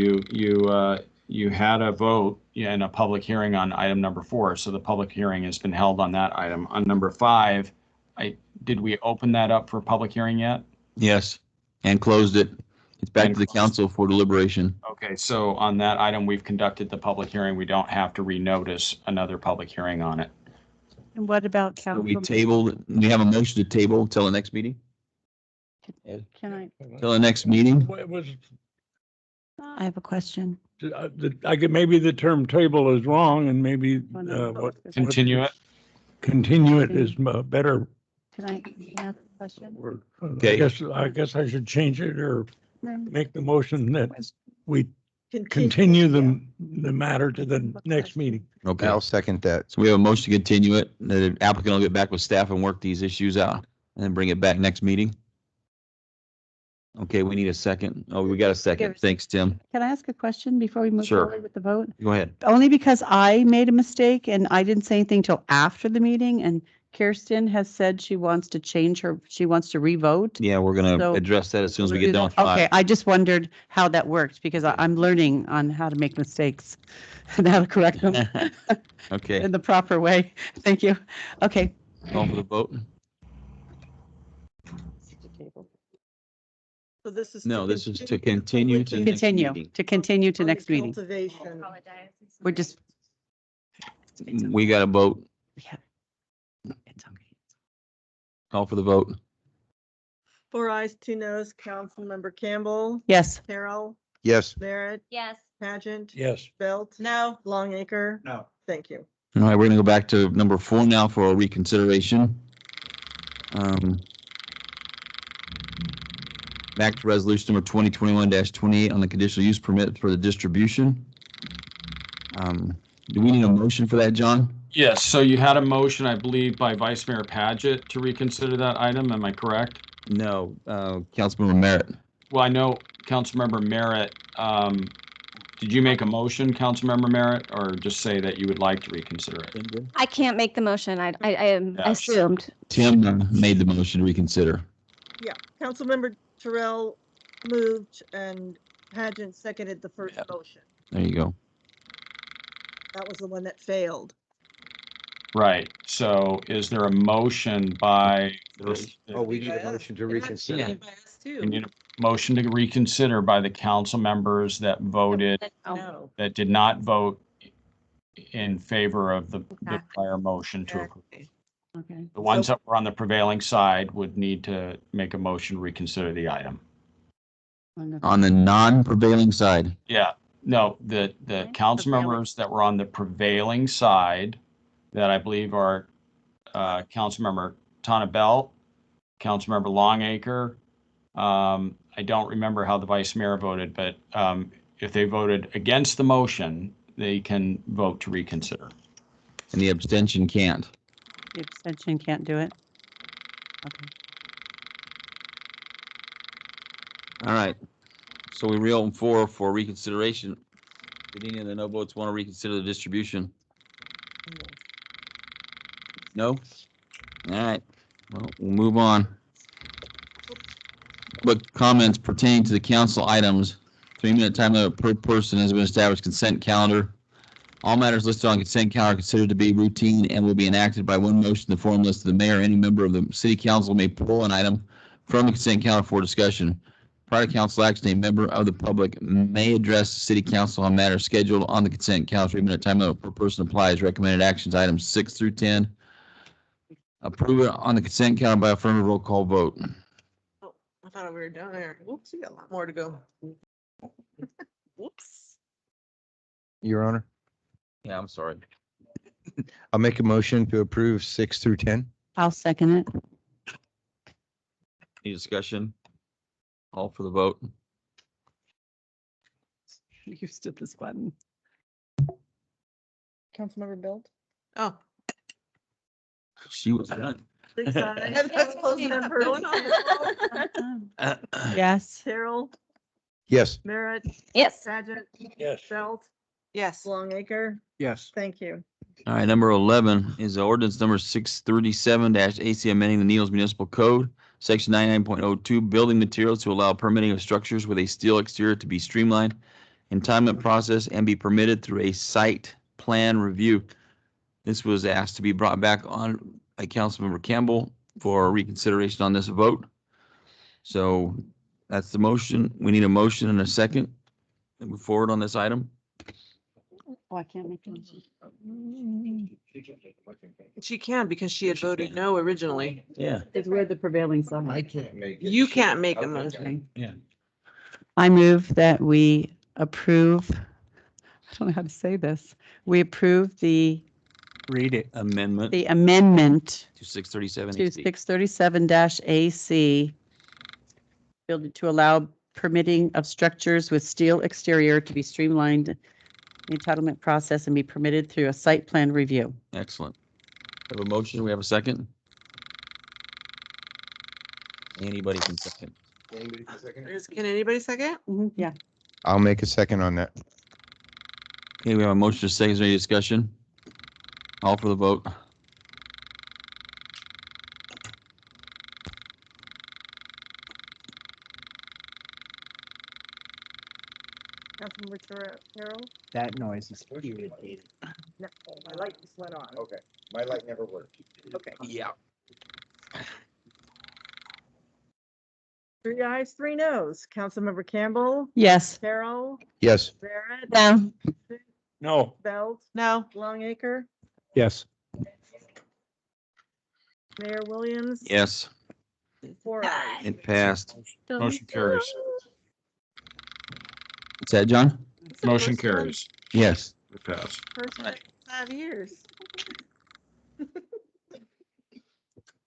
You had a vote and a public hearing on item number 4, so the public hearing has been held on that item. On number 5, did we open that up for public hearing yet?
Yes, and closed it. It's back to the council for deliberation.
Okay, so on that item, we've conducted the public hearing. We don't have to renotice another public hearing on it.
And what about
So we
council?
tabled, we have a motion to table until the next meeting?
Can I,
Till the next meeting?
Well, it was,
I have a question.
I get, maybe the term table is wrong and maybe, what?
Continue it.
Continue it is better
Can I ask a question?
word.
Okay.
I guess I should change it or
No.
make the motion that we continue the matter to the next meeting.
Okay,
I'll second that.
so we have a motion to continue it. The applicant will get back with staff and work these issues out and then bring it back next meeting. Okay, we need a second. Oh, we got a second. Thanks, Tim.
Can I ask a question before we move
Sure.
forward with the vote?
Go ahead.
Only because I made a mistake and I didn't say anything till after the meeting and Kirsten has said she wants to change she wants to revote.
Yeah, we're gonna
So-
address that as soon as we
Do
get done
that?
with
Okay,
5.
I just wondered how that worked because I'm learning on how to make mistakes and how to correct them
Okay,
in the proper way. Thank you. Okay.
call for the vote.
So this is.
No, this is to continue to next
Continue,
meeting.
to continue to
on the
next meeting.
Cultivation.
We're just,
We got a vote.
yeah. It's okay.
Call for the vote.
4 ayes, 2 noes. Councilmember Campbell.
Yes.
Carroll.
Yes.
Barrett.
Yes.
Pageant.
Yes.
Belt. No. Longacre.
No.
Thank you.
All right, we're gonna go back to number 4 now for a reconsideration. Back to resolution number 2021-28 on the conditional use permit for the distribution. Do we need a motion for that, John?
Yes, so you had a motion, I believe, by Vice Mayor Paget to reconsider that item. Am I correct?
No, Councilmember Merritt.
Well, I know Councilmember Merritt, did you make a motion, Councilmember Merritt, or just say that you would like to reconsider it?
I can't make the motion. I
Yeah.
assumed.
Tim made the motion to reconsider.
Yeah, Councilmember Terrell moved and Pageant seconded the first motion.
There you go.
That was the one that failed.
Right, so is there a motion by?
Oh, we need a motion to reconsider.
We need a motion to reconsider by the council members that voted,
No.
that did not vote in favor of the prior motion to approve.
Okay.
The ones that were on the prevailing side would need to make a motion to reconsider the item.
On the non-prevailing side.
Yeah, no, the council members that were on the prevailing side, that I believe are Councilmember Tana Belt, Councilmember Longacre. I don't remember how the vice mayor voted, but if they voted against the motion, they can vote to reconsider.
And the abstention can't.
The abstention can't do it. Okay.
All right. So we reopen 4 for reconsideration. Did any of the no votes want to reconsider the distribution? No? All right, well, we'll move on. What comments pertaining to the council items? 3-minute time limit per person has been established. Consent calendar. All matters listed on consent calendar are considered to be routine and will be enacted by one motion. The form list of the mayor or any member of the city council may pull an item from the consent calendar for discussion. Prior to council action, a member of the public may address the city council on matters scheduled on the consent calendar. 3-minute time limit per person applies. Recommended actions items 6 through 10. Approve it on the consent calendar by affirmative roll call vote.
I thought we were down there. Whoops, we got a lot more to go. Whoops.
Your Honor,
Yeah, I'm sorry.
I'll make a motion to approve 6 through 10.
I'll second it.
Any discussion? All for the vote.
Used to this button.
Councilmember Bill?
Oh.
She was done.
That's close enough for one.
Yes.
Terrell,
Yes.
Merritt,
Yes.
Paget,
Yes.
Belt,
Yes.
Longacre.
Yes.
Thank you.
All right, number 11 is the ordinance number 637-AC amending the Needles Municipal Code, section 99.02, building materials to allow permitting of structures with a steel exterior to be streamlined, entitlement process, and be permitted through a site plan review. This was asked to be brought back on by Councilmember Campbell for reconsideration on this vote. So that's the motion. We need a motion and a second to move forward on this item.
Oh, I can't make it.
She can because she had voted no originally.
Yeah.
Because we're the prevailing side.
can't make
You can't make a motion.
Yeah.
I move that we approve, I don't know how to say this. We approve the
Read it.
Amendment
amendment
to 637
to
AC.
637-AC to allow permitting of structures with steel exterior to be streamlined, the entitlement process, and be permitted through a site plan review.
Excellent. We have a motion. We have a second. Anybody can second.
Can anybody second?
Yeah.
I'll make a second on that.
Okay, we have a motion to second. Is there any discussion? All for the vote.
Councilmember Terrell?
That noise is irritating.
No, my light just went on.
Okay, my light never worked.
Okay.
Yeah.
3 ayes, 3 noes. Councilmember Campbell,
Yes.
Terrell,
Yes.
Barrett,
No.
No.
Belt,
No.
Longacre,
Yes.
Mayor Williams.
Yes,
4 ayes.
it passed.
Motion carries.
What's that, John?
Motion carries.
Yes.
It passed.
First time in 5 years.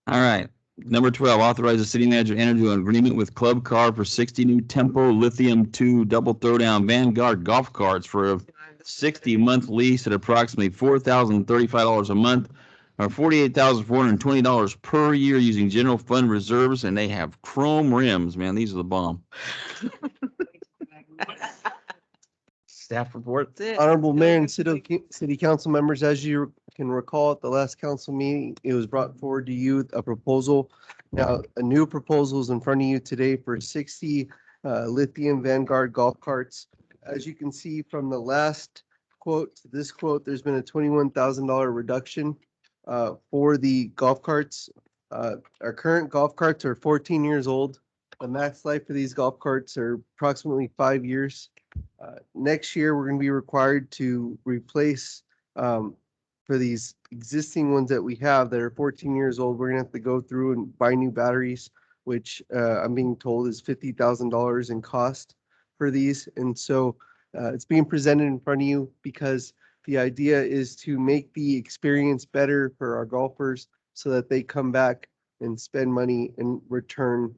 All right. Number 12, authorize the city manager to enter into an agreement with Club Car for 60 new Tempo Lithium 2 double throwdown Vanguard golf carts for a 60-month lease at approximately $4,035 a month or $48,420 per year using general fund reserves, and they have chrome rims. Man, these are the bomb. Staff report.
That's it.
Honorable Mayor and city council members, as you can recall at the last council meeting, it was brought forward to you a proposal. Now, a new proposal is in front of you today for 60 lithium Vanguard golf carts. As you can see from the last quote to this quote, there's been a $21,000 reduction for the golf carts. Our current golf carts are 14 years old. The max life for these golf carts are approximately 5 years. Next year, we're going to be required to replace for these existing ones that we have that are 14 years old. We're going to have to go through and buy new batteries, which I'm being told is $50,000 in cost for these. And so it's being presented in front of you because the idea is to make the experience better for our golfers so that they come back and spend money and return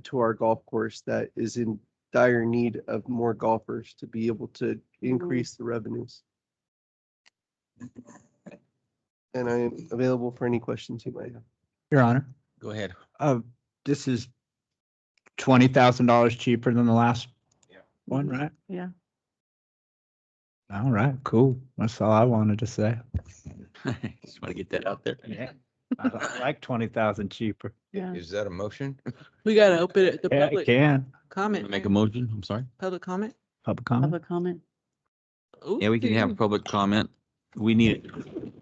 to our golf course that is in dire need of more golfers to be able to increase the revenues. And I am available for any questions you might have.
Your Honor.
Go ahead.
This is $20,000 cheaper than the last one, right?
Yeah.
All right, cool. That's all I wanted to say.
Just want to get that out there.
Yeah. I like 20,000 cheaper.
Yeah.
Is that a motion?
We gotta open it to
Yeah, it
public
can.
comment.
Make a motion, I'm sorry.
Public comment?
Public comment.
Public comment.
Yeah, we can have a public comment. We need it.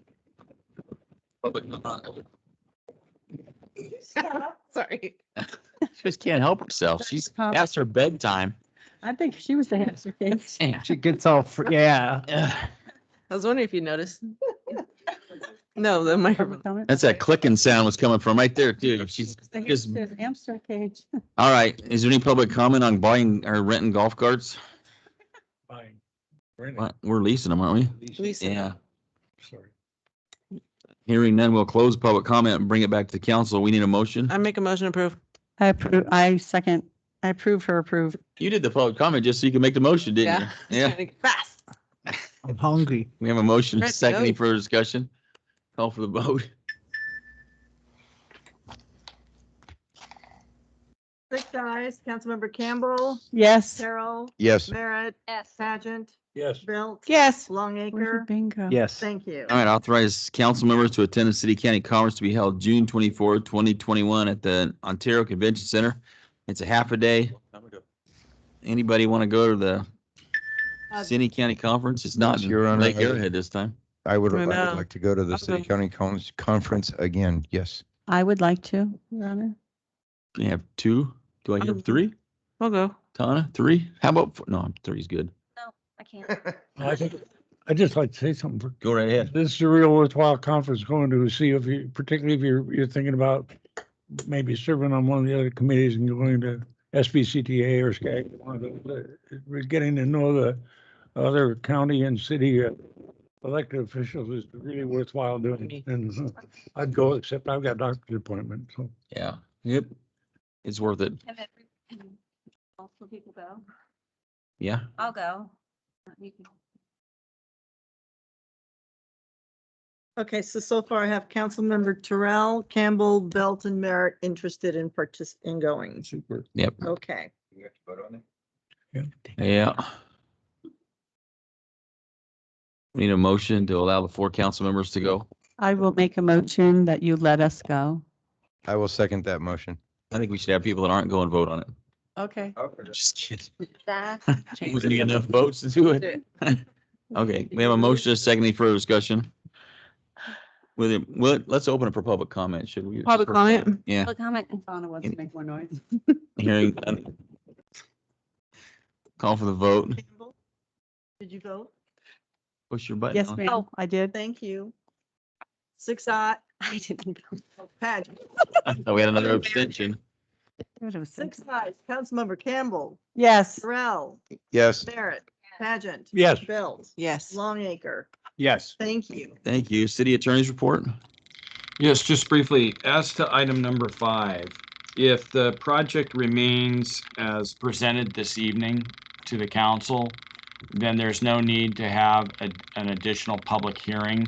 Public comment.
Sorry.
She just can't help herself. She's past her bedtime.
I think she was the hamster case.
She gets all, yeah.
I was wondering if you noticed. No, the microphone.
Comment.
That's that clicking sound was coming from right there too. She's
The
just,
hamster cage.
all right. Is there any public comment on buying or renting golf carts?
Fine. Renting.
What? We're leasing them, aren't we?
Leasing.
Yeah.
Sorry.
Hearing none, we'll close public comment and bring it back to the council. We need a motion.
I make a motion to approve.
I approve, I second, I approve her approve.
You did the public comment just so you can make the motion, didn't you? Yeah.
Fast.
I'm hungry.
We have a motion,
Let's
second, any
go.
further discussion? Call for the vote.
6 ayes. Councilmember Campbell,
Yes.
Carroll,
Yes.
Merritt,
Yes.
Pageant,
Yes.
Belt,
Yes.
Longacre.
Bingo.
Yes.
Thank you.
All right, authorize council members to attend the city county conference to be held June 24, 2021 at the Ontario Convention Center. It's a half a day. Anybody want to go to the city county conference? It's not in
Your Honor,
Lake Arrowhead this time.
I would
I know.
like to go to the city county conference again. Yes.
I would like to, Your Honor.
You have two? Do I have three?
I'll go.
Tana, three? How about, no, three's good.
No, I can't.
I'd just like to say something.
Go right ahead.
This is a real worthwhile conference going to see if you, particularly if you're thinking about maybe serving on one of the other committees and going to SBCTA or SCAG. One of the, getting to know the other county and city elected officials is really worthwhile doing. And I'd go, except I've got a doctor's appointment, so.
Yeah. Yep. It's worth it.
Can multiple people go?
Yeah.
I'll go. You can.
Okay, so far I have Councilmember Terrell, Campbell, Belt, and Merritt interested in going.
Super.
Yep.
Okay.
Yeah. We need a motion to allow the 4 council members to go.
I will make a motion that you let us go.
I will second that motion.
I think we should have people that aren't going vote on it.
Okay.
Just kidding.
That.
We didn't get enough votes to do it. Okay, we have a motion, a second, any further discussion? With it, well, let's open it for public comment, should we?
Public comment?
Yeah,
Public comment.
Donna wants to make more noise.
hearing none. Call for the vote.
Campbell, did you vote?
Push your button.
Yes,
on.
ma'am, I did.
Thank you. 6 ayes.
I didn't go.
Pageant.
I thought we had another abstention.
6 ayes. Councilmember Campbell,
Yes.
Terrell,
Yes.
Merritt, Pageant.
Yes.
Belt.
Yes.
Longacre.
Yes.
Thank you.
Thank you. City Attorney's report.
Yes, just briefly, as to item number 5, if the project remains as presented this evening to the council, then there's no need to have an additional public hearing.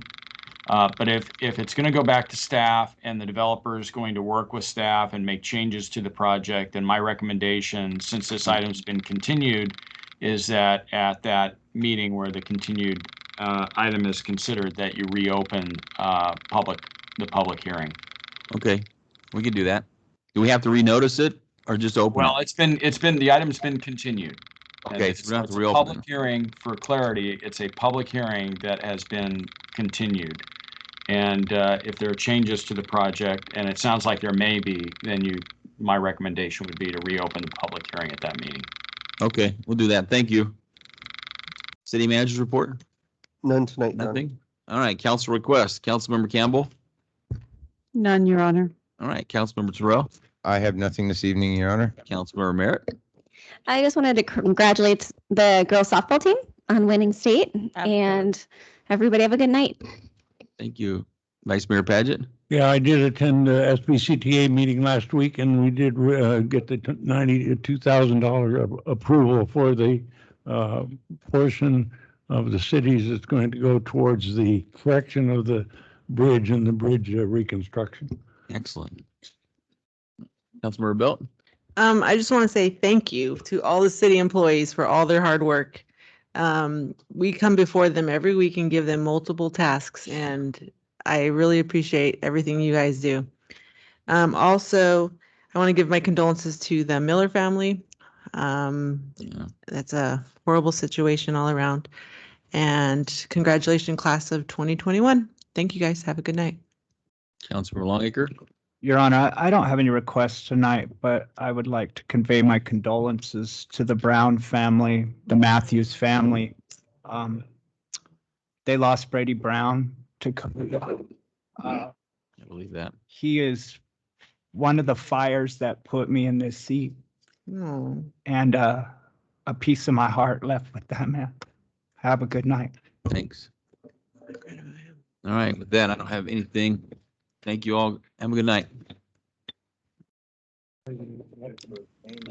But if it's going to go back to staff and the developer is going to work with staff and make changes to the project, then my recommendation, since this item's been continued, is that at that meeting where the continued item is considered, that you reopen the public hearing.
Okay, we can do that. Do we have to renotice it or just open?
Well,
it?
the item's been continued. And
Okay,
it's-
so we don't have to
it's a
reopen
Public
it.
hearing, for clarity, it's a public hearing that has been continued. And if there are changes to the project, and it sounds like there may be, then my recommendation would be to reopen the public hearing at that meeting.
Okay, we'll do that. Thank you. City Manager's report?
None tonight, Your Honor.
Nothing? All right, council request. Councilmember Campbell?
None, Your Honor.
All right, Councilmember Terrell?
I have nothing this evening, Your Honor.
Councilmember Merritt?
I just wanted to congratulate the girls softball team on winning state, and everybody have a good night.
Thank you. Vice Mayor Paget?
Yeah, I did attend the SBCTA meeting last week and we did get the $92,000 approval for the portion of the cities that's going to go towards the correction of the bridge and the bridge reconstruction.
Excellent. Councilmember Belt?
I just want to say thank you to all the city employees for all their hard work. We come before them every week and give them multiple tasks, and I really appreciate everything you guys do. Also, I want to give my condolences to the Miller family. That's a horrible situation all around. And congratulations, class of 2021. Thank you guys. Have a good night.
Councilmember Longacre?
Your Honor, I don't have any requests tonight, but I would like to convey my condolences to the Brown family, the Matthews family. They lost Brady Brown to COVID.
I believe that.
He is one of the fires that put me in this seat,
Oh.
and a piece of my heart left with that man. Have a good night.
Thanks. All right, with that, I don't have anything. Thank you all. Have a good night.